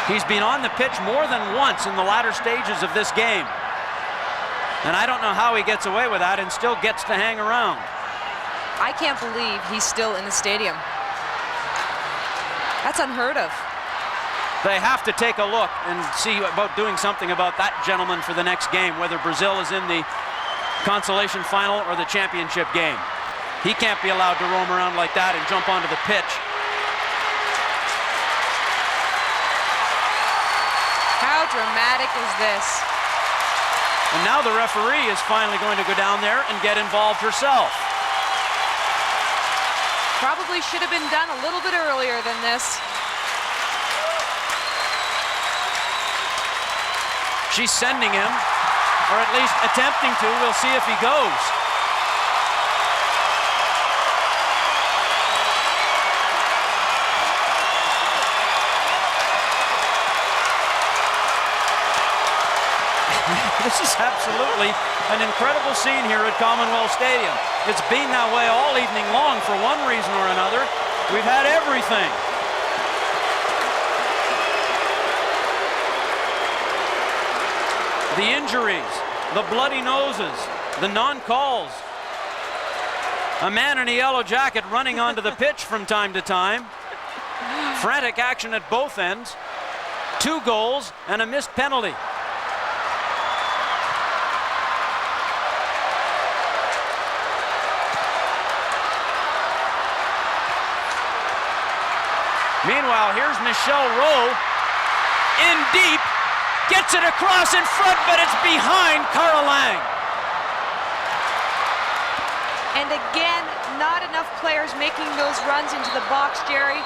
He's been on the pitch more than once in the latter stages of this game. And I don't know how he gets away with that and still gets to hang around. I can't believe he's still in the stadium. That's unheard of. They have to take a look and see about doing something about that gentleman for the next game, whether Brazil is in the consolation final or the championship game. He can't be allowed to roam around like that and jump onto the pitch. How dramatic is this? And now the referee is finally going to go down there and get involved herself. Probably should have been done a little bit earlier than this. She's sending him, or at least attempting to. We'll see if he goes. This is absolutely an incredible scene here at Commonwealth Stadium. It's been that way all evening long for one reason or another. We've had everything. The injuries, the bloody noses, the non-calls. A man in a yellow jacket running onto the pitch from time to time. Frantic action at both ends. 2 goals and a missed penalty. Meanwhile, here's Michele Rowe in deep, gets it across in front, but it's behind Cara Lang. And again, not enough players making those runs into the box, Jerry.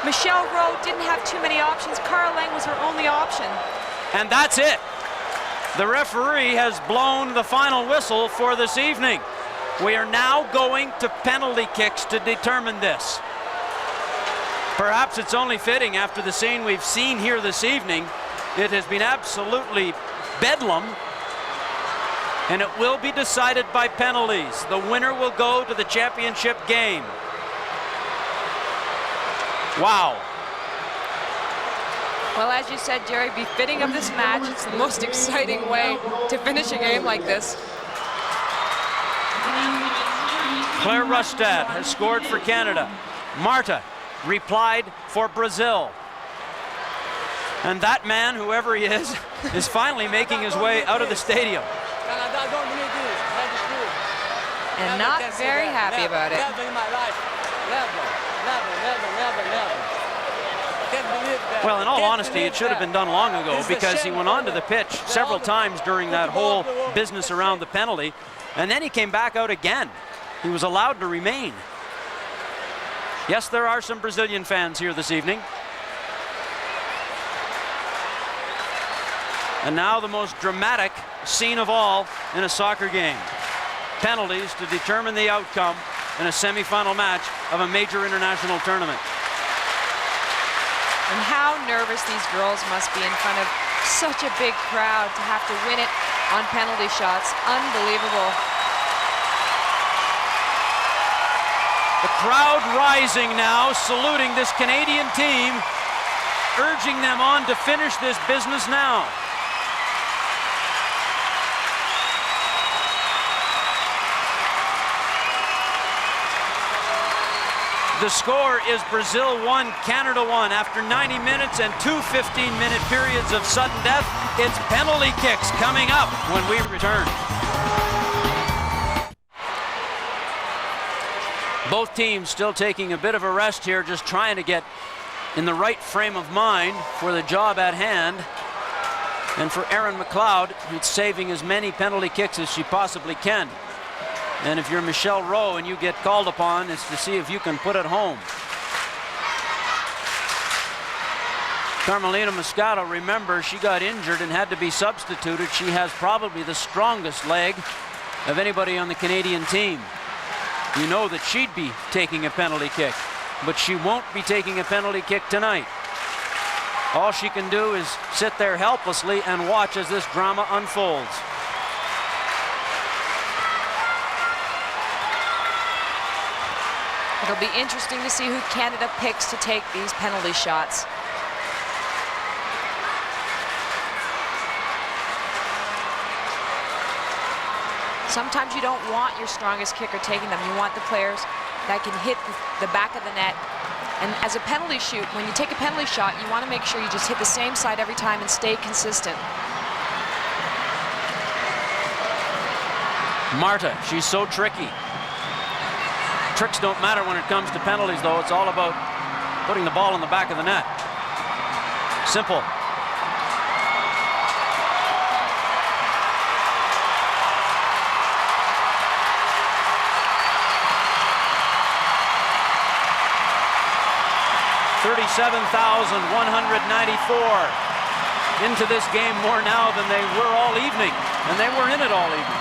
Michele Rowe didn't have too many options. Cara Lang was her only option. And that's it. The referee has blown the final whistle for this evening. We are now going to penalty kicks to determine this. Perhaps it's only fitting after the scene we've seen here this evening. It has been absolutely bedlam, and it will be decided by penalties. The winner will go to the championship game. Wow. Well, as you said, Jerry, befitting of this match. It's the most exciting way to finish a game like this. Claire Rustad has scored for Canada. Marta replied for Brazil. And that man, whoever he is finally making his way out of the stadium. And not very happy about it. Well, in all honesty, it should have been done long ago, because he went onto the pitch several times during that whole business around the penalty, and then he came back out again. He was allowed to remain. Yes, there are some Brazilian fans here this evening. And now the most dramatic scene of all in a soccer game. Penalties to determine the outcome in a semifinal match of a major international tournament. And how nervous these girls must be in front of such a big crowd to have to win it on penalty shots. Unbelievable. The crowd rising now, saluting this Canadian team, urging them on to finish this business now. The score is Brazil 1, Canada 1. After 90 minutes and 2 15-minute periods of sudden death, it's penalty kicks coming up when we return. Both teams still taking a bit of a rest here, just trying to get in the right frame of mind for the job at hand. And for Erin McLeod, it's saving as many penalty kicks as she possibly can. And if you're Michele Rowe and you get called upon, it's to see if you can put it home. Carmelina Moscato, remember, she got injured and had to be substituted. She has probably the strongest leg of anybody on the Canadian team. You know that she'd be taking a penalty kick, but she won't be taking a penalty kick tonight. All she can do is sit there helplessly and watch as this drama unfolds. It'll be interesting to see who Canada picks to take these penalty shots. Sometimes you don't want your strongest kicker taking them. You want the players that can hit the back of the net. And as a penalty shoot, when you take a penalty shot, you want to make sure you just hit the same side every time and stay consistent. Marta, she's so tricky. Tricks don't matter when it comes to penalties, though. It's all about putting the ball in the back of the net. Simple. 37,194 into this game, more now than they were all evening, and they were in it all evening.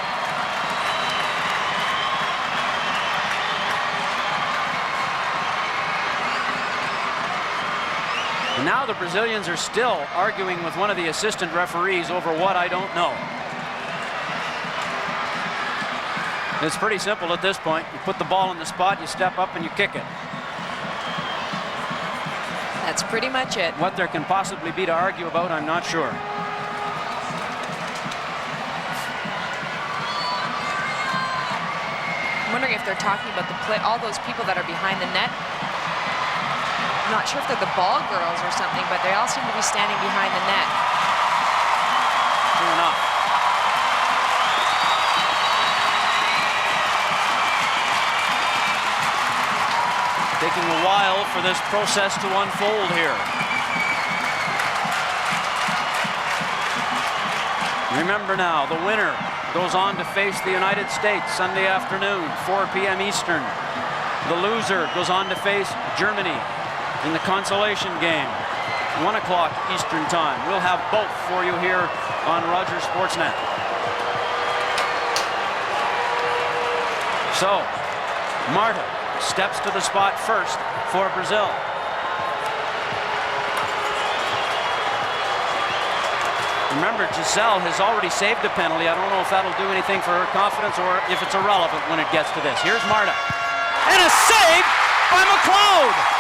And now the Brazilians are still arguing with one of the assistant referees over what, I don't know. It's pretty simple at this point. You put the ball in the spot, you step up and you kick it. That's pretty much it. What there can possibly be to argue about, I'm not sure. I'm wondering if they're talking about the play, all those people that are behind the net. I'm not sure if they're the ball girls or something, but they all seem to be standing behind the net. True enough. Taking a while for this process to unfold here. Remember now, the winner goes on to face the United States Sunday afternoon, 4 p.m. Eastern. The loser goes on to face Germany in the consolation game, 1 o'clock Eastern time. We'll have both for you here on Rogers Sportsnet. So, Marta steps to the spot first for Brazil. Remember, Giselle has already saved a penalty. I don't know if that'll do anything for her confidence or if it's irrelevant when it gets to this. Here's Marta. And a save by McLeod.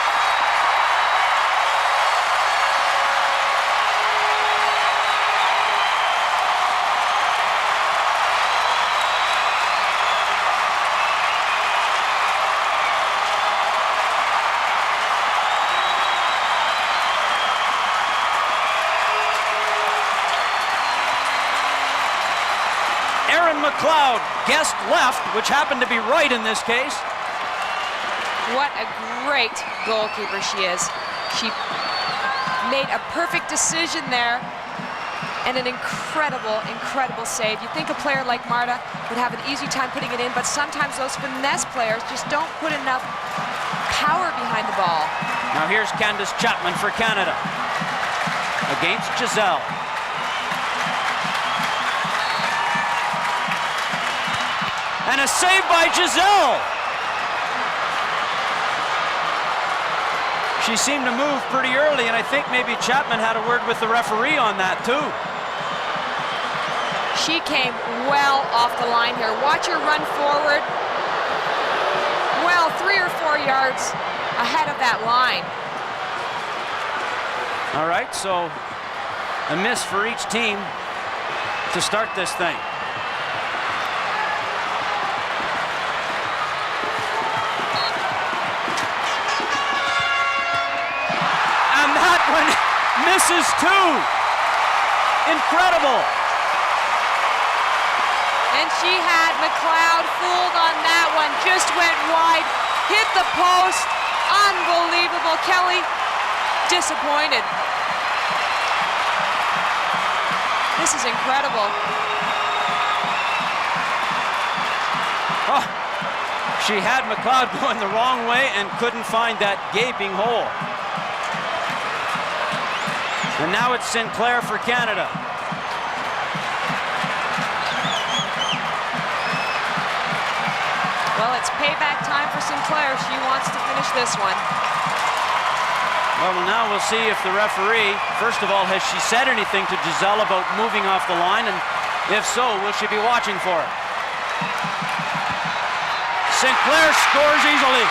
Erin McLeod guessed left, which happened to be right in this case. What a great goalkeeper she is. She made a perfect decision there and an incredible, incredible save. You'd think a player like Marta would have an easy time putting it in, but sometimes those finesse players just don't put enough power behind the ball. Now here's CHAPMAN for Canada against Giselle. And a save by Giselle. She seemed to move pretty early, and I think maybe CHAPMAN had a word with the referee on that too. She came well off the line here. Watch her run forward. Well, 3 or 4 yards ahead of that line. All right, so a miss for each team to start this thing. Misses too. Incredible. And she had McLeod fooled on that one. Just went wide, hit the post. Unbelievable. Kelly disappointed. This is incredible. Oh, she had McLeod going the wrong way and couldn't find that gaping hole. And now it's Sinclair for Canada. Well, it's payback time for Sinclair. She wants to finish this one. Well, now we'll see if the referee, first of all, has she said anything to Giselle about moving off the line? And if so, will she be watching for it? Sinclair scores easily.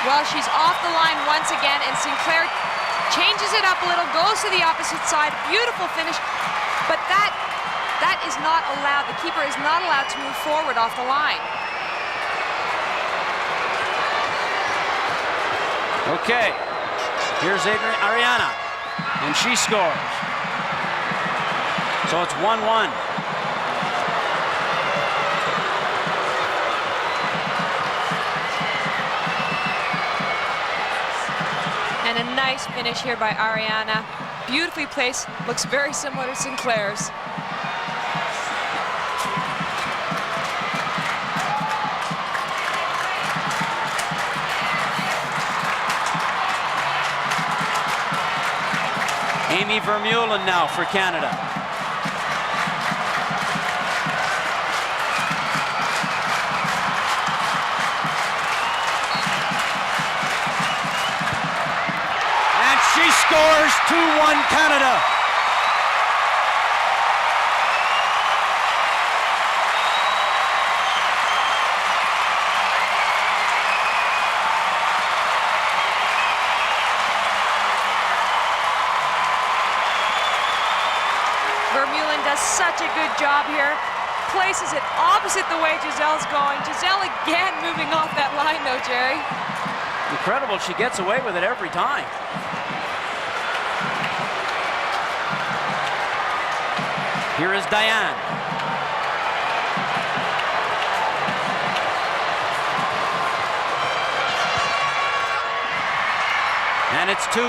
Well, she's off the line once again, and Sinclair changes it up a little, goes to the opposite side. Beautiful finish, but that is not allowed. The keeper is not allowed to move forward off the line. Okay, here's ARIANA, and she scores. So it's 1-1. nice finish here by ARIANA. Beautifully placed, looks very similar to Sinclair's. Amy Vermeulen now for Canada. And she scores 2-1 Canada. Vermeulen does such a good job here. Places it opposite the way Giselle's going. Giselle again moving off that line though, Jerry. Incredible, she gets away with it every time. Here is DAIANE. And it's 2-2.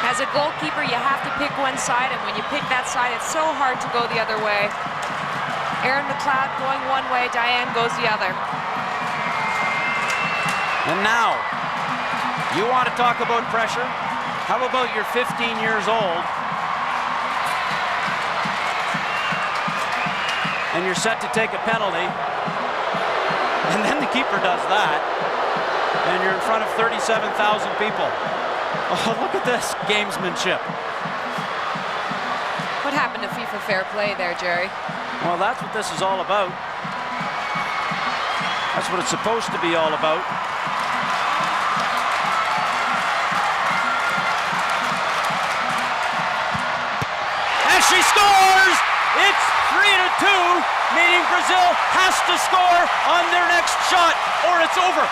As a goalkeeper, you have to pick one side, and when you pick that side, it's so hard to go the other way. Erin McLeod going one way, DAIANE goes the other. And now, you want to talk about pressure? How about you're 15 years old and you're set to take a penalty, and then the keeper does that, and you're in front of 37,000 people. Oh, look at this gamesmanship. What happened to FIFA fair play there, Jerry? Well, that's what this is all about. That's what it's supposed to be all about. And she scores! It's 3-2, meaning Brazil has to score on their next shot or it's over.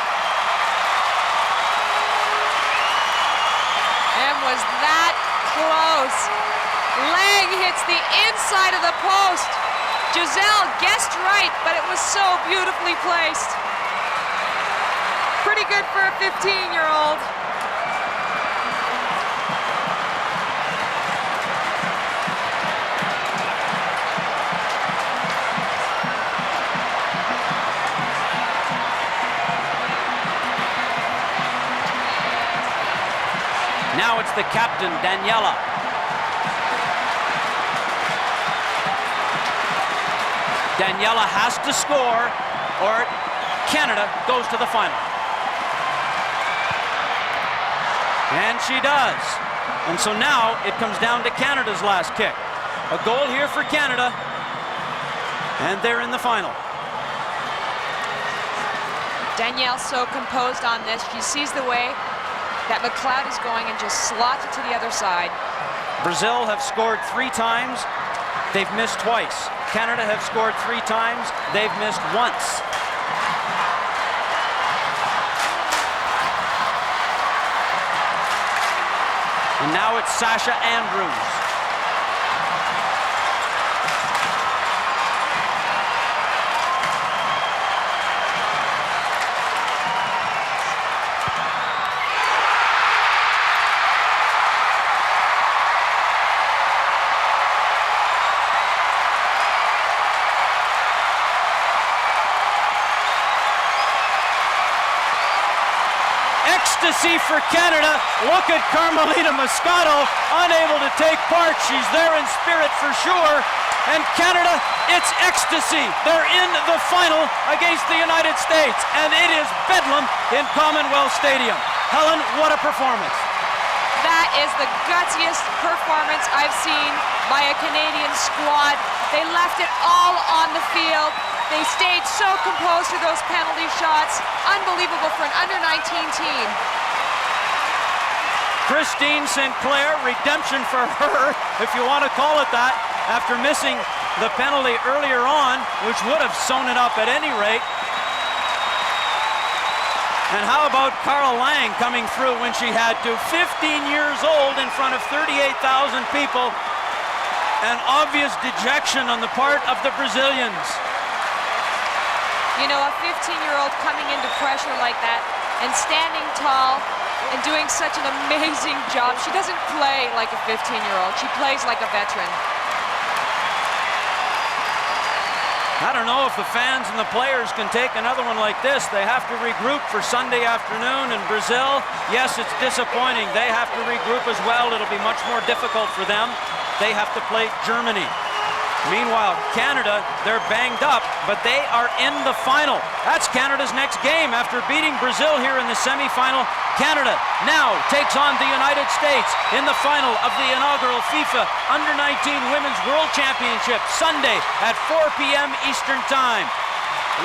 And was that close? Lang hits the inside of the post. Giselle guessed right, but it was so beautifully placed. Pretty good for a 15-year-old. Now it's the captain, DANIELA. DANIELA has to score or Canada goes to the final. And she does. And so now it comes down to Canada's last kick. A goal here for Canada, and they're in the final. Danielle so composed on this. She sees the way that McLeod is going and just slots it to the other side. Brazil have scored 3 times. They've missed twice. Canada have scored 3 times. They've missed once. And now it's Sasha Andrews. Ecstasy for Canada. Look at Carmelita Moscato, unable to take part. She's there in spirit for sure. And Canada, it's ecstasy. They're in the final against the United States, and it is bedlam in Commonwealth Stadium. Helen, what a performance. That is the gutsiest performance I've seen by a Canadian squad. They left it all on the field. They stayed so composed to those penalty shots. Unbelievable for an under-19 team. Christine Sinclair, redemption for her, if you want to call it that, after missing the penalty earlier on, which would have sewn it up at any rate. And how about Carla Lang coming through when she had to? 15 years old in front of 38,000 people. An obvious dejection on the part of the Brazilians. You know, a 15-year-old coming into pressure like that and standing tall and doing such an amazing job. She doesn't play like a 15-year-old. She plays like a veteran. I don't know if the fans and the players can take another one like this. They have to regroup for Sunday afternoon in Brazil. Yes, it's disappointing. They have to regroup as well. It'll be much more difficult for them. They have to play Germany. Meanwhile, Canada, they're banged up, but they are in the final. That's Canada's next game after beating Brazil here in the semifinal. Canada now takes on the United States in the final of the inaugural FIFA Under-19 Women's World Championship, Sunday at 4 p.m. Eastern Time.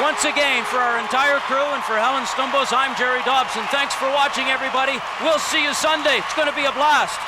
Once again, for our entire crew and for Helen Stumbos, I'm Jerry Dobson. Thanks for watching, everybody. We'll see you Sunday. It's going to be a blast.